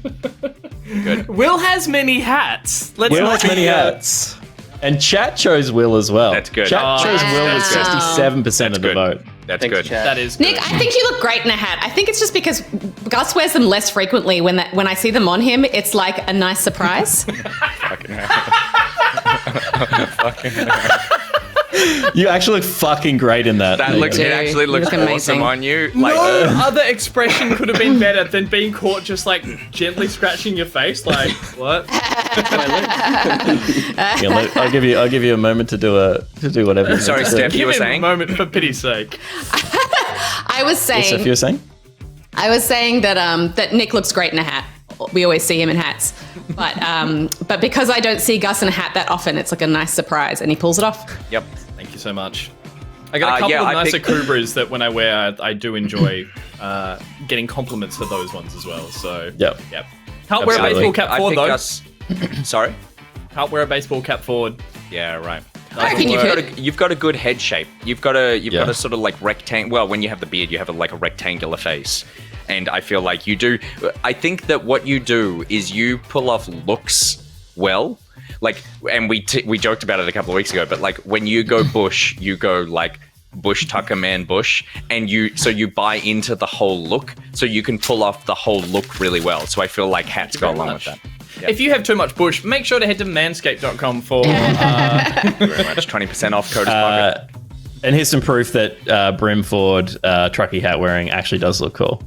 S2: Will has many hats.
S3: Will has many hats. And chat chose Will as well.
S4: That's good.
S3: Chat chose Will with 67% of the vote.
S4: That's
S5: Thanks,
S4: good.
S5: Chad.
S2: That is
S1: Nick,
S2: good.
S1: I think you look great in a hat. I think it's just because Gus wears them less frequently. When I see them on him, it's like a nice surprise.
S4: Fucking hell. Fucking hell.
S3: You actually look fucking great in that.
S4: That
S3: There you
S4: looks,
S3: go.
S4: it actually
S1: You
S4: looks
S1: look
S4: awesome
S1: amazing.
S4: on you.
S2: No
S4: Like,
S2: other expression could have been better than being caught just like gently scratching your face. Like, what?
S3: Yeah, I'll give you a moment to do whatever. You
S4: Sorry,
S3: need to do.
S4: Steph, you
S2: Give
S4: were
S2: him a
S4: saying?
S2: moment for pity's sake.
S1: I was
S3: Yes, if you
S1: saying
S3: were saying.
S1: that Nick looks great in a hat. We always see him in hats, but because I don't see Gus in a hat that often, it's like a nice surprise, and he pulls it off.
S4: Yep.
S2: Thank you so much. I got a couple of nicer Kubras that when I wear, I do enjoy getting compliments for those ones as well. So,
S3: Yep.
S2: Can't wear a
S3: Absolutely.
S2: baseball cap
S4: I
S2: forward,
S4: think
S2: though.
S4: us. Sorry?
S2: Can't wear a baseball cap forward.
S4: Yeah, right.
S1: I reckon you could.
S4: You've got a good head shape. You've got a sort of like rectangle. Well, when you have the beard, you have like a rectangular face, and I feel like you do. I think that what you do is you pull off looks well. Like, and we joked about it a couple of weeks ago, but like when you go bush, you go like Bush Tucker Man Bush, and you buy into the whole look, so you can pull off the whole look really well. So I feel like hats go along with that. Yep.
S2: If you have too much bush, make sure to head to manscaped.com for
S4: Thank you very much. 20% off code is pocket.
S3: And here's some proof that Brimford trucky hat wearing actually does look cool.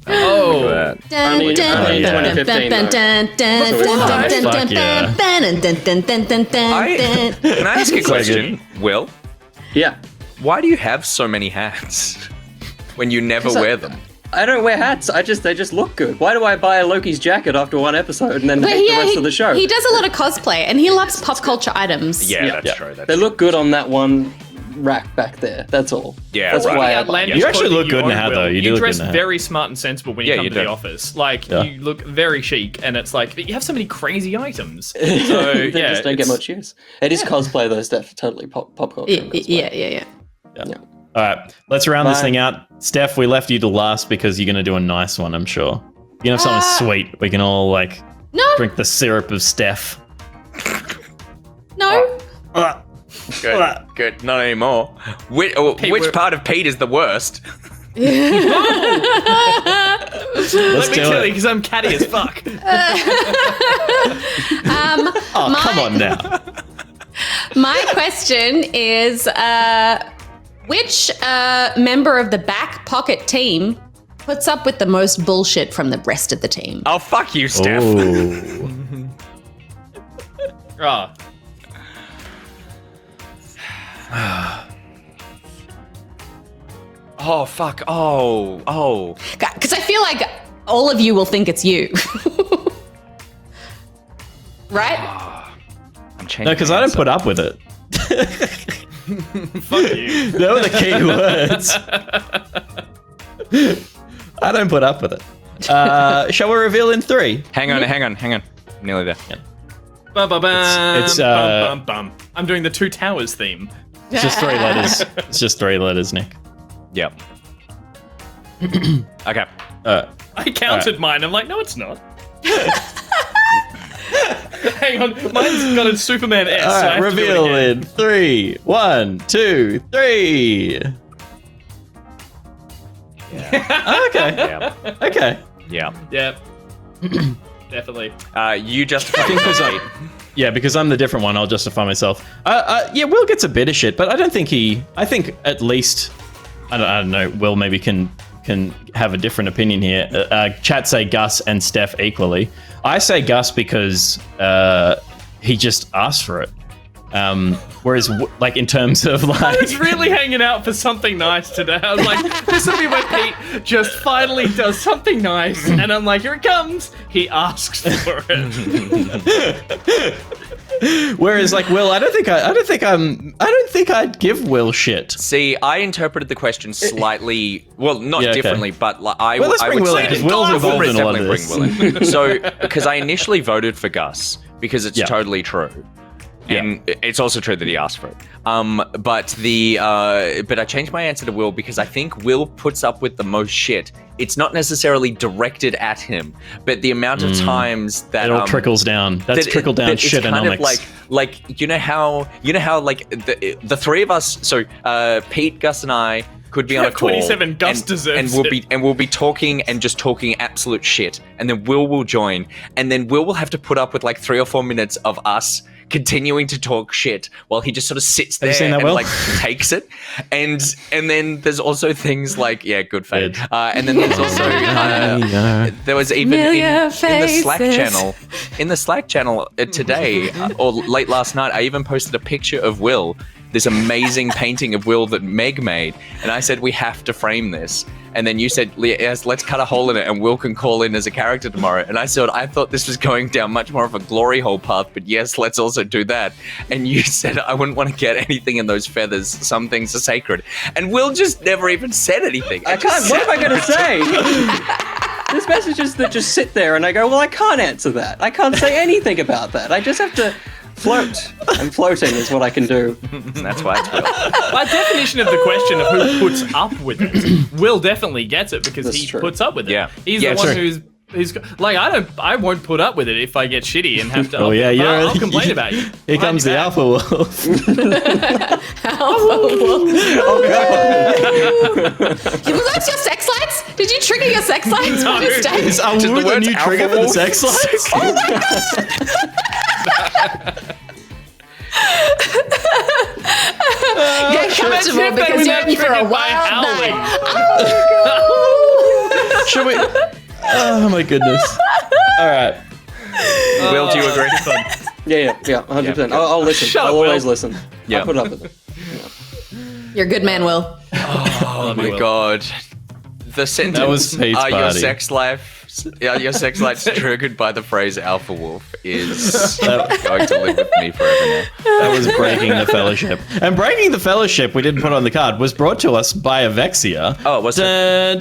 S2: Oh,
S5: Only 2015, though.
S4: Can I ask a question, Will?
S5: Yeah.
S4: Why do you have so many hats when you never wear them?
S5: I don't wear hats. They just look good. Why do I buy a Loki's jacket after one episode and then hate the rest of the show?
S1: He does a lot of cosplay, and he loves pop culture items.
S4: Yeah, that's true.
S5: They look good on that one rack back there. That's all.
S4: Yeah,
S5: that's
S4: right.
S5: why I
S2: outlandish
S3: You actually
S2: clothing
S3: look good in a
S2: own,
S3: hat,
S2: Will.
S3: though. You do look
S2: dress
S3: good in a hat.
S2: very smart and sensible when you come
S4: you
S2: to the
S4: do.
S2: office. Like,
S3: Yeah.
S2: you look very chic, and it's like, but you have so many crazy items. So,
S5: they
S2: yeah,
S5: just don't get
S2: it's-
S5: much use. It is cosplay though, Steph. Totally pop culture. and cosplay.
S1: Yeah.
S3: All right, let's round this
S5: Bye.
S3: thing out. Steph, we left you to last because you're going to do a nice one, I'm sure. You're going to have something sweet. We can all, like,
S1: No,
S3: drink the syrup of Steph.
S1: no.
S4: Good. Not anymore. Which
S2: we're-
S4: part of Pete is the worst?
S3: Let's
S2: Let me
S3: do
S2: tell you,
S3: it.
S2: because I'm catty as fuck.
S3: Oh, come on now.
S1: My question is, which member of the back pocket team puts up with the most bullshit from the rest of the team?
S4: Oh, fuck you, Steph.
S3: Ooh.
S2: Oh,
S4: Oh, fuck. Oh.
S1: Because I feel like all of you will think it's you. Right?
S4: I'm changing.
S3: No, because I don't put up with it.
S2: fuck you.
S3: They were the key words. I don't put up with it. Shall we reveal in 3?
S4: Hang on. Nearly there.
S2: Bum, bum, bum,
S3: It's,
S2: bum, bum, bum. I'm doing the Two Towers theme.
S3: It's just 3 letters. It's just 3 letters, Nick.
S4: Yep. Okay.
S2: I counted mine. I'm like, no, it's not. Hang on, mine's got a Superman S.
S3: All
S2: so I
S3: right,
S2: have to do it
S3: reveal
S2: again.
S3: in 3. 1, 2, 3. Okay.
S4: Yeah.
S3: Okay.
S4: Yeah.
S2: Yep. Definitely.
S4: You justify.
S3: I think yeah, because I'm the different one, I'll justify myself. Yeah, Will gets a bit of shit, but I don't think I think at least, I don't know, Will maybe can have a different opinion here. Chat say Gus and Steph equally. I say Gus because he just asked for it. Whereas, like, in terms of, like...
S2: I was really hanging out for something nice today. I was like, this will be where Pete just finally does something nice. And I'm like, here it comes. He asks for it.
S3: Whereas, like, Will, I don't think I'd give Will shit.
S4: See, I interpreted the question slightly, well, not
S3: Yeah, okay.
S4: differently, but I
S3: Well, let's
S4: I
S3: bring
S4: would
S3: Will
S4: say
S3: in, 'cause Will's
S4: I
S3: involved
S4: would
S3: in a lot of
S4: definitely
S3: this.
S4: bring Will in. So, because I initially voted for Gus, because it's
S3: Yeah.
S4: totally true. And it's also true that he asked for it. But I changed my answer to Will because I think Will puts up with the most shit. It's not necessarily directed at him, but the amount of times that
S3: It all trickles down. That's trickle down
S4: that it's kind
S3: shitonomics.
S4: of like you know how like the 3 of us. So Pete, Gus, and I could be on a call.
S2: 27, Gus deserves
S4: and we'll be talking and just talking absolute shit. And then will join. And then will have to put up with like 3 or 4 minutes of us continuing to talk shit while he just sort of sits there and like takes it. And then there's also things like, yeah, good fate. And then there's also there was even in the Slack channel today or late last night, I even posted a picture of Will, this amazing painting of Will that Meg made, and I said we have to frame this. And then you said, yes, let's cut a hole in it and Will can call in as a character tomorrow. And I said, I thought this was going down much more of a glory hole path, but yes, let's also do that. And you said, I wouldn't want to get anything in those feathers. Some things are sacred. And Will just never even said anything.
S5: I can't. What am I going to say? There's messages that just sit there and I go, well, I can't answer that. I can't say anything about that. I just have to float. And floating is what I can do.
S4: That's why it's Will.
S2: By definition of the question of who puts up with it, Will definitely gets it because he puts up with it.
S4: Yeah.
S2: He's the one who's like, I won't put up with it if I get shitty and have to. I'll complain about you.
S3: Here comes the alpha wolf.
S1: Alpha wolf.
S5: Oh god.
S1: Was that your sex lights? Did you trigger your sex lights?
S2: No.
S3: Is the new trigger for the sex lights?
S1: Oh my god! Get comfortable because you're in for a wild night.
S3: Should we? Oh my goodness! All right.
S4: Will, do you agree?
S5: Yeah, 100%. I'll listen.
S2: Shut up,
S5: I'll always
S2: Will.
S5: listen.
S4: Yeah.
S5: I'll put up with it.
S1: You're a good man, Will.
S4: Oh my god. The sentence,
S3: That was Pete's
S4: are your
S3: party.
S4: sex lives triggered by the phrase alpha wolf is going to live with me forever now.
S3: That was breaking the fellowship. And breaking the fellowship we didn't put on the card was brought to us by Avexia.
S4: Oh, what's
S3: it?
S1: I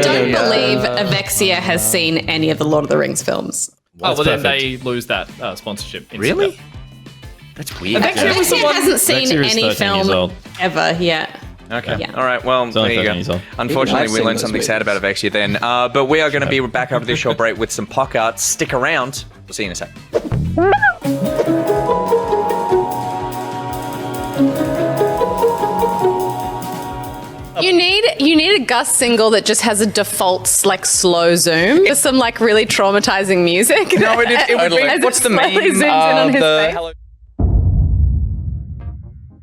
S1: don't believe Avexia has seen any of the Lord of the Rings films.
S2: Then
S3: perfect.
S2: they lose that sponsorship.
S4: Really? That's weird.
S1: Avexia hasn't seen
S3: Avexia is
S1: any
S3: 13 years
S1: film
S3: old.
S1: ever yet.
S4: Okay.
S1: Yeah.
S4: All right. Well, there
S3: only
S4: you
S3: 13 years
S4: go.
S3: old.
S4: Unfortunately,
S5: I've
S4: we
S5: seen
S4: learned
S5: those
S4: something sad
S5: movies.
S4: about Avexia then. But we are going to be back after this short break with some PockArt. Stick around. We'll see you in a sec.
S1: You need a Gus single that just has a default like slow zoom with some like really traumatizing music.
S4: No, it would be.
S1: As it
S4: What's the
S1: slowly
S4: meme?
S1: zooms in on his face.
S4: Hello.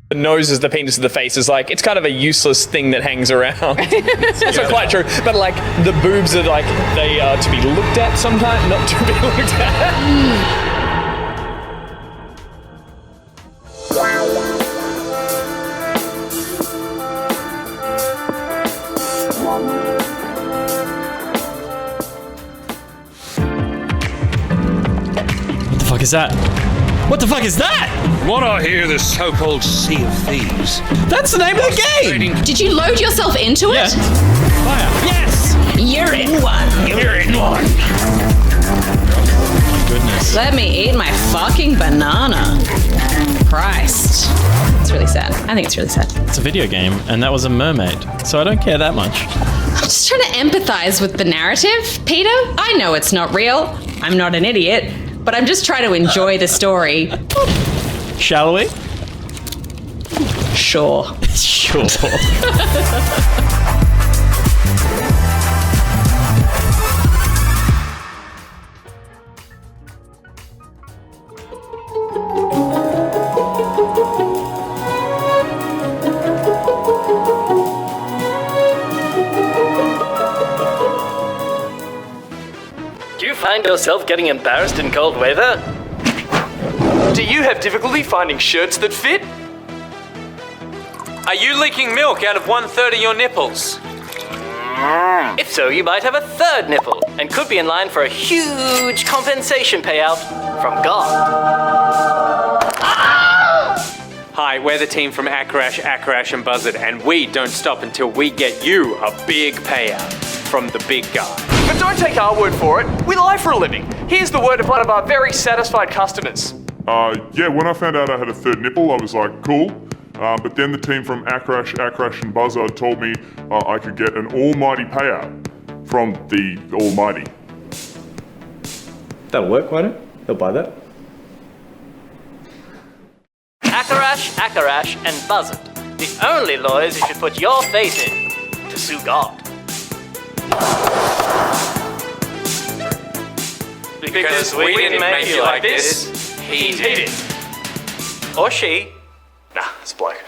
S10: The nose is the penis of the face is like, it's kind of a useless thing that hangs around. It's not quite true, but like the boobs are like, they are to be looked at sometimes, not to be looked at.
S3: What the fuck is that? What the fuck is that?
S11: What I hear, this so-called Sea of Thieves.
S3: That's the name of the game!
S1: Did you load yourself into it?
S3: Fire.
S11: Yes!
S1: You're in one.
S11: You're in one.
S3: Oh my goodness.
S1: Let me eat my fucking banana. Christ. It's really sad. I think it's really sad.
S3: It's a video game, and that was a mermaid, so I don't care that much.
S1: I'm just trying to empathize with the narrative, Peter. I know it's not real. I'm not an idiot, but I'm just trying to enjoy the story.
S3: Shall we?
S1: Sure.
S3: Sure.
S12: Do you find yourself getting embarrassed in cold weather? Do you have difficulty finding shirts that fit?
S13: Are you leaking milk out of 1/3 of your nipples?
S12: If so, you might have a third nipple and could be in line for a huge compensation payout from God.
S13: Hi, we're the team from Akrash, and Buzzard, and we don't stop until we get you a big payout from the big guy.
S12: But don't take our word for it. We lie for a living. Here's the word of one of our very satisfied customers.
S14: Yeah, when I found out I had a third nipple, I was like, cool. But then the team from Akrash, and Buzzard told me I could get an almighty payout from the Almighty.
S15: That'll work, won't it? He'll buy that.
S12: Akarash, and Buzzard. The only lawyers you should put your faith in to sue God. Because we didn't make you like this, he did. Or she. Nah, it's a bloke.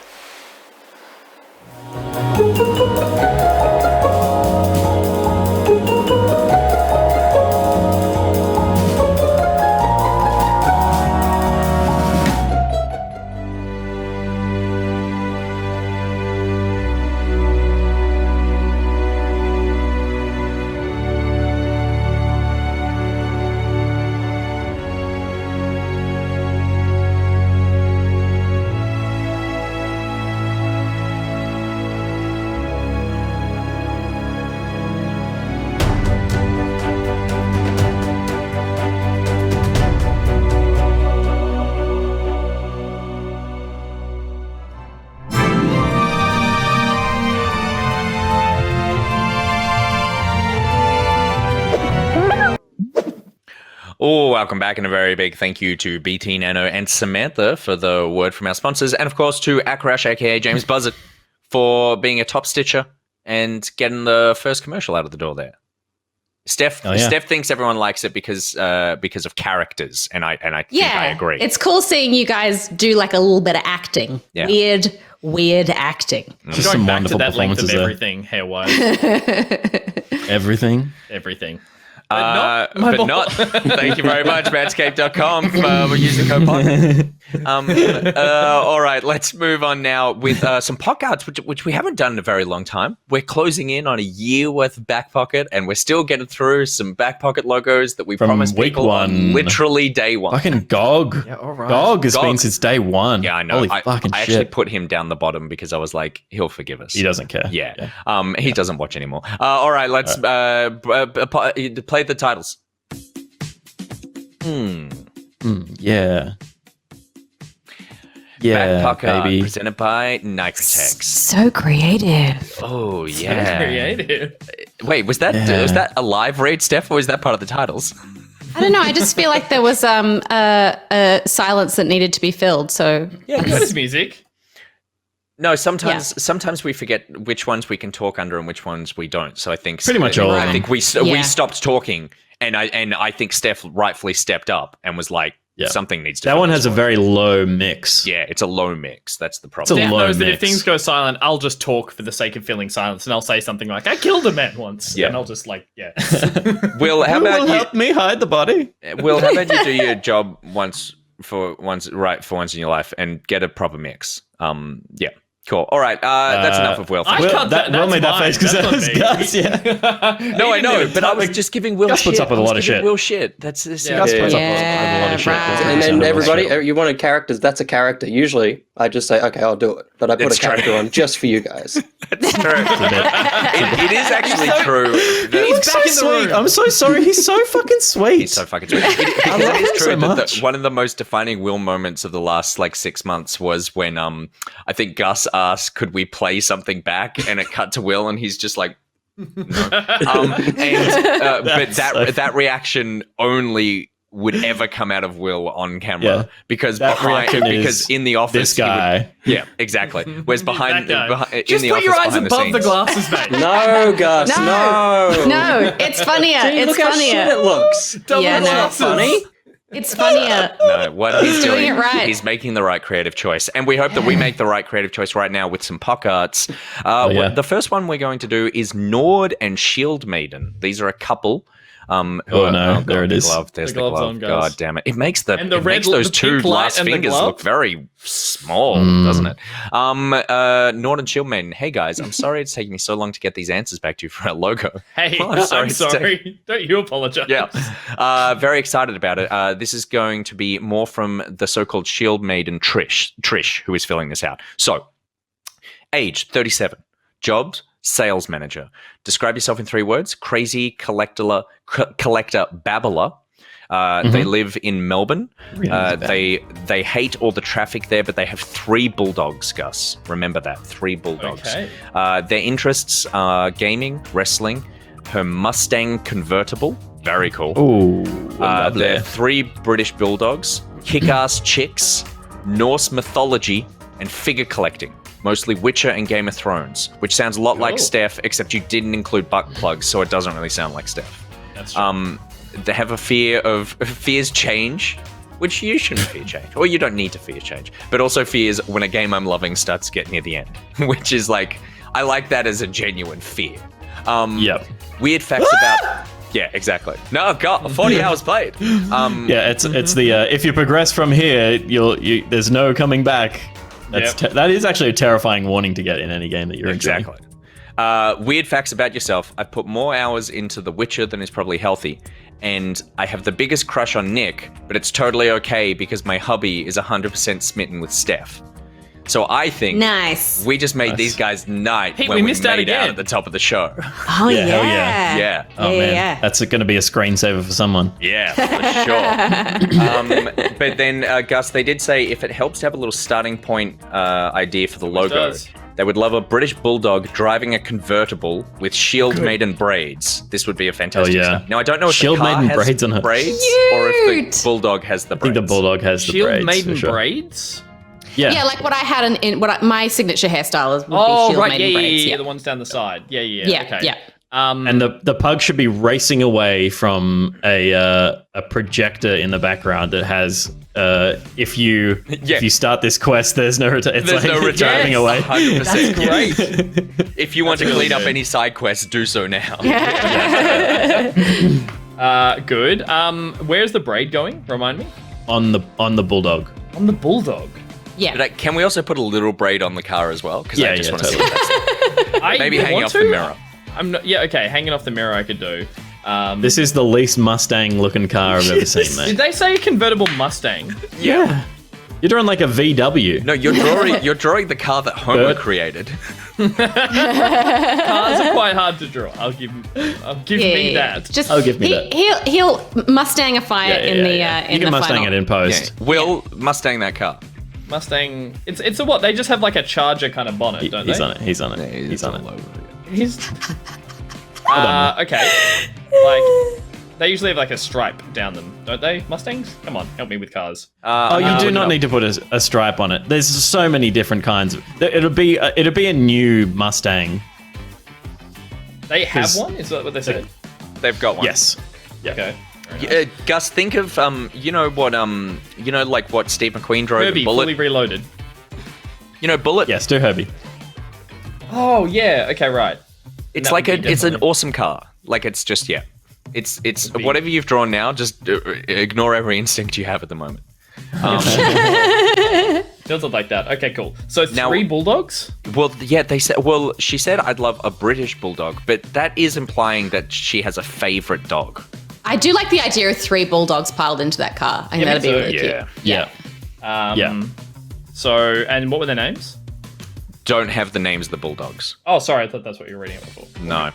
S4: Oh, welcome back, and a very big thank you to BTnano and Samantha for the word from our sponsors, and of course to Akarash, aka James Buzzard, for being a top stitcher and getting the first commercial out of the door there. Steph thinks everyone likes it because of characters, and I think I agree.
S1: It's cool seeing you guys do like a little bit of acting.
S4: Yeah.
S1: Weird acting.
S8: Just some wonderful performances there. Everything hair-wise.
S3: Everything.
S8: But
S4: not. Thank you very much, Manscaped.com for using code POCKET. All right, let's move on now with some PockArts, which we haven't done in a very long time. We're closing in on a year worth of Back Pocket, and we're still getting through some Back Pocket logos that we promised people on literally day one.
S3: Fucking Gog. Yeah, all right. Gog has been since day one.
S4: Yeah, I know.
S3: Holy
S4: I
S3: fucking shit.
S4: actually put him down the bottom because I was like, he'll forgive us.
S3: He doesn't care.
S4: Yeah. He doesn't watch anymore. All right, let's play the titles.
S3: Yeah.
S4: Back Pocket,
S3: baby.
S4: presented by Nicrotex.
S1: So creative.
S4: Oh yeah.
S8: So creative.
S4: Wait, was that a live read, Steph, or was that part of the titles?
S1: I don't know. I just feel like there was a silence that needed to be filled. So
S8: yeah, it was music.
S4: No, sometimes we forget which ones we can talk under and which ones we don't. So I think
S3: pretty much all.
S4: I think we stopped talking, and I think Steph rightfully stepped up and was like, something needs to.
S3: That one has a very low mix.
S4: Yeah, it's a low mix. That's the problem.
S8: Steph knows that if things go silent, I'll just talk for the sake of filling silence, and I'll say something like, "I killed a man once," and I'll just
S4: Will, how about you
S3: help me hide the body?
S4: Will, how about you do your job once in your life and get a proper mix? Yeah. Cool. All right. That's enough of Will.
S3: Will made that face because that was Gus. Yeah.
S4: No, I know, but I was just giving Will
S3: Gus
S4: shit.
S3: puts up with a lot of shit.
S4: Will shit. That's
S3: Gus puts up with a lot of shit.
S5: And then everybody, you wanted characters. That's a character. Usually, I just say, okay, I'll do it. But I put a character on just for you guys.
S4: That's true. It is actually true.
S3: He's so sweet. I'm so sorry. He's so fucking sweet.
S4: He's so fucking sweet. It is true that one of the most defining Will moments of the last 6 months was when I think Gus asked, could we play something back? And it cut to Will, and he's just like, no. But that reaction only would ever come out of Will on camera because in the office,
S3: this guy.
S4: Exactly. Whereas behind in
S8: just
S4: the
S8: put
S4: office,
S8: your eyes
S4: behind
S8: above the glasses, mate.
S5: No, Gus,
S1: no. It's funnier.
S5: See,
S1: it's
S5: look how
S1: funnier.
S5: shit it looks.
S1: It's
S5: not funny.
S1: It's funnier.
S4: No, what he's doing
S1: it right.
S4: He's making the right creative choice. And we hope that we make the right creative choice right now with some PockArts. The first one we're going to do is Nord and Shield Maiden. These are a couple.
S3: There it is.
S4: There's the glove. God damn it. It makes those two last fingers look very small, doesn't it? Nord and Shield Maiden. Hey guys, I'm sorry it's taking me so long to get these answers back to you for our logo.
S8: Hey, I'm sorry. Don't you apologize.
S4: Yeah. Very excited about it. This is going to be more from the so-called Shield Maiden Trish, who is filling this out. So, age 37, jobs, sales manager. Describe yourself in 3 words. Crazy collector babbler. They live in Melbourne. They hate all the traffic there, but they have 3 bulldogs, Gus. Remember that. 3 bulldogs.
S8: Okay.
S4: Their interests are gaming, wrestling, her Mustang convertible. Very cool.
S3: Ooh.
S4: They're 3 British bulldogs, kick-ass chicks, Norse mythology, and figure collecting, mostly Witcher and Game of Thrones, which sounds a lot like Steph, except you didn't include butt plugs, so it doesn't really sound like Steph.
S8: That's true.
S4: They have a fears change, which you shouldn't fear change, or you don't need to fear change, but also fears when a game I'm loving starts to get near the end, which is like, I like that as a genuine fear. Weird facts about... Yeah, exactly. No, God, 40 hours played.
S3: It's the if you progress from here, there's no coming back. That is actually a terrifying warning to get in any game that you're enjoying.
S4: Exactly. Weird facts about yourself. I've put more hours into The Witcher than is probably healthy, and I have the biggest crush on Nick, but it's totally okay because my hubby is 100% smitten with Steph. So I think we just made these guys night when we missed out again at the top of the show.
S1: Oh, yeah.
S3: Hell yeah. Oh, man. That's going to be a screensaver for someone.
S4: Yeah, for sure. But then, Gus, they did say if it helps to have a little starting point idea for the logo, they would love a British bulldog driving a convertible with Shield Maiden braids. This would be a fantastic stuff. Now, I don't know if
S3: Shield
S4: the car
S3: Maiden
S4: has
S3: braids on her.
S4: braids or if the bulldog has the braids.
S3: I think the bulldog has the braids.
S8: Shield Maiden
S3: for sure.
S8: braids?
S1: Yeah, like what I had my signature hairstyle would be Shield Maiden braids.
S8: Yeah, the ones down the side. Okay.
S3: And the pug should be racing away from a projector in the background that has if you start this quest, there's no return. There's
S4: no return.
S3: Driving away.
S4: 100%.
S1: That's great.
S4: If you want to clean up any side quests, do so now.
S8: Good. Where's the braid going? Remind me.
S3: On the bulldog.
S8: On the bulldog.
S1: Yeah.
S4: But can we also put a little braid on the car as well? Because I just want to see what that's Maybe hanging off the mirror.
S8: Hanging off the mirror I could do.
S3: This is the least Mustang-looking car I've ever seen, mate.
S8: Did they say a convertible Mustang?
S3: Yeah. You're drawing like a VW.
S4: No, you're drawing the car that Homer created.
S8: Cars are quite hard to draw. I'll give me that.
S1: I'll
S3: give me that.
S1: He'll Mustangify it in the
S3: you can Mustang
S1: final.
S3: it in post.
S4: Yeah. Will Mustang that car.
S8: Mustang. It's a what? They just have like a Charger kind of bonnet, don't they?
S3: He's on it. He's on it.
S8: Okay. Like they usually have like a stripe down them, don't they? Mustangs? Come on, help me with cars.
S3: You do not need to put a stripe on it. There's so many different kinds. It'll be a new Mustang.
S8: They have one? Is that what they said?
S4: They've got one.
S3: Yes.
S8: Yeah. Okay.
S4: Gus, think of like what Steve McQueen drove.
S8: Herbie,
S4: Bullet.
S8: fully reloaded.
S4: Bullet.
S3: Yes, do Herbie.
S8: Oh yeah. Okay, right.
S4: It's like it's an awesome car. Like it's just It's whatever you've drawn now. Just ignore every instinct you have at the moment.
S8: Does look like that. Okay, cool. So three bulldogs?
S4: Well, yeah, they said. Well, she said I'd love a British bulldog, but that is implying that she has a favorite dog.
S1: I do like the idea of 3 bulldogs piled into that car. I think that'd be really cute.
S3: Yeah.
S8: So, and what were their names?
S4: Don't have the names of the bulldogs.
S8: Oh, sorry. I thought that's what you were reading it before.
S4: No.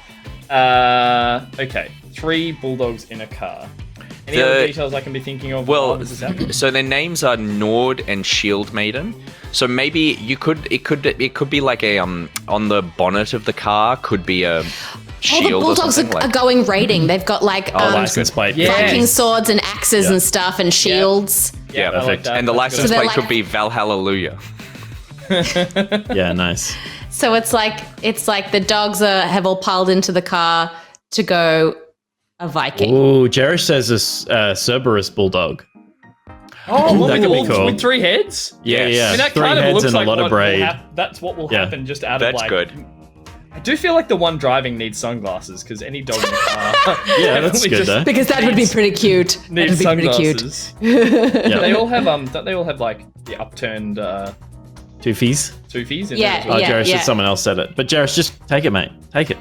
S8: Okay. 3 bulldogs in a car. Any other details I can be thinking of?
S4: Well, so their names are Nord and Shield Maiden. So maybe it could be like a on the bonnet of the car could be a shield.
S1: The bulldogs are going raiding. They've got like
S3: license plate,
S1: Viking swords and axes and stuff and shields.
S4: Yeah,
S8: perfect.
S4: like that. And the license plate could be Valhallelujah.
S3: Yeah, nice.
S1: So it's like the dogs have all piled into the car to go a Viking.
S3: Ooh, Jerish says a Cerberus bulldog.
S8: Oh,
S3: that could be cool.
S8: With 3 heads?
S3: Yeah.
S8: I mean, that
S3: 3
S8: kind of
S3: heads
S8: looks
S3: and
S8: like
S3: a lot of braid.
S8: That's what will happen just out of
S4: That's good.
S8: I do feel like the one driving needs sunglasses because any dog in the car.
S3: Yeah, that's good though.
S1: Because that would be pretty cute.
S8: Needs sunglasses. They all have don't they all have like the upturned
S3: Toofies?
S8: Toofies in
S1: yeah,
S8: there as well?
S3: Jerish said someone else said it. But Jerish, just take it, mate. Take it.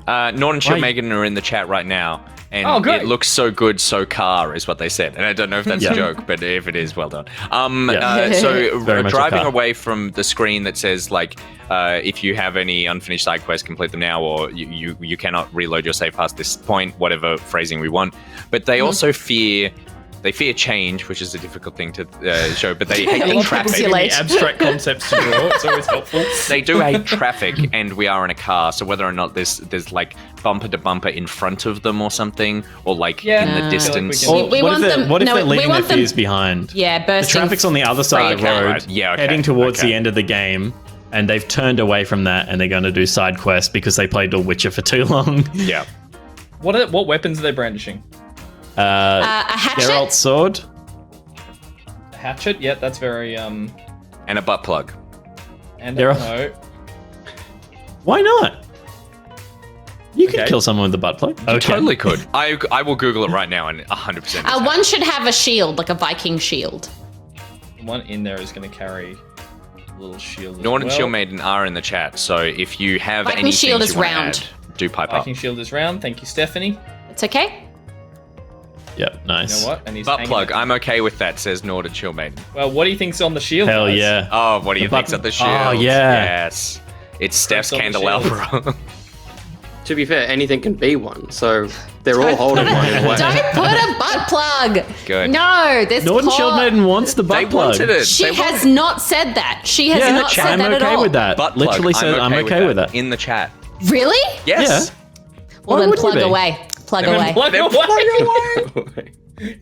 S4: Norton and Megan are in the chat right now. And it looks so good, so car is what they said. And I don't know if that's a joke, but if it is, well done. So driving away from the screen that says like, if you have any unfinished side quests, complete them now, or you cannot reload your save past this point, whatever phrasing we want. But they also fear They fear change, which is a difficult thing to show, but they hate the traffic.
S8: The abstract concepts to draw. It's always helpful.
S4: They do hate traffic, and we are in a car, so whether or not there's like bumper to bumper in front of them or something, or like in the distance.
S3: What if they're leaving their fears behind?
S1: Yeah,
S3: the traffic's on the other side of the road, heading towards the end of the game, and they've turned away from that, and they're going to do side quests because they played The Witcher for too long.
S4: Yeah.
S8: What weapons are they brandishing?
S1: A hatchet?
S3: Geralt's sword.
S8: A hatchet? Yeah, that's very
S4: And a butt plug.
S8: And
S3: no. Why not? You could kill someone with a butt plug.
S4: You totally could. I will Google it right now and 100%.
S1: One should have a shield, like a Viking shield.
S8: One in there is going to carry a little shield.
S4: Nord and Shield Maiden are in the chat, so if you have
S1: Viking
S4: any
S1: shield
S4: things
S1: is
S4: you want to
S1: round.
S4: add, do pipe up.
S8: Viking shield is round. Thank you, Stephanie.
S1: It's okay.
S3: Yep, nice.
S8: You know what? And he's
S4: Butt
S8: hanging
S4: plug.
S8: it.
S4: I'm okay with that, says Nord and Shield Maiden.
S8: Well, what do you think's on the shield?
S3: Hell
S8: guys?
S3: yeah.
S4: Oh, what do you think's
S3: button.
S4: at the shield?
S3: Oh, yeah.
S4: Yes. It's Steph's
S8: on the
S4: candelabra.
S5: To be fair, anything can be one, so they're all holding one in a way.
S1: Don't put a butt plug.
S4: Good.
S1: No, this
S3: Nord and Shield Maiden wants the butt
S4: They
S3: plug.
S4: wanted it.
S1: She has not said that. She has not said
S3: I'm
S1: that at
S3: okay
S1: all.
S3: with that.
S4: Butt plug.
S3: Literally said I'm okay with that.
S4: In the chat.
S1: Really?
S4: Yes.
S1: Well,
S3: Why
S1: then
S3: wouldn't
S1: plug
S3: you be?
S1: away. Plug
S8: Then
S1: away.
S8: plug away.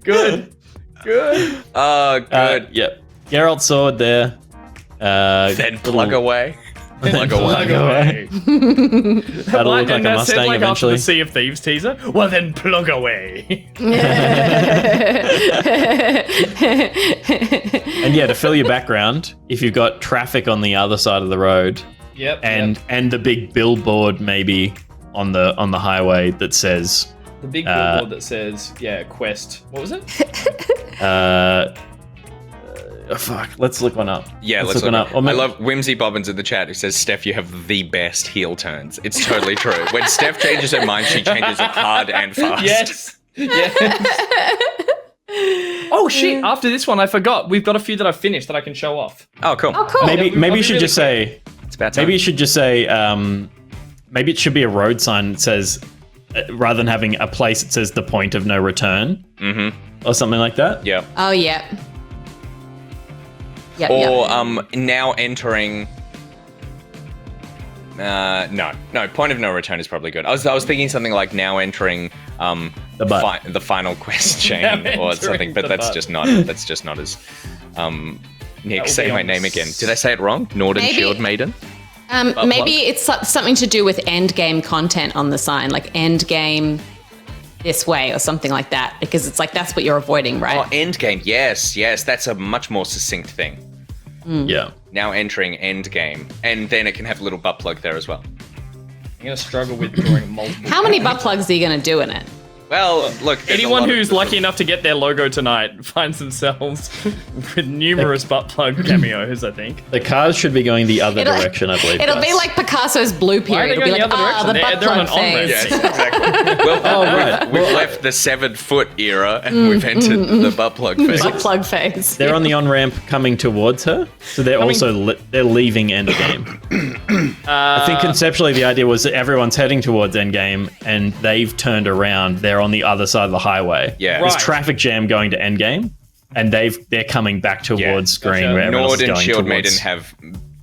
S8: Good. Good.
S4: Good.
S3: Yep. Geralt's sword there.
S4: Then plug away. Plug away.
S8: Plug away.
S3: That'll look like a
S8: And that
S3: Mustang
S8: said, like after
S3: eventually.
S8: the Sea of Thieves teaser. Well, then plug away.
S3: And yeah, to fill your background, if you've got traffic on the other side of the road,
S8: Yep.
S3: and the big billboard maybe on the highway that says
S8: The big billboard that says, quest. What was it?
S3: fuck, let's look one up.
S4: Yeah, let's look up. I love Whimsy Bobbins in the chat who says, Steph, you have the best heel turns. It's totally true. When Steph changes her mind, she changes it hard and fast.
S8: Yes. Oh shit! After this one, I forgot. We've got a few that I've finished that I can show off.
S4: Oh, cool.
S1: Oh, cool.
S3: Maybe
S8: I'll
S3: you
S8: be
S3: should
S8: really
S3: just say.
S4: It's about time.
S3: Maybe you should just say. Maybe it should be a road sign that says, rather than having a place, it says the point of no return, or something like that.
S4: Yeah.
S1: Oh, yeah. Yep,
S4: Or now entering. No, point of no return is probably good. I was thinking something like now entering the final quest chain or something, but that's just not as Nick, say my name again. Did I say it wrong? Nord and Shield Maiden?
S1: Maybe it's something to do with end game content on the sign, like end game this way or something like that, because it's like that's what you're avoiding, right?
S4: Oh, end game. Yes, that's a much more succinct thing.
S3: Yeah.
S4: Now entering end game, and then it can have a little butt plug there as well.
S8: I'm gonna struggle with drawing multiple.
S1: How many butt plugs are you going to do in it?
S4: Well, look.
S8: Anyone who's lucky enough to get their logo tonight finds themselves with numerous butt plug cameos, I think.
S3: The cars should be going the other direction, I believe.
S1: It'll be like Picasso's blue
S8: Why are they
S1: period. It'll be
S8: going
S1: like,
S8: the other direction?
S1: the butt
S8: They're on
S1: plug
S8: an on-ramp.
S1: phase.
S4: Yes, exactly. Well, we've left the 7-foot era and we've entered the butt plug phase.
S1: Butt plug phase.
S3: They're on the on ramp coming towards her, so they're they're leaving endgame. I think conceptually the idea was that everyone's heading towards endgame, and they've turned around. They're on the other side of the highway.
S4: Yeah.
S3: There's
S8: Right.
S3: traffic jam going to endgame, and they're coming back towards green.
S8: Gotcha.
S3: Where everyone else
S4: Nord
S3: is
S4: and
S3: going
S4: Shield
S3: towards.
S4: Maiden have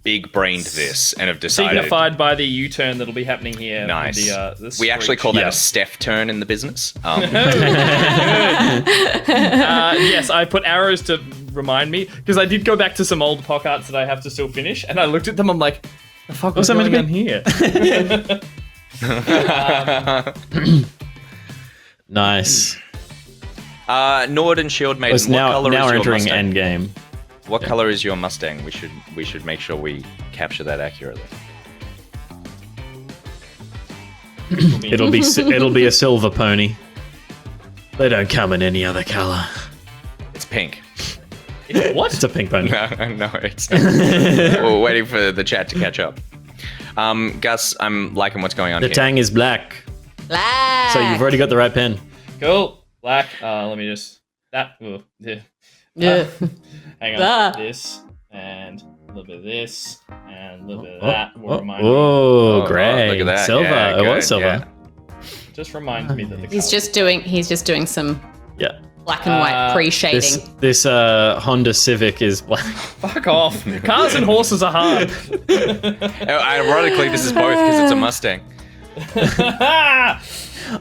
S4: big brained this and have decided.
S8: Signified by the U-turn that'll be happening here.
S4: Nice.
S8: The
S4: We actually call that
S3: Yeah.
S4: a Steph turn in the business.
S8: Yes, I put arrows to remind me, because I did go back to some old PockArts that I have to still finish, and I looked at them, I'm like, the fuck was going on here?
S3: Nice.
S4: Nord and Shield Maiden.
S3: It's now
S4: what color is your
S3: entering
S4: Mustang?
S3: endgame.
S4: What color is your Mustang? We should make sure we capture that accurately.
S3: It'll be a silver pony. They don't come in any other color.
S4: It's pink.
S8: What?
S3: It's a pink pony.
S4: No, it's not. We're waiting for the chat to catch up. Gus, I'm liking what's going on
S3: The
S4: here.
S3: tang is black.
S1: Black.
S3: So you've already got the right pen.
S8: Cool. Black. Let me just... That. Oh, yeah.
S1: Yeah.
S8: Hang on.
S1: Ah.
S8: This. And a little bit of this. And a little bit of that. Will remind
S3: Oh,
S4: Oh,
S3: great.
S4: look at that.
S3: Silver.
S4: Yeah,
S3: it
S4: good,
S3: was silver.
S4: yeah.
S8: me. Just reminds me that the
S1: He's just doing some
S3: Yeah.
S1: black and white pre-shading.
S3: This Honda Civic is black.
S8: Fuck off. Cars and horses are hard.
S4: Ironically, this is both because it's a Mustang.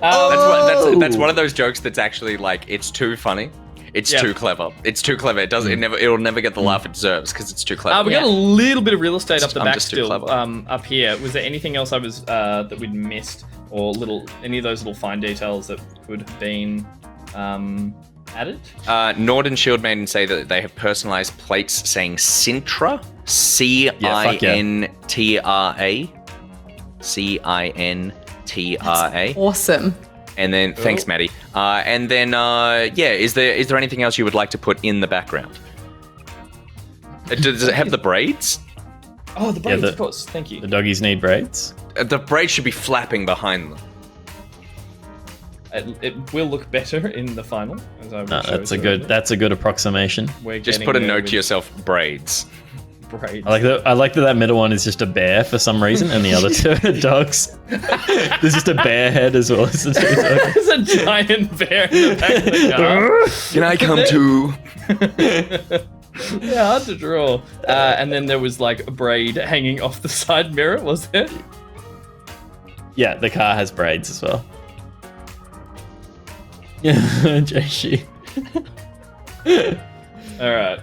S4: That's one of those jokes that's actually like, it's too funny. It's too clever. It's too clever. It'll never get the laugh it deserves because it's too clever.
S8: We got a little bit of real estate up the back
S4: just too
S8: still.
S4: clever.
S8: Up here. Was there anything else I was that we'd missed, or any of those little fine details that could have been added?
S4: Nord and Shield Maiden say that they have personalized plates saying Sintra, C-I-N-T-R-A. C-I-N-T-R-A.
S1: Awesome.
S4: And then, thanks, Maddie. And then, is there anything else you would like to put in the background? Does it have the braids?
S8: Oh, the braids, of course. Thank you.
S3: The doggies need braids.
S4: The braids should be flapping behind them.
S8: It will look better in the final. As I will show
S3: that's a good approximation.
S4: Just put a note to yourself: braids.
S8: Braids.
S3: I like that middle one is just a bear for some reason, and the other two are dogs. There's just a bear head as well as the two dogs.
S8: There's a giant bear in the back of the car.
S4: Can I come too?
S8: Yeah, hard to draw. And then there was like a braid hanging off the side mirror, was there?
S3: Yeah, the car has braids as well. Yeah, JC.
S8: All right.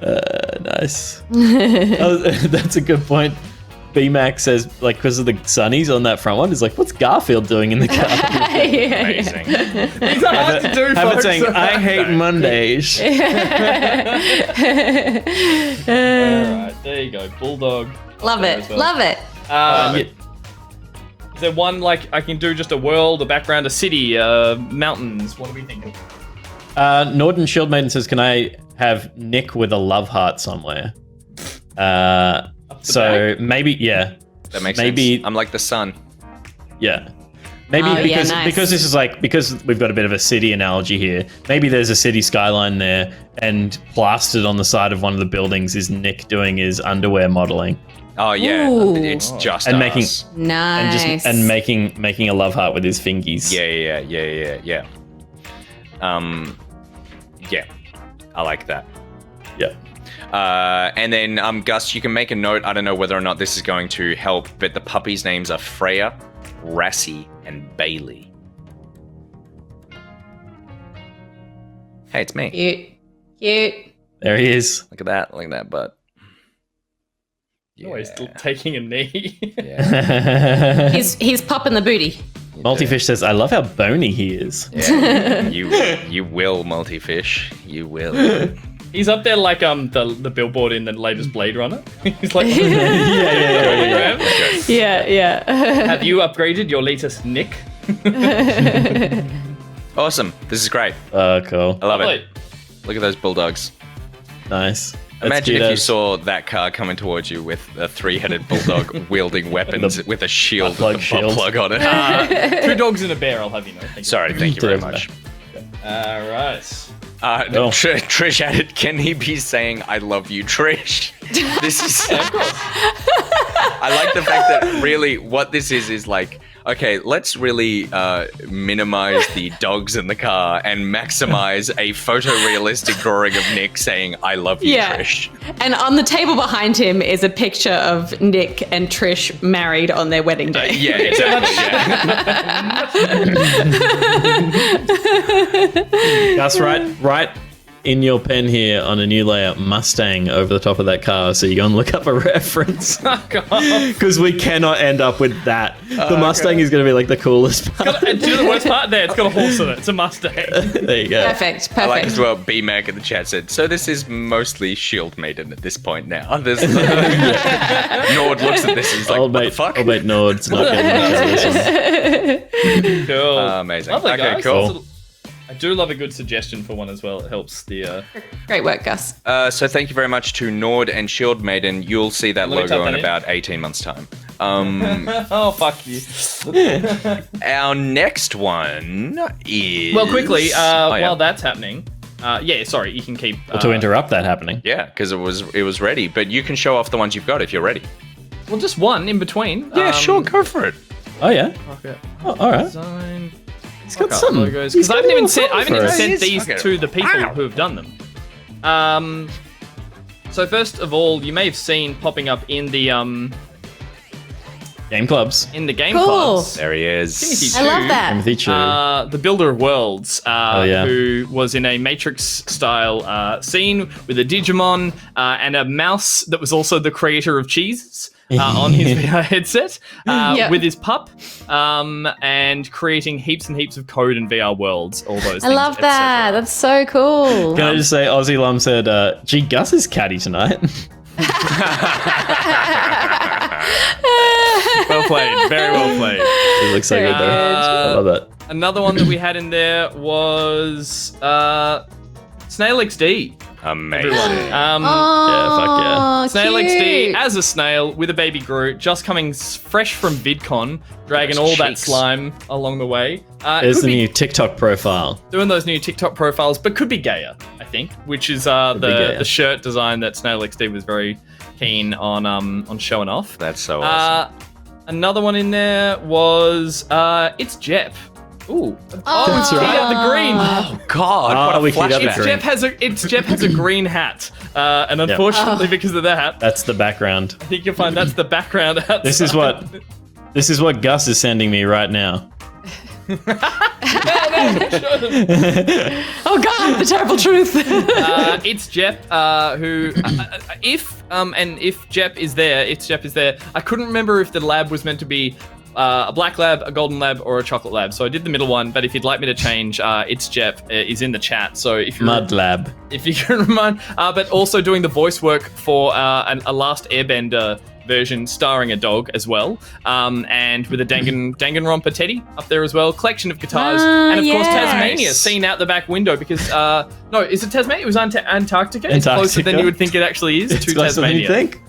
S3: Nice. That's a good point. BMac says, like, because of the sunnies on that front one, is like, what's Garfield doing in the car?
S4: Amazing.
S8: These are hard to do,
S3: Have it
S8: folks.
S3: saying, I hate Mondays.
S8: All right, there you go. Bulldog.
S1: Love it.
S8: Well.
S1: Love it.
S8: Is there one, like, I can do just a world, a background, a city, mountains? What are we thinking?
S3: Norden Shield Maiden says, can I have Nick with a love heart somewhere? So maybe, yeah.
S4: That makes sense. I'm like the sun.
S3: Yeah. Maybe because this is like, because we've got a bit of a city analogy here, maybe there's a city skyline there, and plastered on the side of one of the buildings is Nick doing his underwear modeling.
S4: Oh yeah,
S1: Ooh.
S4: it's just
S3: and
S4: us.
S1: Nice.
S3: and making a love heart with his fingies.
S4: Yeah. Yeah, I like that.
S3: Yeah.
S4: And then Gus, you can make a note. I don't know whether or not this is going to help, but the puppies' names are Freya, Rassie, and Bailey. Hey, it's me.
S1: Cute.
S3: There he is.
S4: Look at that. Look at that butt.
S8: Yeah. Oh, he's still taking a knee.
S4: Yeah.
S1: He's popping the booty.
S3: Multifish says, I love how bony he is.
S4: Yeah, you will, Multifish. You will.
S8: He's up there like the billboard in the latest Blade Runner. He's like,
S1: Yeah.
S8: Have you upgraded your latest Nick?
S4: Awesome. This is great.
S3: Cool.
S4: I love it. Look at those bulldogs.
S3: Nice.
S4: Imagine if you saw that car coming towards you with a three-headed bulldog wielding weapons with a shield with a butt plug on it.
S8: 2 dogs and a bear, I'll have you know.
S4: Thank you very much.
S8: All right.
S4: Trish added, can he be saying, I love you, Trish? This is... I like the fact that really what this is like, okay, let's really minimize the dogs in the car and maximize a photorealistic drawing of Nick saying, I love you, Trish.
S1: And on the table behind him is a picture of Nick and Trish married on their wedding day.
S4: Yeah, exactly.
S3: That's right in your pen here on a new layout, Mustang over the top of that car, so you go and look up a reference. Because we cannot end up with that. The Mustang is going to be like the coolest part.
S8: And do you know the worst part? There, it's got a horse in it. It's a Mustang.
S3: There you go.
S1: Perfect.
S4: I like as well, BMac in the chat said, so this is mostly Shield Maiden at this point now. There's Nord looks at this and is like, what the fuck?
S3: Old mate Nord's not getting much of this one.
S8: Cool.
S4: Amazing.
S8: Lovely,
S4: Okay,
S8: guys.
S4: cool.
S8: I do love a good suggestion for one as well. It helps the...
S1: Great work, Gus.
S4: So thank you very much to Nord and Shield Maiden. You'll see that
S8: Let me
S4: logo
S8: type
S4: in
S8: that in.
S4: about 18 months' time.
S8: Oh, fuck you.
S4: Our next one is...
S8: Well, quickly,
S4: yeah.
S8: while that's happening... sorry, you can keep...
S3: Or to interrupt that happening.
S4: Yeah, because it was ready. But you can show off the ones you've got if you're ready.
S8: Well, just one in between.
S4: Yeah, sure, go for it.
S3: Oh, yeah?
S8: Okay.
S3: Oh, all right.
S8: Design.
S3: He's got
S2: PockArt
S3: some
S2: logos because I haven't even sent
S3: for
S2: these to the people who have done them. So first of all, you may have seen popping up in the
S3: game clubs.
S2: In the game
S1: Cool.
S2: clubs.
S4: There he is.
S1: I love that.
S3: Timothy Chu.
S2: The Builder of Worlds,
S3: yeah.
S2: who was in a Matrix-style scene with a Digimon and a mouse that was also the creator of cheeses on his VR headset with his pup, and creating heaps and heaps of code in VR worlds, all those things.
S1: I love that. That's so cool.
S3: Can I just say, Aussie Lum said, gee, Gus is catty tonight.
S2: Well played. Very well played.
S3: It looks so good, though. I love that.
S2: Another one that we had in there was Snail XD.
S4: Amazing.
S3: Yeah, fuck yeah.
S2: Snail
S1: cute.
S2: XD as a snail with a baby Groot, just coming fresh from VidCon, dragging all that slime along the way.
S3: There's the new TikTok profile.
S2: Doing those new TikTok profiles, but could be gayer, I think, which is the shirt design that Snail XD was very keen on showing off.
S4: That's so awesome.
S2: Another one in there was it's Jep. Ooh.
S3: That's
S2: it's
S3: right.
S2: the green.
S4: Oh God! What a flashback.
S2: It's Jep has a green hat, and unfortunately, because of that,
S3: that's the background.
S2: I think you'll find that's the background. Outside.
S3: This is what Gus is sending me right now.
S1: Oh God, the terrible truth.
S2: It's Jep, who, if Jep is there, I couldn't remember if the lab was meant to be a black lab, a golden lab, or a chocolate lab. So I did the middle one, but if you'd like me to change, it's Jep is in the chat. So if you're
S3: Mud lab,
S2: if you can remind, but also doing the voice work for a Last Airbender version starring a dog as well, and with a Danganronpa Teddy up there as well, collection of guitars, and of course Tasmania seen out the back window because no, is it Tasmania? It was Antarctica. It's closer than you would think it actually is to Tasmania.
S3: Than you think.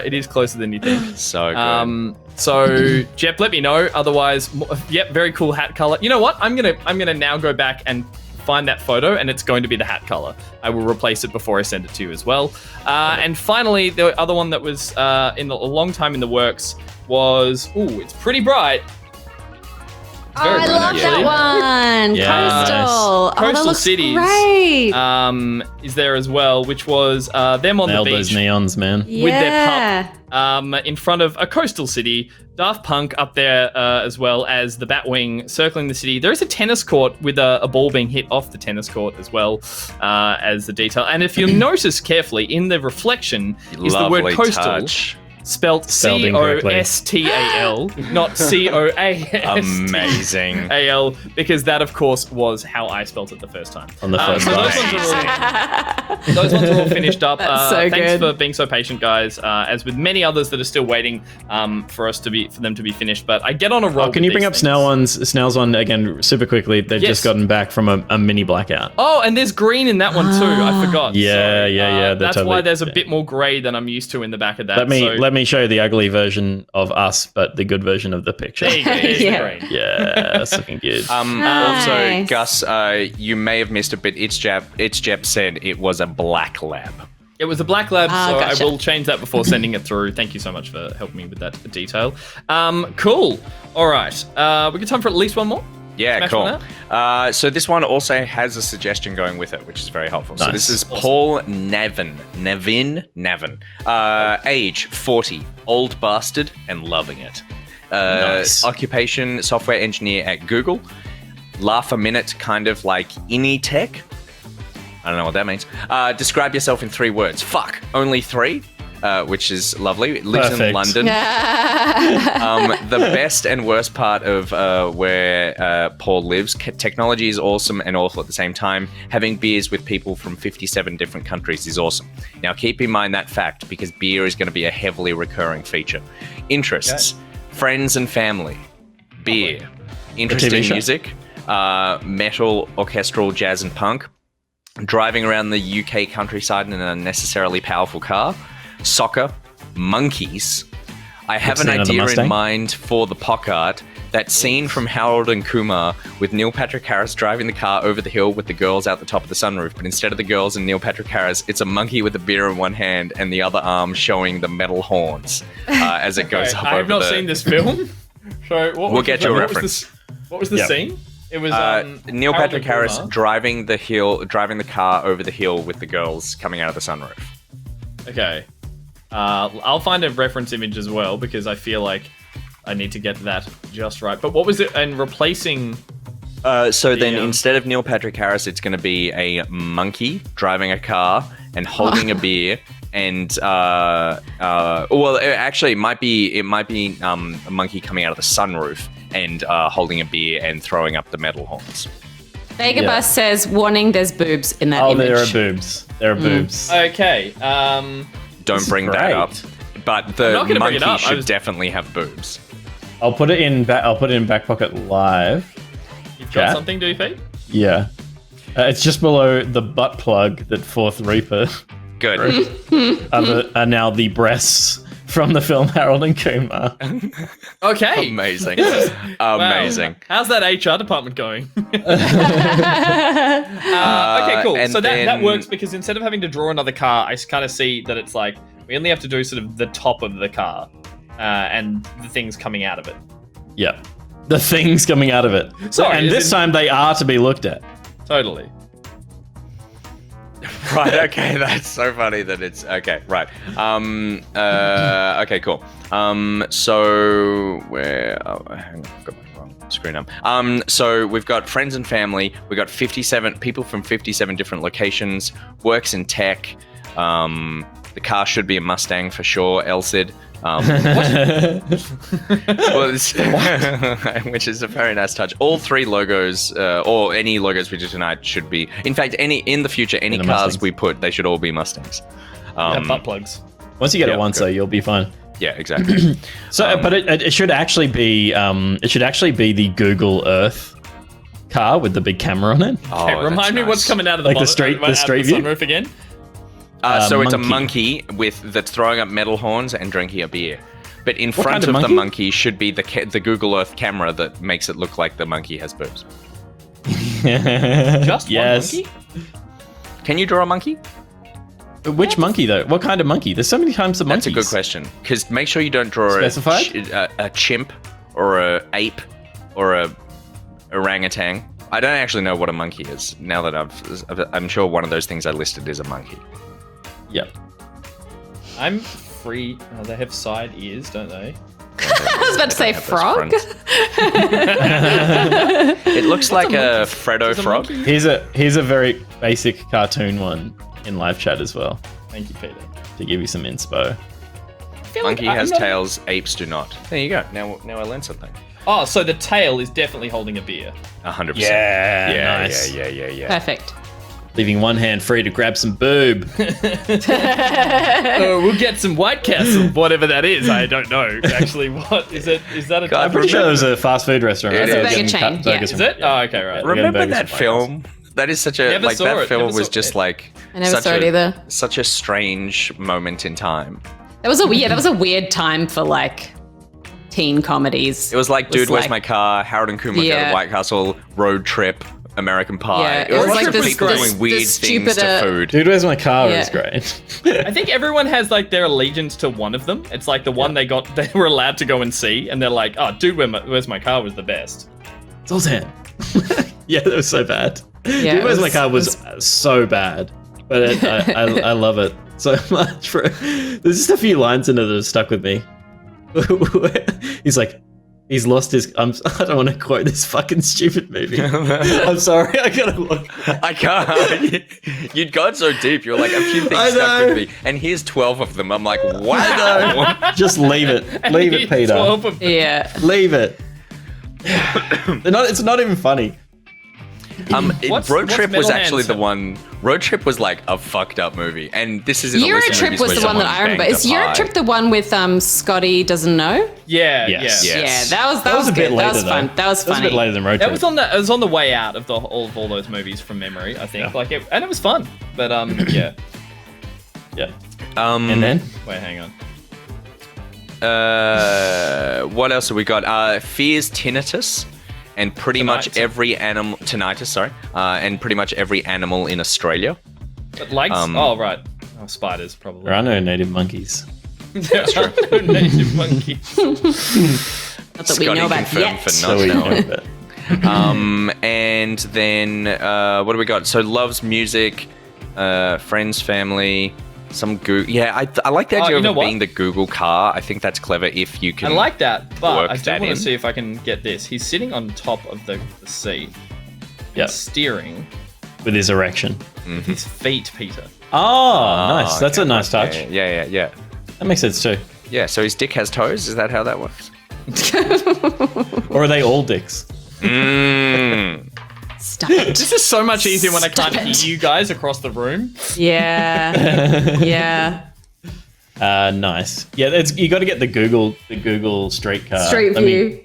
S2: It is closer than you think.
S4: So good.
S2: So Jep, let me know. Otherwise, yep, very cool hat color. You know what? I'm gonna now go back and find that photo, and it's going to be the hat color. I will replace it before I send it to you as well. And finally, the other one that was a long time in the works was it's pretty bright.
S1: I love that one.
S3: Yeah,
S1: Coastal.
S3: nice.
S2: Coastal
S1: that looks
S2: Cities
S1: great.
S2: Is there as well, which was them on
S3: Nailed
S2: the beach.
S3: those neons, man.
S2: With their pup in front of a coastal city, Daft Punk up there as well as the Batwing circling the city. There is a tennis court with a ball being hit off the tennis court as well as the detail. And if you'll notice carefully, in the reflection is the word coastal.
S4: Touch.
S2: Spelled C-O-S-T-A-L, not C-O-A-S.
S4: Amazing.
S2: A-L, because that, of course, was how I spelt it the first time.
S3: On the first
S2: so
S3: time.
S2: those ones are all finished up.
S1: So
S2: thanks
S1: good.
S2: for being so patient, guys. As with many others that are still waiting for them to be finished. But I get on a roll.
S3: Can you bring up Snail's one again super quickly? They've just gotten back from a mini blackout.
S2: Oh, and there's green in that one too. I forgot.
S3: Yeah,
S2: Sorry.
S3: yeah.
S2: That's why there's a bit more grey than I'm used to in the back of that.
S3: Let me show you the ugly version of us, but the good version of the picture.
S2: There you go. There's the green.
S3: Yeah, that's looking good.
S4: Also, Gus, you may have missed it, but It's Jep said it was a black lab.
S2: It was a black lab, so
S1: gotcha.
S2: I will change that before sending it through. Thank you so much for helping me with that detail. Cool. All right. We got time for at least one more?
S4: Yeah,
S2: Smash
S4: cool.
S2: one
S4: So this one also has a suggestion going with it, which is very helpful.
S3: Nice.
S4: So this is Paul Nevin. Age 40, old bastard, and loving it.
S3: Nice.
S4: Occupation, software engineer at Google. Laugh a minute, kind of like innie tech. I don't know what that means. Describe yourself in 3 words. Fuck, only 3. Which is lovely. Lives in London. The best and worst part of where Paul lives, technology is awesome and awful at the same time. Having beers with people from 57 different countries is awesome. Now keep in mind that fact, because beer is going to be a heavily recurring feature. Interests, friends and family, beer, interest in music, metal, orchestral, jazz and punk, driving around the UK countryside in an unnecessarily powerful car, soccer, monkeys. I have an idea in mind for the PockArt. That scene from Harold and Kumar with Neil Patrick Harris driving the car over the hill with the girls out the top of the sunroof, but instead of the girls and Neil Patrick Harris, it's a monkey with a beer in one hand and the other arm showing the metal horns as it goes up over
S2: I have not seen this film. So
S4: we'll get your reference.
S2: What was the scene?
S8: It was
S4: Neil Patrick Harris
S8: Boomer.
S4: driving the car over the hill with the girls coming out of the sunroof.
S8: Okay. I'll find a reference image as well because I feel like I need to get that just right. But what was it? And replacing...
S4: Instead of Neil Patrick Harris, it's going to be a monkey driving a car and holding a beer. And it might be a monkey coming out of the sunroof and holding a beer and throwing up the metal horns.
S1: Vegabus says, warning, there's boobs in that image.
S3: There are boobs. There are boobs.
S8: Okay.
S4: Don't bring that up. But the monkey should definitely have boobs.
S3: I'll put it in Back Pocket Live.
S8: You've got something, do you think?
S3: Yeah. It's just below the butt plug that Fourth Reaper.
S4: Good.
S3: are now the breasts from the film Harold and Kumar.
S8: Okay.
S4: Amazing. Amazing.
S8: Wow. How's that HR department going? Okay, cool. So that works because instead of having to draw another car, I kind of see that it's like we only have to do sort of the top of the car and the things coming out of it.
S3: Yeah. The things coming out of it. And this time they are to be looked at.
S8: Totally.
S4: Right, okay, that's so funny that it's... Okay, right. Okay, cool. So, where... Oh, hang on, I've got my wrong screen up. So, we've got friends and family. We've got 57 people from 57 different locations. Works in tech. The car should be a Mustang for sure, Elsid. Which is a very nice touch. All three logos, or any logos we do tonight, should be. In fact, in the future, any cars
S3: Mustangs
S4: we put, they should all be Mustangs.
S8: Butt plugs.
S3: Once you get it once, though, you'll be fine.
S4: Yeah, exactly.
S3: But it should actually be. The Google Earth car with the big camera on it.
S8: Okay, remind me what's coming out of the
S3: the street view
S8: sunroof again.
S4: So it's a monkey that's throwing up metal horns and drinking a beer. But in front of the monkey should be the Google Earth camera that makes it look like the monkey has boobs.
S8: Just one monkey?
S4: Can you draw a monkey?
S3: Which monkey, though? What kind of monkey? There's so many kinds of monkeys.
S4: That's a good question. Because make sure you don't draw a chimp or a ape or a orangutan. I don't actually know what a monkey is. Now that I'm sure one of those things I listed is a monkey.
S3: Yep.
S8: I'm free. Oh, they have side ears, don't they?
S1: I was about to say frog.
S4: It looks like a Freddo frog.
S3: Here's a very basic cartoon one in live chat as well.
S8: Thank you, Peter.
S3: To give you some inspo.
S4: Monkey has tails, apes do not. There you go. Now I learned something.
S8: Oh, so the tail is definitely holding a beer.
S4: 100%.
S3: Yeah, nice.
S4: Yeah.
S1: Perfect.
S3: Leaving one hand free to grab some boob.
S8: We'll get some White Castle, whatever that is. I don't know. Actually, what is it? Is that a...
S3: I'm pretty sure it was a fast food restaurant.
S1: It's a burger chain. Yeah.
S8: Is it? Oh, okay, right.
S4: Remember that film? That is such a... that film was just
S1: I never saw it either.
S4: Such a strange moment in time.
S1: That was a weird time for teen comedies.
S4: It was like Dude, Where's My Car? Harold and Kumar Go to White Castle, Road Trip, American Pie.
S1: Yeah,
S4: it was like people doing weird things to food.
S3: Dude, Where's My Car is great.
S8: I think everyone has their allegiance to one of them. It's like the one they were allowed to go and see, and they're like, oh, Dude, Where's My Car was the best.
S3: Zoltan. Yeah, that was so bad.
S1: Yeah,
S3: Dude, Where's My Car was so bad, but I love it so much. There's just a few lines in it that have stuck with me. He's like, he's lost his... I don't want to quote this fucking stupid movie. I'm sorry, I gotta look.
S4: I can't. You'd gone so deep. You're like, a few things stuck with me. And here's 12 of them. I'm like, wow.
S3: Just leave it. Leave it, Peter.
S8: 12 of them.
S1: Yeah.
S3: Leave it. It's not even funny.
S4: Road Trip was actually the one. Road Trip was like a fucked up movie, and this is
S1: Euro Trip was the one that I remember. Is Euro Trip the one with Scotty Doesn't Know?
S8: Yeah,
S3: yes.
S1: Yeah, that was
S3: a bit
S1: good.
S3: later,
S1: that was fun. That was funny.
S3: That was a bit later than Road Trip.
S8: It was on the way out of all those movies from memory, I think.
S3: Yeah.
S8: And it was fun. But yeah.
S3: Yeah. And then?
S8: Wait, hang on.
S4: What else have we got? Fears tinnitus. And pretty much every animal... Tinnitus, sorry. And pretty much every animal in Australia.
S8: But likes... oh, right. Oh, spiders, probably.
S3: There are no native monkeys.
S8: There are no native monkeys.
S1: Not that we know about yet.
S4: For not knowing. And then what do we got? So loves music, friends, family, some Google. Yeah, I like the idea of it being the Google car. I think that's clever if you can.
S8: I like that, but I
S4: still
S8: do want to see if I can get this. He's sitting on top of the seat.
S3: Yep.
S8: Steering.
S3: With his erection.
S8: With his feet, Peter.
S3: Oh, nice. That's a nice touch.
S4: Yeah.
S3: That makes sense too.
S4: Yeah, so his dick has toes? Is that how that works?
S3: Or are they all dicks?
S1: Stop it.
S8: This is so much easier when I can't hear you guys across the room.
S1: Yeah. Yeah.
S3: Nice. Yeah, you got to get the Google Street car.
S1: Street View.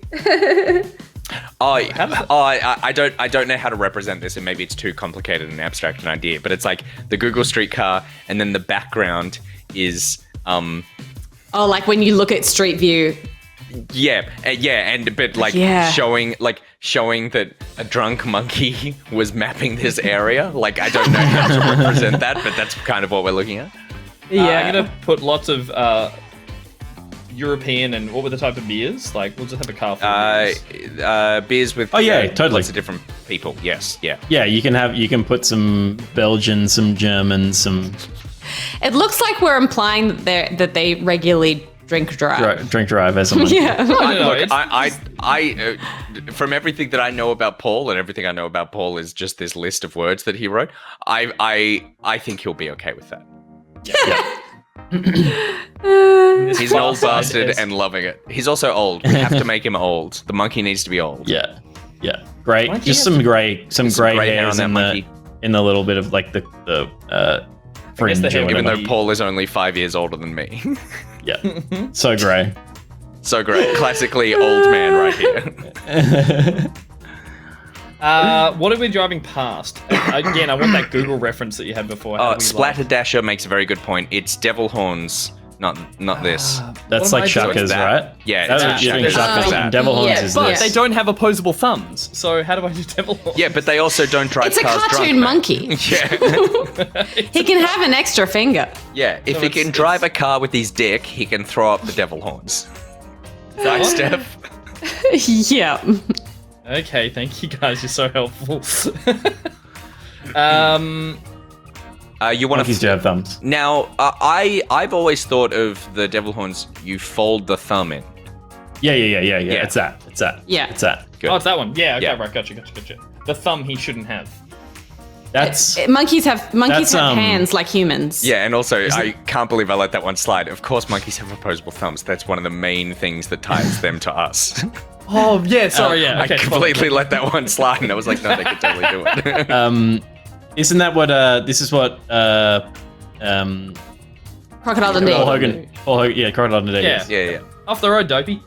S4: I don't know how to represent this, and maybe it's too complicated and abstract an idea, but it's like the Google Street car, and then the background is
S1: Oh, like when you look at Street View.
S4: showing that a drunk monkey was mapping this area. Like, I don't know how to represent that, but that's kind of what we're looking at.
S8: I'm gonna put lots of European and what were the type of beers? Like, we'll just have a car full of beers.
S4: Beers with
S3: totally
S4: lots of different people. Yes, yeah.
S3: Yeah, you can put some Belgian, some German, some.
S1: It looks like we're implying that they regularly drink drive.
S3: Drink drive as a monkey.
S1: Yeah.
S4: Look, I from everything that I know about Paul, and everything I know about Paul is just this list of words that he wrote. I think he'll be okay with that. He's an old bastard and loving it. He's also old. We have to make him old. The monkey needs to be old.
S3: Yeah. Great. Just some gray
S4: hair on that monkey.
S3: In the little bit of like the fringe.
S4: Even though Paul is only 5 years older than me.
S3: Yeah. So grey.
S4: So great. Classically old man right here.
S8: What are we driving past? Again, I want that Google reference that you had before.
S4: Splatterdasher makes a very good point. It's devil horns, not this.
S3: That's like Shaka's, right?
S4: Yeah,
S3: that's Shaka's and devil horns is
S8: but
S3: this.
S8: they don't have opposable thumbs, so how do I do devil horns?
S4: Yeah, but they also don't drive
S1: It's a
S4: cars
S1: cartoon
S4: drunk,
S1: monkey.
S4: Yeah.
S1: He can have an extra finger.
S4: Yeah, if he can drive a car with his dick, he can throw up the devil horns. Right, Steph?
S1: Yeah.
S8: Okay, thank you guys. You're so helpful.
S4: You want
S3: Monkeys do have thumbs.
S4: Now, I've always thought of the devil horns. You fold the thumb in.
S3: Yeah. It's that.
S1: Yeah.
S3: It's that.
S4: Good.
S8: Oh, it's that one. Yeah. Okay.
S4: Yeah.
S8: Right. Gotcha. The thumb he shouldn't have.
S1: Monkeys have hands like humans.
S4: Yeah, and also I can't believe I let that one slide. Of course, monkeys have opposable thumbs. That's one of the main things that ties them to us.
S8: Oh yeah. Sorry. Yeah. Okay.
S4: I completely let that one slide, and I was like, no, they could totally do it.
S3: Isn't that what? This is what.
S1: Crocodile Dundee.
S3: Paul Hogan. Yeah, Crocodile Dundee.
S4: Yeah.
S8: Off the road, dopey.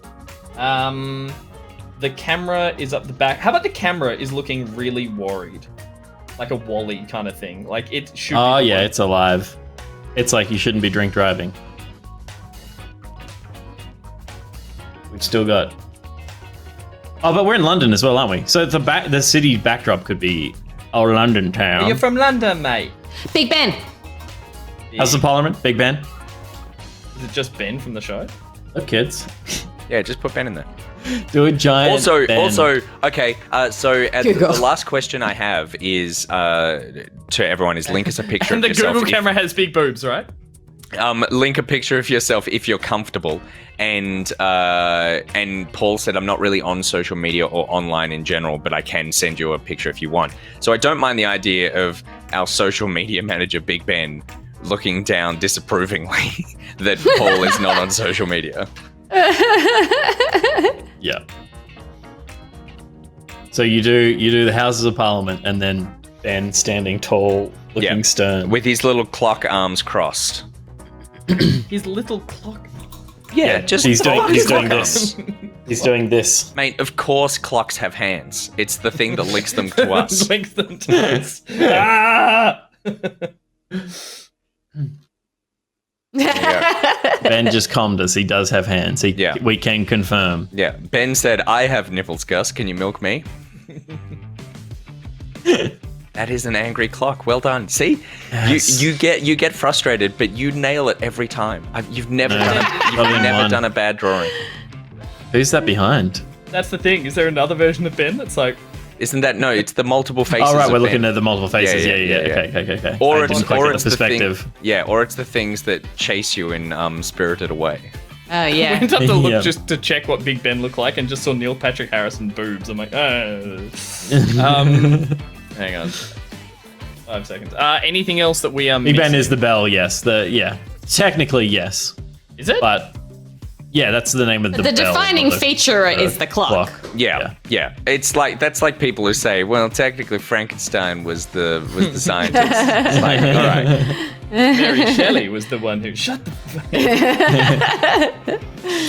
S8: The camera is up the back. How about the camera is looking really worried, like a Wall-E kind of thing. Like it should.
S3: Oh yeah, it's alive. It's like you shouldn't be drink driving. We've still got. Oh, but we're in London as well, aren't we? So the city backdrop could be London town.
S8: You're from London, mate.
S1: Big Ben.
S3: How's the Parliament? Big Ben?
S8: Is it just Ben from the show?
S3: Look, kids.
S4: Yeah, just put Ben in there.
S3: Do a giant
S4: Also,
S3: Ben.
S4: okay. So the last question I have is to everyone is link us a picture
S8: And
S4: of
S8: the
S4: yourself.
S8: Google camera has big boobs, right?
S4: Link a picture of yourself if you're comfortable. And Paul said, I'm not really on social media or online in general, but I can send you a picture if you want. So I don't mind the idea of our social media manager, Big Ben, looking down disapprovingly that Paul is not on social media.
S3: Yeah. So you do the Houses of Parliament and then Ben standing tall, looking stern.
S4: With his little clock arms crossed.
S8: His little clock.
S4: Yeah, just
S3: he's doing
S4: clock
S3: this.
S4: arms.
S3: He's doing this.
S4: Mate, of course clocks have hands. It's the thing that links them to us.
S8: Links them to us. Ah!
S3: Ben just calmed us. He does have hands. We can confirm.
S4: Yeah. Ben said, I have nipples, Gus. Can you milk me? That is an angry clock. Well done. See,
S3: Yes.
S4: you get frustrated, but you nail it every time. You've never done a bad drawing.
S3: Who's that behind?
S8: That's the thing. Is there another version of Ben that's like?
S4: Isn't that no? It's the multiple faces.
S3: Oh right, we're
S4: of
S3: looking
S4: Ben.
S3: at the multiple faces. Yeah. Okay.
S4: Or
S3: I
S4: it's
S3: didn't quite get
S4: the
S3: perspective.
S4: or it's the things that chase you in Spirited Away.
S1: Oh
S8: We
S1: yeah.
S8: went up to look
S3: Yeah.
S8: just to check what Big Ben looked like, and just saw Neil Patrick Harris and boobs. I'm like, hang on. 5 seconds. Anything else that we
S3: Big Ben is the bell. Yes. Technically yes.
S8: Is it?
S3: But yeah, that's the name of the
S1: The
S3: bell,
S1: defining
S3: not the
S1: feature is the clock.
S4: Yeah. It's like that's like people who say, well, technically Frankenstein was the scientist. It's like, all right.
S8: Mary Shelley was the one who shut the.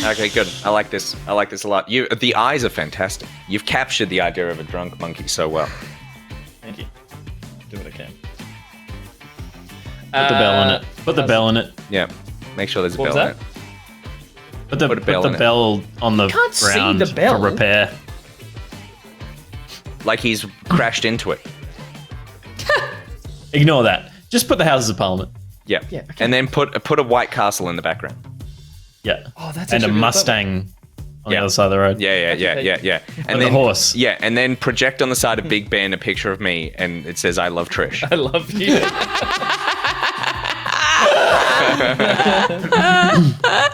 S4: Okay, good. I like this. I like this a lot. The eyes are fantastic. You've captured the idea of a drunk monkey so well.
S8: Thank you. Do what I can.
S3: Put the bell in it. Put the bell in it.
S4: Yeah. Make sure there's a
S8: What
S4: bell
S8: was
S4: in it.
S3: Put the
S4: bell in it.
S3: bell on the
S8: Can't see
S3: ground
S8: the bell.
S3: for repair.
S4: Like he's crashed into it.
S3: Ignore that. Just put the Houses of Parliament.
S4: Yeah. And then put a White Castle in the background.
S3: Yeah.
S8: Oh, that's
S3: and a
S8: actually really
S3: Mustang on the other side of the road.
S4: Yeah.
S3: And then a horse.
S4: Yeah, and then project on the side of Big Ben a picture of me, and it says, "I love Trish."
S8: I love you.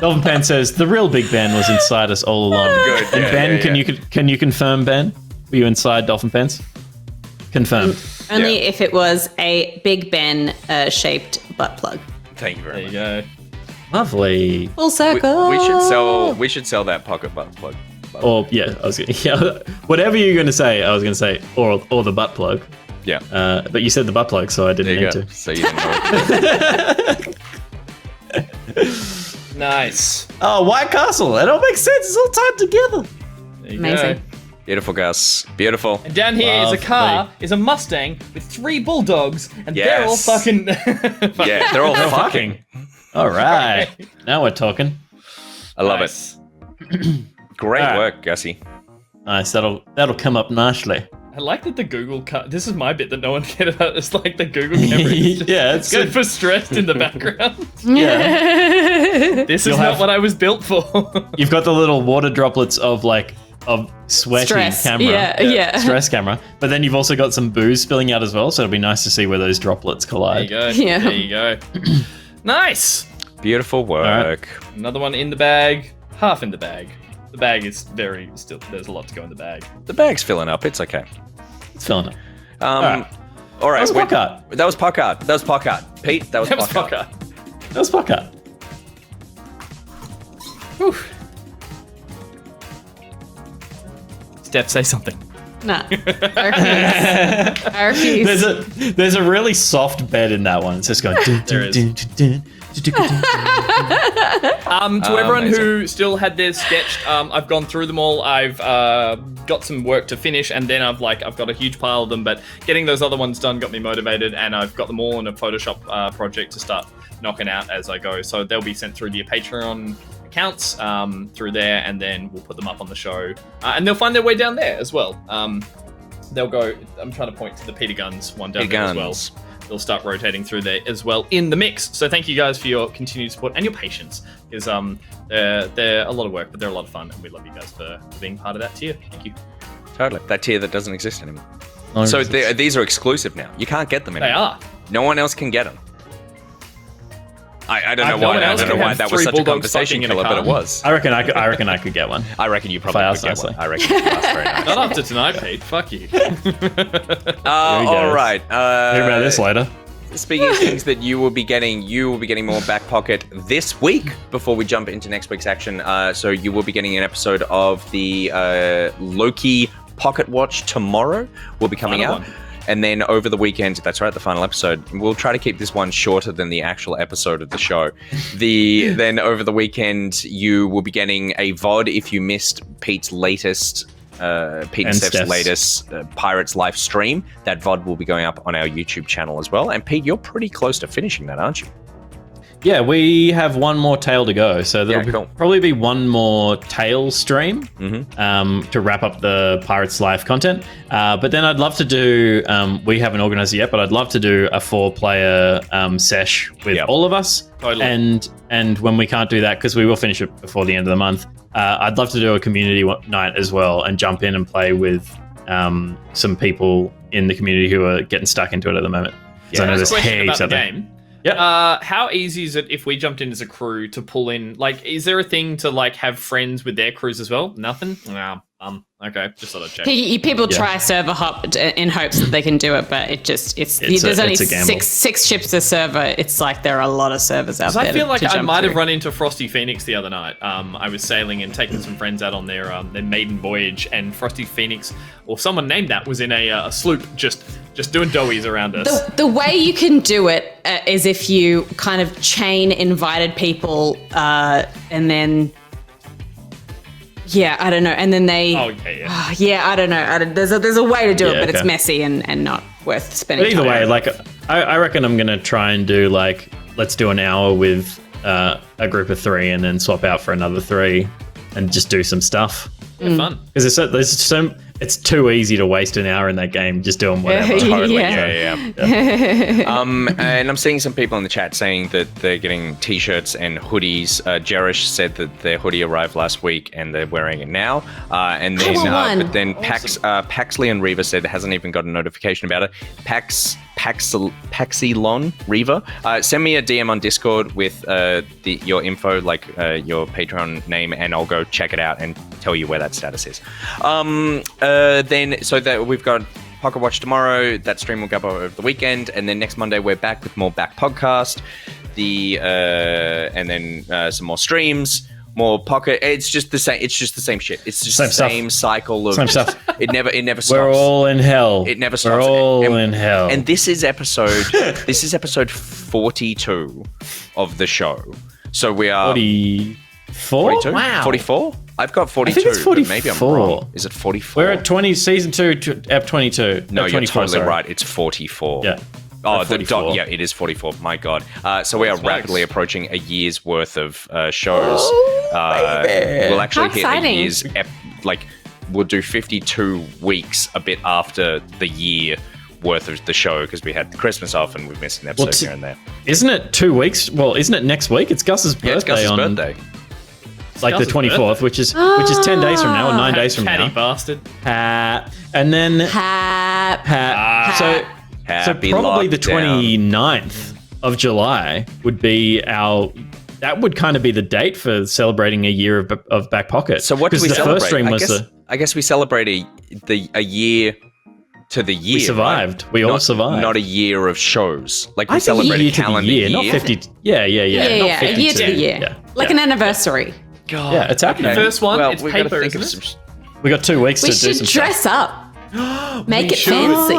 S3: Dolphin Pan says the real Big Ben was inside us all along.
S4: Good.
S3: And
S4: Yeah,
S3: Ben,
S4: yeah,
S3: can you confirm, Ben? Were you inside Dolphin Pants? Confirmed.
S1: Only if it was a Big Ben shaped butt plug.
S4: Thank you very much.
S8: There you go.
S3: Lovely.
S1: Full circle.
S4: We should sell that pocket butt plug.
S3: Or whatever you're going to say, I was going to say or the butt plug.
S4: Yeah.
S3: But you said the butt plug, so I didn't need to.
S4: So you didn't know.
S8: Nice.
S3: Oh, White Castle. It all makes sense. It's all tied together.
S8: There you
S1: Amazing.
S8: go.
S4: Beautiful, Gus. Beautiful.
S8: And down here is a car, is a Mustang with 3 bulldogs, and they're all fucking.
S4: Yeah, they're all fucking.
S3: All right. Now we're talking.
S4: I love it. Great work, Gussie.
S3: Nice. That'll come up nicely.
S8: I like that the Google this is my bit that no one cared about. It's like the Google camera. Is just
S3: Yeah, it's good.
S8: super stressed in the background.
S3: Yeah.
S8: This
S3: You'll
S8: is not
S3: have-
S8: what I was built for.
S3: You've got the little water droplets of sweaty
S1: Stress.
S3: camera.
S1: Yeah.
S3: Stress camera. But then you've also got some booze spilling out as well, so it'll be nice to see where those droplets
S8: There
S3: collide.
S8: you go.
S1: Yeah.
S8: There you go. Nice.
S4: Beautiful work.
S8: Another one in the bag. Half in the bag. The bag is still. There's a lot to go in the bag.
S4: The bag's filling up. It's okay.
S3: It's filling up.
S4: All right.
S3: That was PockArt.
S4: That was PockArt. Pete, that was PockArt.
S3: That was PockArt.
S8: Steph, say something.
S1: Nah. I refuse.
S3: There's a really soft bed in that one. It's just going. Dun,
S8: There
S3: dun,
S8: is.
S3: dun, dun, dun, dun, dun, dun.
S8: To everyone
S4: amazing.
S8: who still had theirs sketched, I've gone through them all. I've got some work to finish, and then I've got a huge pile of them. But getting those other ones done got me motivated, and I've got them all in a Photoshop project to start knocking out as I go. So they'll be sent through the Patreon accounts through there, and then we'll put them up on the show, and they'll find their way down there as well. They'll go. I'm trying to point to the Peter Guns one down there as well. They'll start rotating through there as well in the mix. So thank you guys for your continued support and your patience, because they're a lot of work, but they're a lot of fun, and we love you guys for being part of that tier. Thank you.
S4: Totally. That tier that doesn't exist anymore.
S3: No,
S4: So
S3: it's-
S4: these are exclusive now. You can't get them
S8: They
S4: anymore.
S8: are.
S4: No one else can get them. I don't know
S8: No
S4: why.
S8: one
S4: I
S8: else
S4: don't know
S8: can
S4: why
S8: have
S4: that was
S8: 3
S4: such a
S8: bulldogs
S4: conversation
S8: fucking in a
S4: killer, but
S8: car.
S4: it was.
S3: I reckon I could get one.
S4: I reckon you probably
S3: I
S4: could
S3: asked
S4: get
S3: nicely.
S4: one. I reckon you asked very nice.
S8: Not after tonight, Pete. Fuck you.
S3: Here we
S4: All
S3: go.
S4: right.
S3: Hear about this later.
S4: Speaking of things that you will be getting more Back Pocket this week before we jump into next week's action. So you will be getting an episode of the Loki Pocket Watch tomorrow. Will be coming
S8: Final
S4: out.
S8: one.
S4: And then over the weekend, that's right, the final episode. We'll try to keep this one shorter than the actual episode of the show. Then over the weekend, you will be getting a VOD if you missed Pete's latest, Pete and Steph's
S3: Steph's.
S4: latest Pirates live stream. That VOD will be going up on our YouTube channel as well. And Pete, you're pretty close to finishing that, aren't you?
S3: Yeah, we have one more tale to go, so there'll probably be one more tale stream to wrap up the Pirates Life content. But then I'd love to do, we haven't organised it yet, but I'd love to do a 4-player sesh with all of us.
S8: Totally.
S3: And when we can't do that, because we will finish it before the end of the month, I'd love to do a community night as well and jump in and play with some people in the community who are getting stuck into it at the moment. So I know there's heaps out there.
S8: Yeah. How easy is it if we jumped in as a crew to pull in? Like, is there a thing to like have friends with their crews as well? Nothing. Okay, just thought I'd check.
S1: People try server hop in hopes that they can do it, but there's only six ships a server. It's like there are a lot of servers out there.
S8: I feel like I might have run into Frosty Phoenix the other night. I was sailing and taking some friends out on their maiden voyage, and Frosty Phoenix, or someone named that, was in a sloop just doing doughies around us.
S1: The way you can do it is if you kind of chain invited people and then. Yeah, I don't know. And then they...
S8: Oh, okay, yeah.
S1: Yeah, I don't know. There's a way to do it, but it's messy and not worth spending
S3: time. But either way, like, I reckon I'm going to try and do, like, let's do an hour with a group of 3 and then swap out for another 3 and just do some stuff.
S8: Yeah, fun.
S3: Because it's too easy to waste an hour in that game just doing whatever.
S4: Totally. Yeah. And I'm seeing some people in the chat saying that they're getting t-shirts and hoodies. Jerish said that their hoodie arrived last week and they're wearing it now. And then, but then awesome. Paxley and Reva said hasn't even got a notification about it. Paxilon Reva, send me a DM on Discord with your info, like your Patreon name, and I'll go check it out and tell you where that status is. Then, so that we've got Pocket Watch tomorrow. That stream will go up over the weekend, and then next Monday we're back with more Back Podcast. And then some more streams, more Pocket. It's just the same. It's just the same shit. It's just the same cycle of
S3: same stuff.
S4: It never stops.
S3: We're all in hell.
S4: It never stops.
S3: We're all in hell.
S4: And this is episode 42 of the show. So we are
S3: 44.
S4: 42?
S3: Wow.
S4: 44. I've got 42.
S3: I think it's 44.
S4: Maybe I'm wrong. Is it 44?
S3: We're at season 2, ep 22.
S4: No, you're
S3: 24,
S4: totally right. It's 44.
S3: Yeah.
S4: Oh, the dot. Yeah, it is 44. My God. So we are rapidly approaching a year's worth of shows. We'll actually hit a year's, we'll do 52 weeks a bit after the year worth of the show because we had the Christmas off and we've missed an episode here and there.
S3: Isn't it 2 weeks? Well, isn't it next week? It's Gus's birthday.
S4: Yeah, it's Gus's birthday.
S3: Like the 24th, which is 10 days from now, or 9 days from now.
S8: Catty bastard.
S3: And then so probably the 29th of July would be that would kind of be the date for celebrating a year of Back Pocket.
S4: So what do we
S3: celebrate?
S4: First
S3: stream was
S4: I guess we celebrate a year to the year.
S3: We survived. Right? We all survived.
S4: Not a year of shows. Like we celebrate a calendar year.
S3: Not 50. Yeah.
S1: A year to the year.
S3: Yeah.
S1: Like an anniversary.
S3: God. Yeah, it's happening.
S8: The first one, it's paper, isn't it?
S3: We got 2 weeks to do some stuff.
S1: We should dress up. Make it fancy.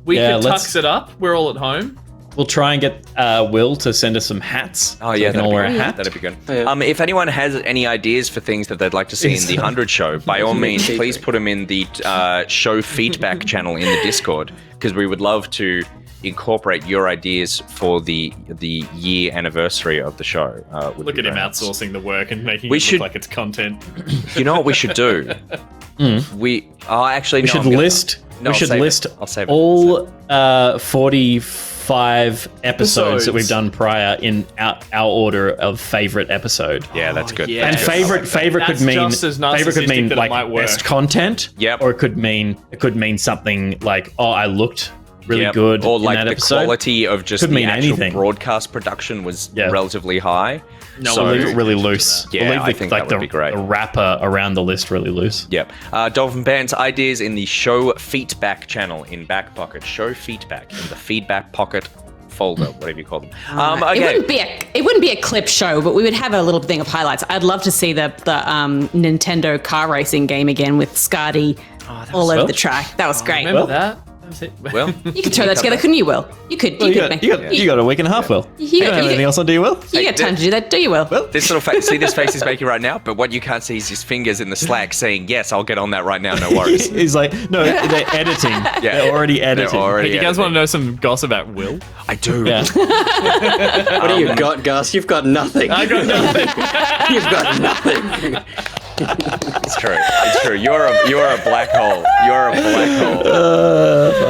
S8: We could tux it up. We're all at home.
S3: We'll try and get Will to send us some hats.
S4: Oh, yeah.
S3: So we can all wear a hat.
S4: That'd be good. If anyone has any ideas for things that they'd like to see in the 100 show, by all means, please put them in the show feedback channel in the Discord, because we would love to incorporate your ideas for the year anniversary of the show.
S8: Look at him outsourcing the work and making it look like it's content.
S4: You know what we should do? We should list all 45 episodes that we've done prior in our order of favorite episode. Yeah, that's good.
S8: Yeah.
S3: And favorite could mean like best content.
S4: Yep.
S3: Or it could mean something like, I looked really good,
S4: or like
S3: in that
S4: the
S3: episode.
S4: Quality of just
S3: could
S4: the
S3: mean
S4: actual
S3: anything.
S4: Broadcast production was relatively high.
S3: So we'll leave it really loose.
S4: Yeah, I think that would be great.
S3: The wrapper around the list really loose.
S4: Yep. Dolphin Band's ideas in the Show Feedback channel in Back Pocket. Show Feedback in the Feedback Pocket folder, whatever you call them. Okay.
S1: It wouldn't be a clip show, but we would have a little thing of highlights. I'd love to see the Nintendo car racing game again with Scardy all over the track. That was great.
S8: Remember that?
S4: Well,
S1: You could throw that together, couldn't you, Will? You could. You
S3: got a week and a half, Will. You don't have anything else on, do you, Will?
S1: You got time to do that, do you, Will?
S4: This little face, see this face he's making right now? But what you can't see is his fingers in the Slack saying, yes, I'll get on that right now, no worries.
S3: He's like, no, they're editing. Yeah. They're already editing.
S8: Hey, do you guys want to know some gossip about Will?
S4: I do.
S3: Yeah.
S5: What do you got, Gus? You've got nothing.
S8: I got nothing.
S5: You've got nothing.
S4: It's true. It's true. You're a black hole. You're a black hole.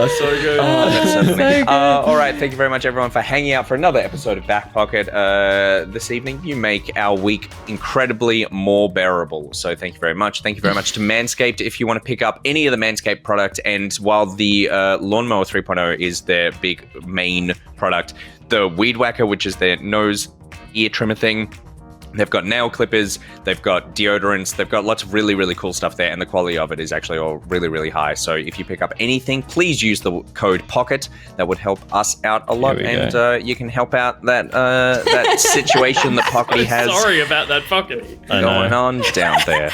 S8: So good.
S4: Oh, that's so funny. All right. Thank you very much, everyone, for hanging out for another episode of Back Pocket this evening. You make our week incredibly more bearable. So thank you very much. Thank you very much to Manscaped. If you want to pick up any of the Manscaped product, and while the Lawnmower 3.0 is their big main product, the Weed Whacker, which is their nose ear trimmer thing, they've got nail clippers, they've got deodorants, they've got lots of really, really cool stuff there, and the quality of it is actually all really, really high. So if you pick up anything, please use the code POCKET. That would help us out a lot, and you can help out that situation that Pockety has.
S8: Sorry about that Pockety.
S4: Going on down there.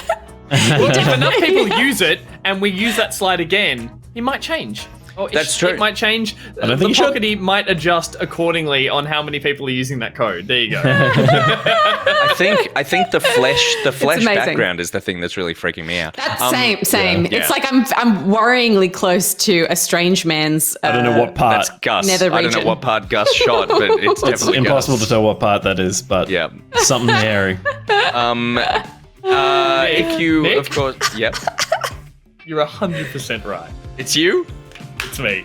S8: Well, if enough people use it, and we use that slide again, it might change.
S4: That's true.
S8: It might change.
S3: I don't
S8: the
S3: think you
S8: Pockety might adjust accordingly on how many people are using that code. There you go.
S4: I think the flesh
S1: amazing.
S4: background is the thing that's really freaking me out.
S1: That's same.
S4: Yeah.
S1: It's like I'm worryingly close to a strange man's.
S3: I don't know what part.
S4: That's Gus.
S1: Nether
S4: I don't know
S1: region.
S4: what part Gus shot, but it's definitely
S3: impossible
S4: Gus.
S3: to tell what part that is, but
S4: Yeah.
S3: something hairy.
S4: If you,
S8: Nick?
S4: of course, yep.
S8: You're 100% right.
S4: It's you?
S8: It's me.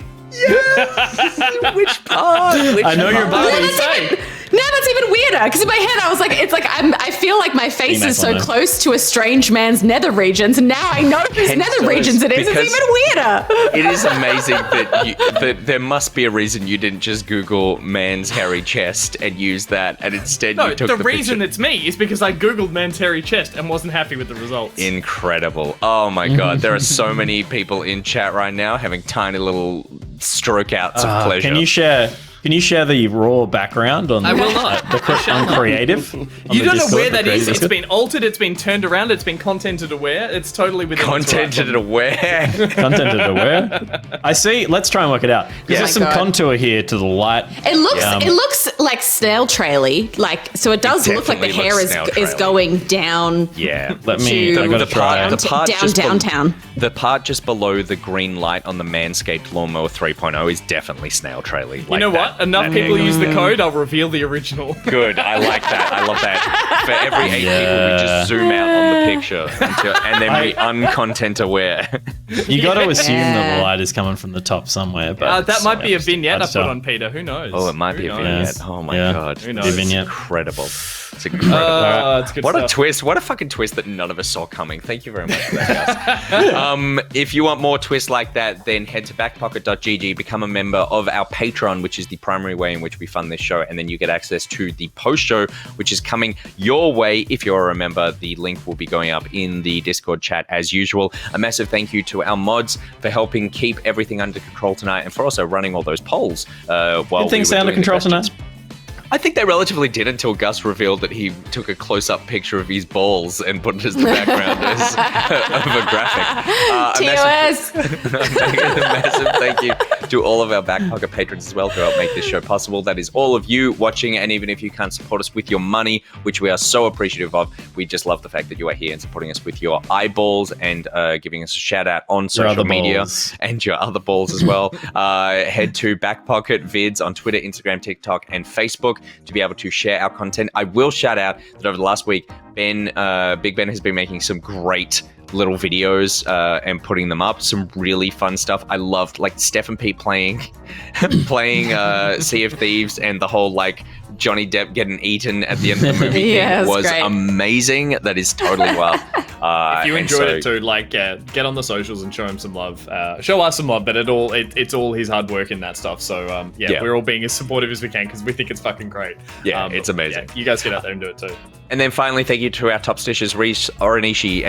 S4: Which part?
S3: I know you're about to
S8: say.
S1: Now that's even weirder because in my head I was like, it's like I feel like my face
S3: Nice
S1: is so
S3: one, though.
S1: close to a strange man's nether regions, and now I know whose
S4: Hence
S1: nether
S4: those,
S1: regions it is. It's
S4: because
S1: even weirder.
S4: It is amazing that there must be a reason you didn't just Google man's hairy chest and use that, and instead
S8: No,
S4: you took
S8: the
S4: the
S8: reason
S4: picture.
S8: it's me is because I googled man's hairy chest and wasn't happy with the results.
S4: Incredible. Oh my god, there are so many people in chat right now having tiny little stroke outs of pleasure.
S3: Can you share the raw background on
S8: I will not.
S3: on creative?
S8: You don't know where that is. It's been altered. It's been turned around. It's been contented aware. It's totally within
S4: Contented aware.
S3: Contented aware. I see. Let's try and work it out. Because there's some
S1: God.
S3: contour here to the light.
S1: It looks like snail traily, like so. It does look like the
S4: definitely
S1: hair
S4: looks snail
S1: is
S4: traily.
S1: going down.
S4: Yeah.
S3: Let me. I gotta try.
S1: Downtown.
S4: The part just below the green light on the Manscaped Lawnmower 3.0 is definitely snail traily.
S8: You know what? Enough people use the code, I'll reveal the original.
S4: Good. I like that. I love that. For every 8 people, we just zoom out on the picture and then we uncontent aware.
S3: You got to assume that the light is coming from the top somewhere. But
S8: that might be a vignette I
S3: I'd
S8: put
S3: tell.
S8: on Peter. Who knows?
S4: Oh, it might be a vignette.
S3: Yes.
S4: Oh my
S3: Yeah.
S4: god.
S8: Who knows?
S4: It's
S3: Vignette.
S4: incredible. It's incredible.
S8: It's good
S4: What
S8: stuff.
S4: a twist. What a fucking twist that none of us saw coming. Thank you very much for that, guys. If you want more twists like that, then head to backpocket.gg, become a member of our Patreon, which is the primary way in which we fund this show, and then you get access to the post show, which is coming your way. If you're a member, the link will be going up in the Discord chat as usual. A massive thank you to our mods for helping keep everything under control tonight, and for also running all those polls while
S3: Did things
S4: we were
S3: sound under
S4: doing the
S3: control
S4: questions.
S3: tonight?
S4: I think they relatively did until Gus revealed that he took a close-up picture of his balls and put it as the background of a graphic.
S1: TOS.
S4: A massive thank you to all of our Back Pocket patrons as well who help make this show possible. That is all of you watching, and even if you can't support us with your money, which we are so appreciative of, we just love the fact that you are here and supporting us with your eyeballs and giving us a shout-out on social media
S3: balls.
S4: and your other balls as well. Head to Back Pocket Vids on Twitter, Instagram, TikTok, and Facebook to be able to share our content. I will shout out that over the last week, Big Ben has been making some great little videos and putting them up. Some really fun stuff. I loved like Steph and Pete playing Sea of Thieves, and the whole like Johnny Depp getting eaten at the end of the movie
S1: Yeah,
S4: was
S1: great.
S4: amazing. That is totally wild.
S8: If you
S4: and
S8: enjoyed
S4: so-
S8: it too, like get on the socials and show him some love. Show us some love, but it's all his hard work in that stuff. So
S4: Yeah.
S8: we're all being as supportive as we can because we think it's fucking great.
S4: Yeah, it's amazing.
S8: Yeah, you guys get out there and do it too.
S4: And then finally, thank you to our top stitchers, Reese, Oranishi,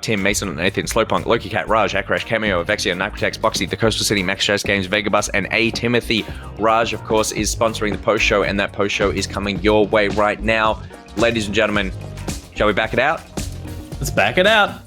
S4: Tim, Mason, Nathan, Slowpunk, LokiCat, Raj, Akrash, Cameo, Vexia, Nicrotex, Boxy, The Coastal City, MaxJazzGames, Vegabus, and A. Timothy. Raj, of course, is sponsoring the post show, and that post show is coming your way right now. Ladies and gentlemen, shall we back it out?
S3: Let's back it out.